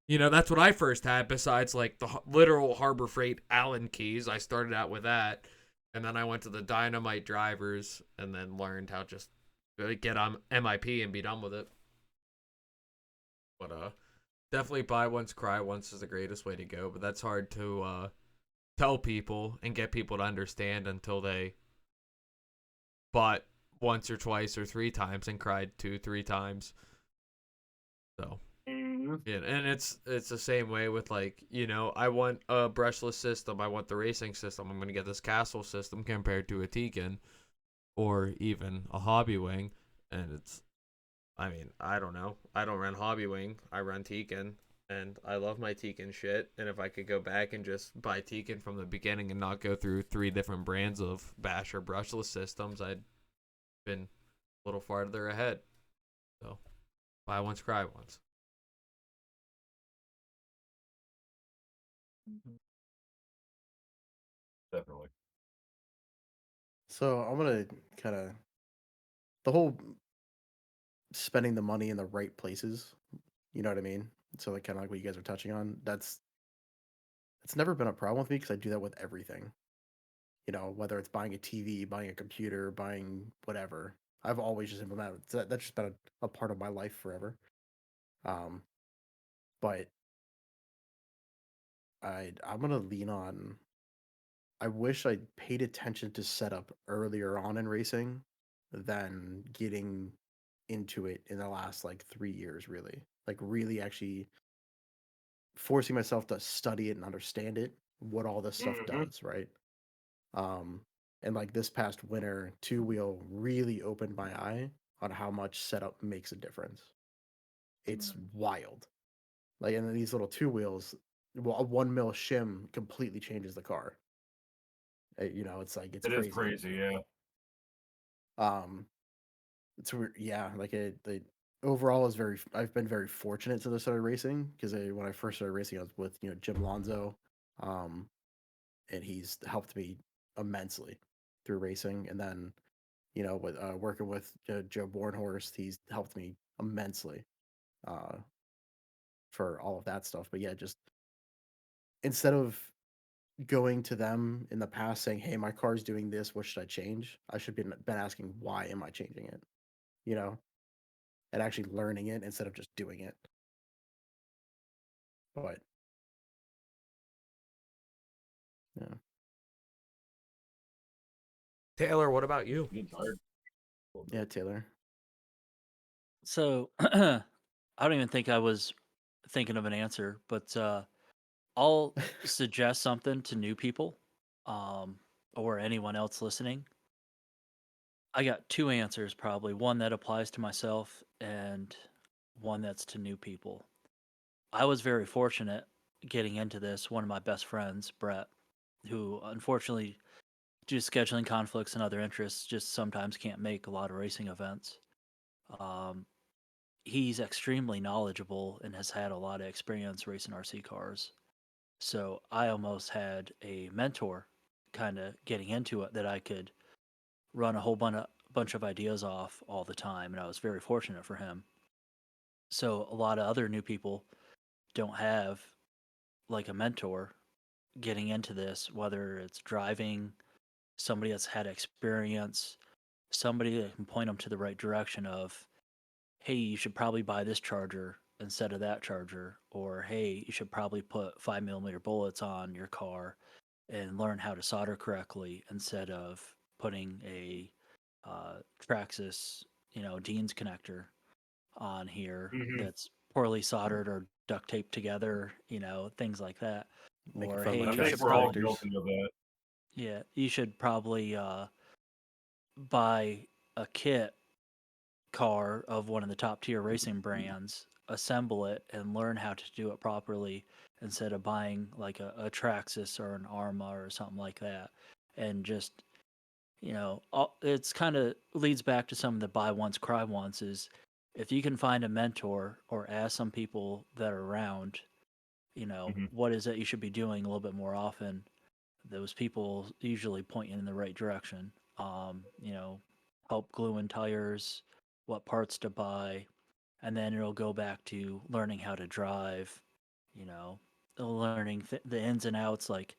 you know that's what I first had. Besides like the literal Harbor Freight Allen keys, I started out with that, and then I went to the Dynamite drivers, and then learned how just get on MIP and be done with it. But definitely buy once, cry once is the greatest way to go. But that's hard to tell people and get people to understand until they bought once or twice or 3 times and cried 2-3 times. So yeah, and it's the same way with like, you know, I want a brushless system, I want the racing system, I'm gonna get this Castle system compared to a Tegan or even a Hobby Wing, and it's I mean, I don't know. I don't run Hobby Wing. I run Tekken, and I love my Tekken shit. And if I could go back and just buy Tekken from the beginning and not go through 3 different brands of bash or brushless systems, I'd been a little farther ahead. So, buy once, cry once. Definitely. So I'm gonna kind of the whole spending the money in the right places. You know what I mean? So like kind of like what you guys are touching on. It's never been a problem with me because I do that with everything. You know, whether it's buying a TV, buying a computer, buying whatever. I've always just implemented that's just been a part of my life forever. Um, but I'm gonna lean on. I wish I paid attention to setup earlier on in racing than getting into it in the last like 3 years, really. Like really actually forcing myself to study it and understand it, what all this stuff Mm-hmm. does, right? Um, and like this past winter, two wheel really opened my eye on how much setup makes a difference. It's wild. Like, and then these little two wheels, well, a 1 mil shim completely changes the car. You know, it's like it's It is crazy. crazy, yeah. Um, it's weird, yeah. Like the overall is very. I've been very fortunate to start racing because when I first started racing, I was with Jim Lonzo, um, and he's helped me immensely through racing. And then with working with Joe Bornhorst, he's helped me immensely uh, for all of that stuff. But yeah, just instead of going to them in the past saying, "Hey, my car's doing this. What should I change?" I should been asking, "Why am I changing it?" You know, and actually learning it instead of just doing it. But yeah, Taylor, what about you? Getting tired. yeah, Taylor. So I don't even think I was thinking of an answer, but I'll suggest something to new people, um, or anyone else listening. I got 2 answers probably, one that applies to myself and one that's to new people. I was very fortunate getting into this. One of my best friends, Brett, who unfortunately, due to scheduling conflicts and other interests, just sometimes can't make a lot of racing events. Um, he's extremely knowledgeable and has had a lot of experience racing RC cars. So I almost had a mentor kind of getting into it that I could run a whole bunch of ideas off all the time, and I was very fortunate for him. So a lot of other new people don't have like a mentor getting into this, whether it's driving, somebody that's had experience, somebody that can point them to the right direction of, hey, you should probably buy this charger instead of that charger, or hey, you should probably put 5mm bullets on your car and learn how to solder correctly instead of putting a Traxxas, Dean's connector on here Mm-hmm. that's poorly soldered or duct taped together, things like that. Making Or fun of hey, my I you think should Traxxas we're all probably, connectors. guilty of that. yeah, you should probably buy a kit car of one of the top tier racing brands, assemble it, and learn how to do it properly instead of buying like a Traxxas or an Arma or something like that. And just, it's kind of leads back to some of the buy once, cry once is if you can find a mentor or ask some people that are around, Mm-hmm. what is it you should be doing a little bit more often, those people usually point you in the right direction. Help glue in tires, what parts to buy, and then it'll go back to learning how to drive, you know, learning the ins and outs. Like,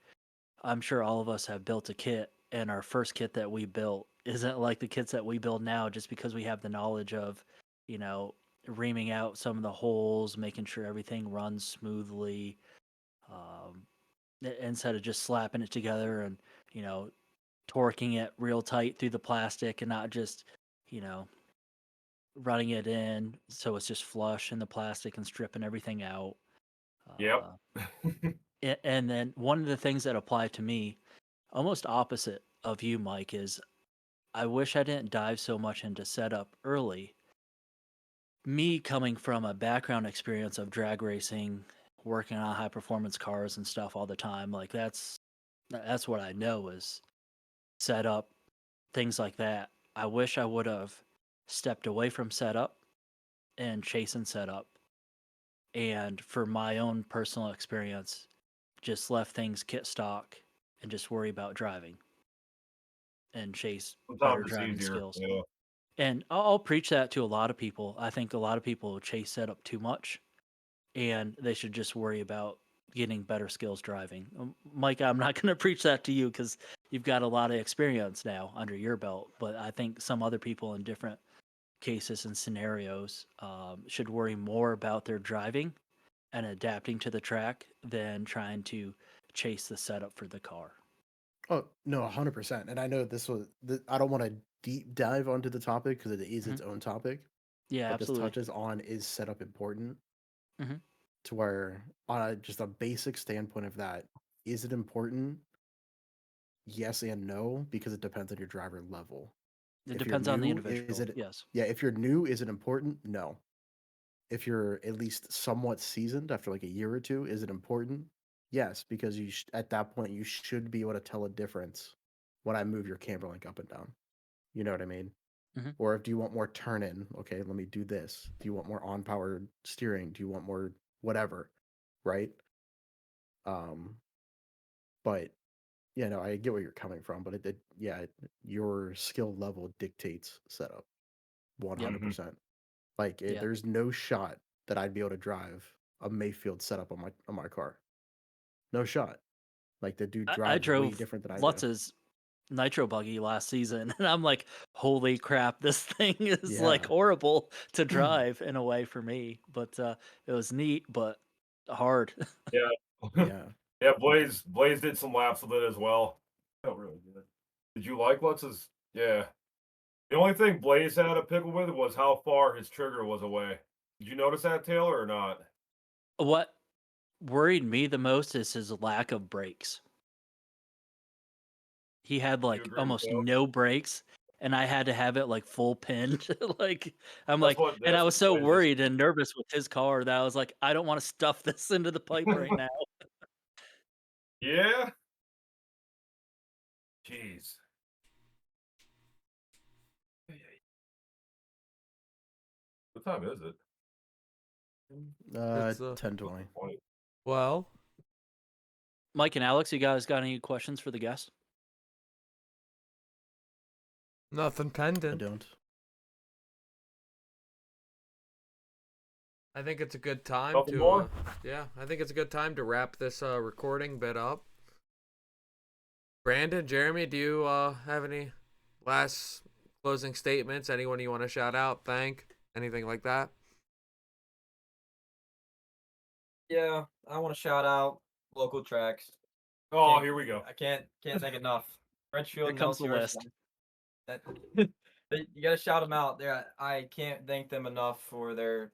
I'm sure all of us have built a kit, and our first kit that we built isn't like the kits that we build now just because we have the knowledge of, you know, reaming out some of the holes, making sure everything runs smoothly. Um, Instead of just slapping it together and you know torquing it real tight through the plastic and not just you know running it in so it's just flush in the plastic and stripping everything out. Yep. uh, and then one of the things that apply to me almost opposite of you, Mike, is I wish I didn't dive so much into setup early me coming from a background experience of drag racing, working on high performance cars and stuff all the time, like that's what I know is setup, things like that. I wish I would have stepped away from setup and chasing setup, and for my own personal experience, just left things kit stock and just worry about driving and chase better Sometimes it's driving easier. skills. Yeah. And I'll preach that to a lot of people. I think a lot of people chase setup too much, and they should just worry about getting better skills driving. Mike, I'm not going to preach that to you because you've got a lot of experience now under your belt, but I think some other people in different cases and scenarios should worry more about their driving and adapting to the track than trying to chase the setup for the car. Oh no, 100%. And I know I don't want to deep dive onto the topic because it is its own topic. Yeah, But this absolutely. touches on is setup important Mhm. to where on just a basic standpoint of that, is it important? Yes and no, because it depends on your driver level. It If you're depends on the new, is individual. it Yes. yeah, if you're new, is it important? No. If you're at least somewhat seasoned after like a year or two, is it important? Yes, because at that point you should be able to tell a difference when I move your camber link up and down. You know what I mean? Mhm. Or if do you want more turn in? Okay, let me do this. Do you want more on power steering? Do you want more whatever? Right? Um, but yeah, no, I get where you're coming from, but your skill level dictates setup Yeah. 100%. Like Yeah. there's no shot that I'd be able to drive a Mayfield setup on my car. No shot. Like the dude I drives way drove different than I do. Lutz's nitro buggy last season, and I'm like, holy crap, this thing is like Yeah. horrible to drive in a way for me. But it was neat, but hard. Yeah. Yeah. Yeah, Blaze did some laps with it as well. Oh, really good. Did you like Lutz's? Yeah. The only thing Blaze had a pickle with was how far his trigger was away. Did you notice that, Taylor, or not? What worried me the most is his lack of brakes. He had Do you like agree with almost that? no brakes, and I had to have it like full pinned. Like I'm That's like, what and I that's was what so Blaze is. worried and nervous with his car that I was like, I don't want to stuff this into the pipe right now. Yeah. Jeez. What time is it? It's 10:20. well, Mike and Alex, you guys got any questions for the guest? nothing I pending. don't. I think it's a good time Nothing to more? I think it's a good time to wrap this recording bit up. Brandon, Jeremy, do you have any last closing statements? Anyone you want to shout out, thank, anything like that? Yeah, I want to shout out local tracks. Oh, Can't- here we go. I can't thank enough. Frenchfield Here and comes the LCR. list. That, you gotta shout them out. I can't thank them enough for their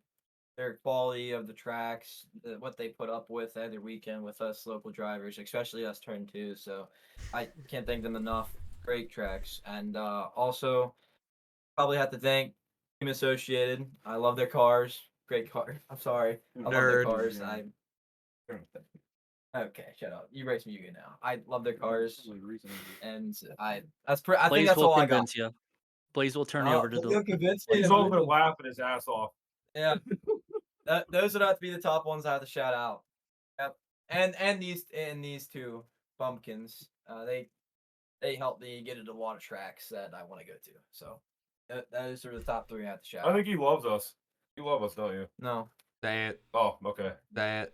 quality of the tracks, what they put up with every weekend with us local drivers, especially us turn two. So I can't thank them enough. Great tracks, and also probably have to thank Team Associated. I love their cars. Great car. I'm sorry. I love their Nerd. cars. Okay, shut up. You race me again now. I love their cars, and I think Blaze that's will all I got. convince you. Blaze will turn you over to They'll the. convince me. He's over there laughing his ass off. Yeah, those would have to be the top ones I have to shout out. Yep, and these two bumpkins. They helped me get into a lot of tracks that I want to go to. So those are the top three I have to shout out. I think he loves us. You love us, don't you? No, That. Oh, okay. That.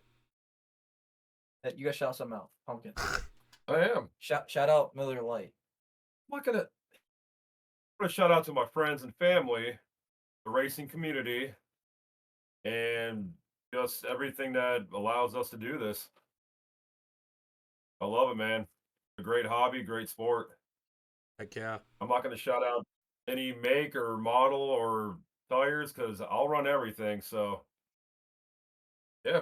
you guys shout something out. Pumpkin. I am. Shout out Miller Lite. I'm gonna shout out to my friends and family, the racing community, and just everything that allows us to do this. I love it, man. A great hobby, great sport. Heck yeah. I'm not gonna shout out any make or model or tires because I'll run everything. So, yeah,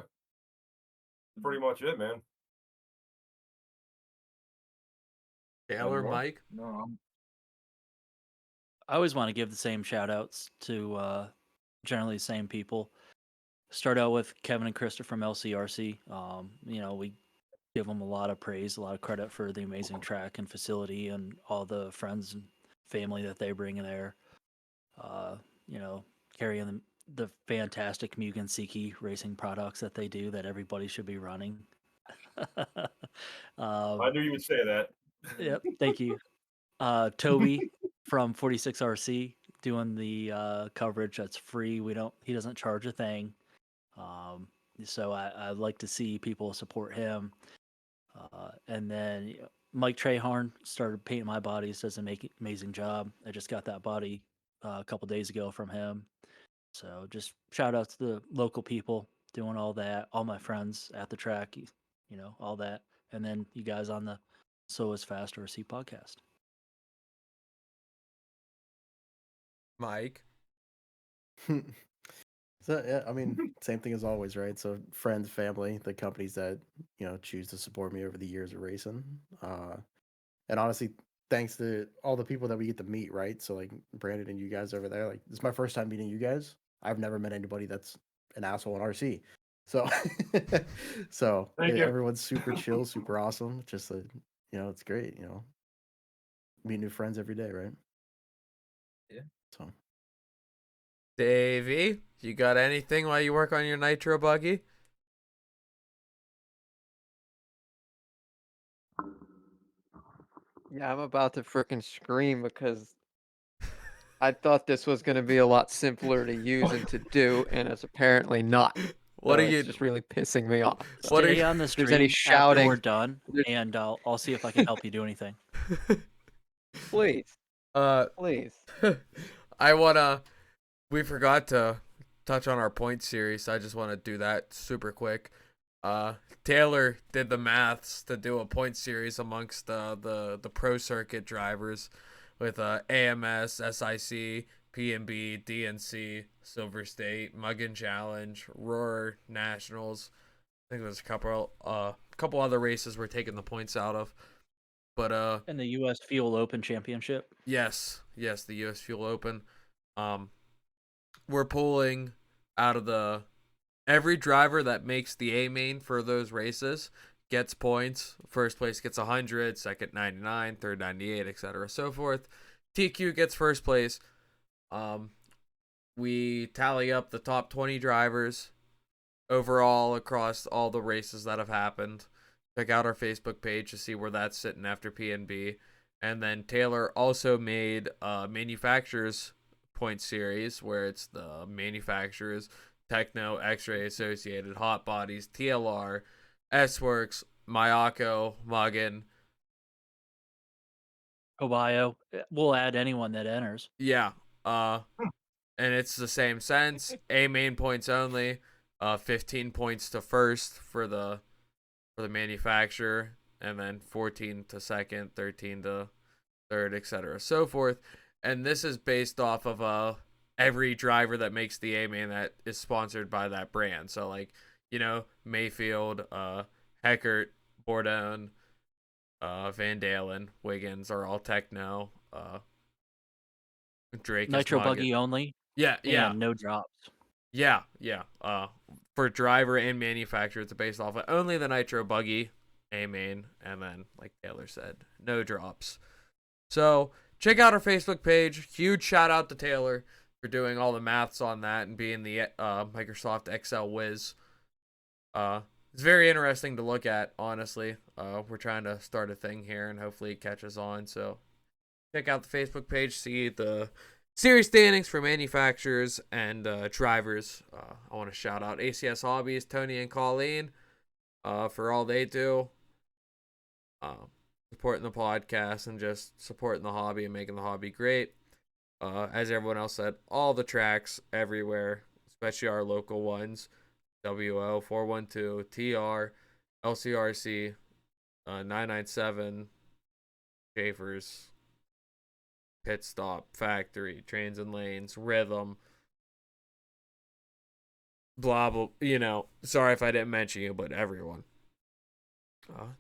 pretty much it, man. Taylor, more? Mike. No, I always want to give the same shout outs to generally the same people. Start out with Kevin and Krista from LCRC. We give them a lot of praise, a lot of credit for the amazing track and facility and all the friends and family that they bring in there. Carrying the fantastic Mugen Seiki racing products that they do that everybody should be running. I knew you would say that. Yep, thank you. Toby from 46RC doing the coverage that's free. He doesn't charge a thing. So I'd like to see people support him. And then Mike Trehorn started painting my bodies, does an amazing job. I just got that body a couple days ago from him. So just shout out to the local people doing all that, all my friends at the track, all that. And then you guys on the So Is Fast RC podcast. Mike. So yeah, I mean, same thing as always, right? So friends, family, the companies that choose to support me over the years of racing, and honestly, thanks to all the people that we get to meet, right? So like Brandon and you guys over there, like this is my first time meeting you guys. I've never met anybody that's an asshole in RC, so Thank you. everyone's super chill, super awesome. Just it's great, meet new friends every day, right? Yeah. So. Davey, you got anything while you work on your nitro buggy? Yeah, I'm about to frickin' scream because I thought this was going to be a lot simpler to use and to do, and it's apparently not. What So are you? It's just really pissing me off. So What are Stay you- on the if stream there's any after shouting, we're done, and I'll see if I can help you do anything. please, please. We forgot to touch on our point series, so I just want to do that super quick. Taylor did the maths to do a point series amongst the pro circuit drivers with AMS, SIC, PNB, DNC, Silver State, Muggin Challenge, Roar Nationals. I think there's a couple other races we're taking the points out of. But And the U.S. Fuel Open Championship. Yes, the U.S. Fuel Open. We're pulling out of every driver that makes the A main for those races gets points. First place gets 100, second 99, third 98, etc. so forth. TQ gets first place. We tally up the top 20 drivers overall across all the races that have happened. Check out our Facebook page to see where that's sitting after PNB. And then Taylor also made manufacturers point series where it's the manufacturers, Techno, X-Ray Associated, Hot Bodies, TLR, S-Works, Mayako, Muggin. Obio. We'll add anyone that enters. Yeah. And it's the same sense. A main points only. 15 points to first for the manufacturer, and then 14 to second, 13 to third, etc. so forth. And this is based off of every driver that makes the A main that is sponsored by that brand. So like, Mayfield, Heckert, Bourdon, Van Dalen, Wiggins are all Techno. Drake Nitro is buggy only. Yeah. And no drops. Yeah. For driver and manufacturer, it's based off of only the Nitro buggy, A main, and then, like Taylor said, no drops. So check out our Facebook page. Huge shout out to Taylor for doing all the maths on that and being the Microsoft Excel whiz. It's very interesting to look at, honestly. We're trying to start a thing here, and hopefully it catches on. So check out the Facebook page, see the series standings for manufacturers and drivers. I want to shout out ACS Hobbies, Tony and Colleen, for all they do. Supporting the podcast and just supporting the hobby and making the hobby great. As everyone else said, all the tracks everywhere, especially our local ones. WO, 412, TR, LCRC, 997, Schaefer's, Pit Stop, Factory, Trains and Lanes, Rhythm, blah, blah, sorry if I didn't mention you, but everyone.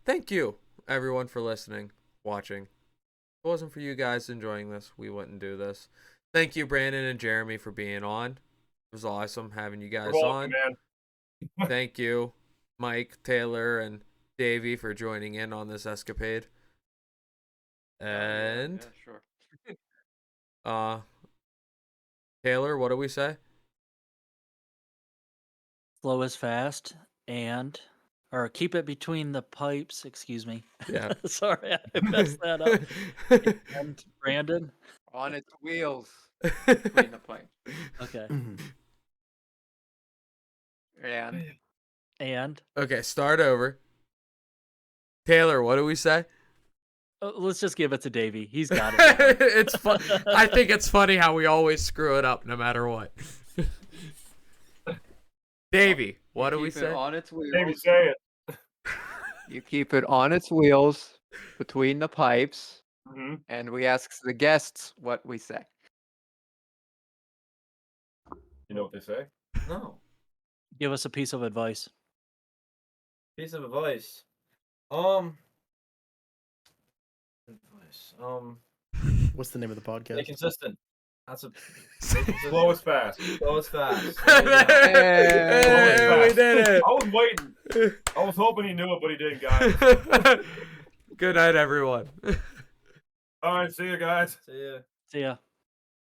Thank you, everyone, for listening, watching. If it wasn't for you guys enjoying this, we wouldn't do this. Thank you, Brandon and Jairemiee, for being on. It was awesome having you guys You're welcome, on. man. Thank you, Mike, Taylor, and Davey for joining in on this escapade. And sure. Taylor, what do we say? Slow is fast, or keep it between the pipes. Excuse me. Yeah. Sorry, I messed that up. And Brandon. On its wheels between the pipes. Okay. And Okay, start over. Taylor, what do we say? Let's just give it to Davey. He's got it. It's fun. I think it's funny how we always screw it up no matter what. Davey, what do we keep it say? on its wheels. Maybe say it. You keep it on its wheels between the pipes, Mm-hmm. and we ask the guests what we say. You know what they say? No. Give us a piece of advice. Piece of advice. What's the name of the Stay podcast? consistent. That's a Slow is fast. slow is fast. Hey, we did it. I was waiting. I was hoping he knew it, but he didn't, guys. Good night, everyone. All right, see you guys. See ya. See ya.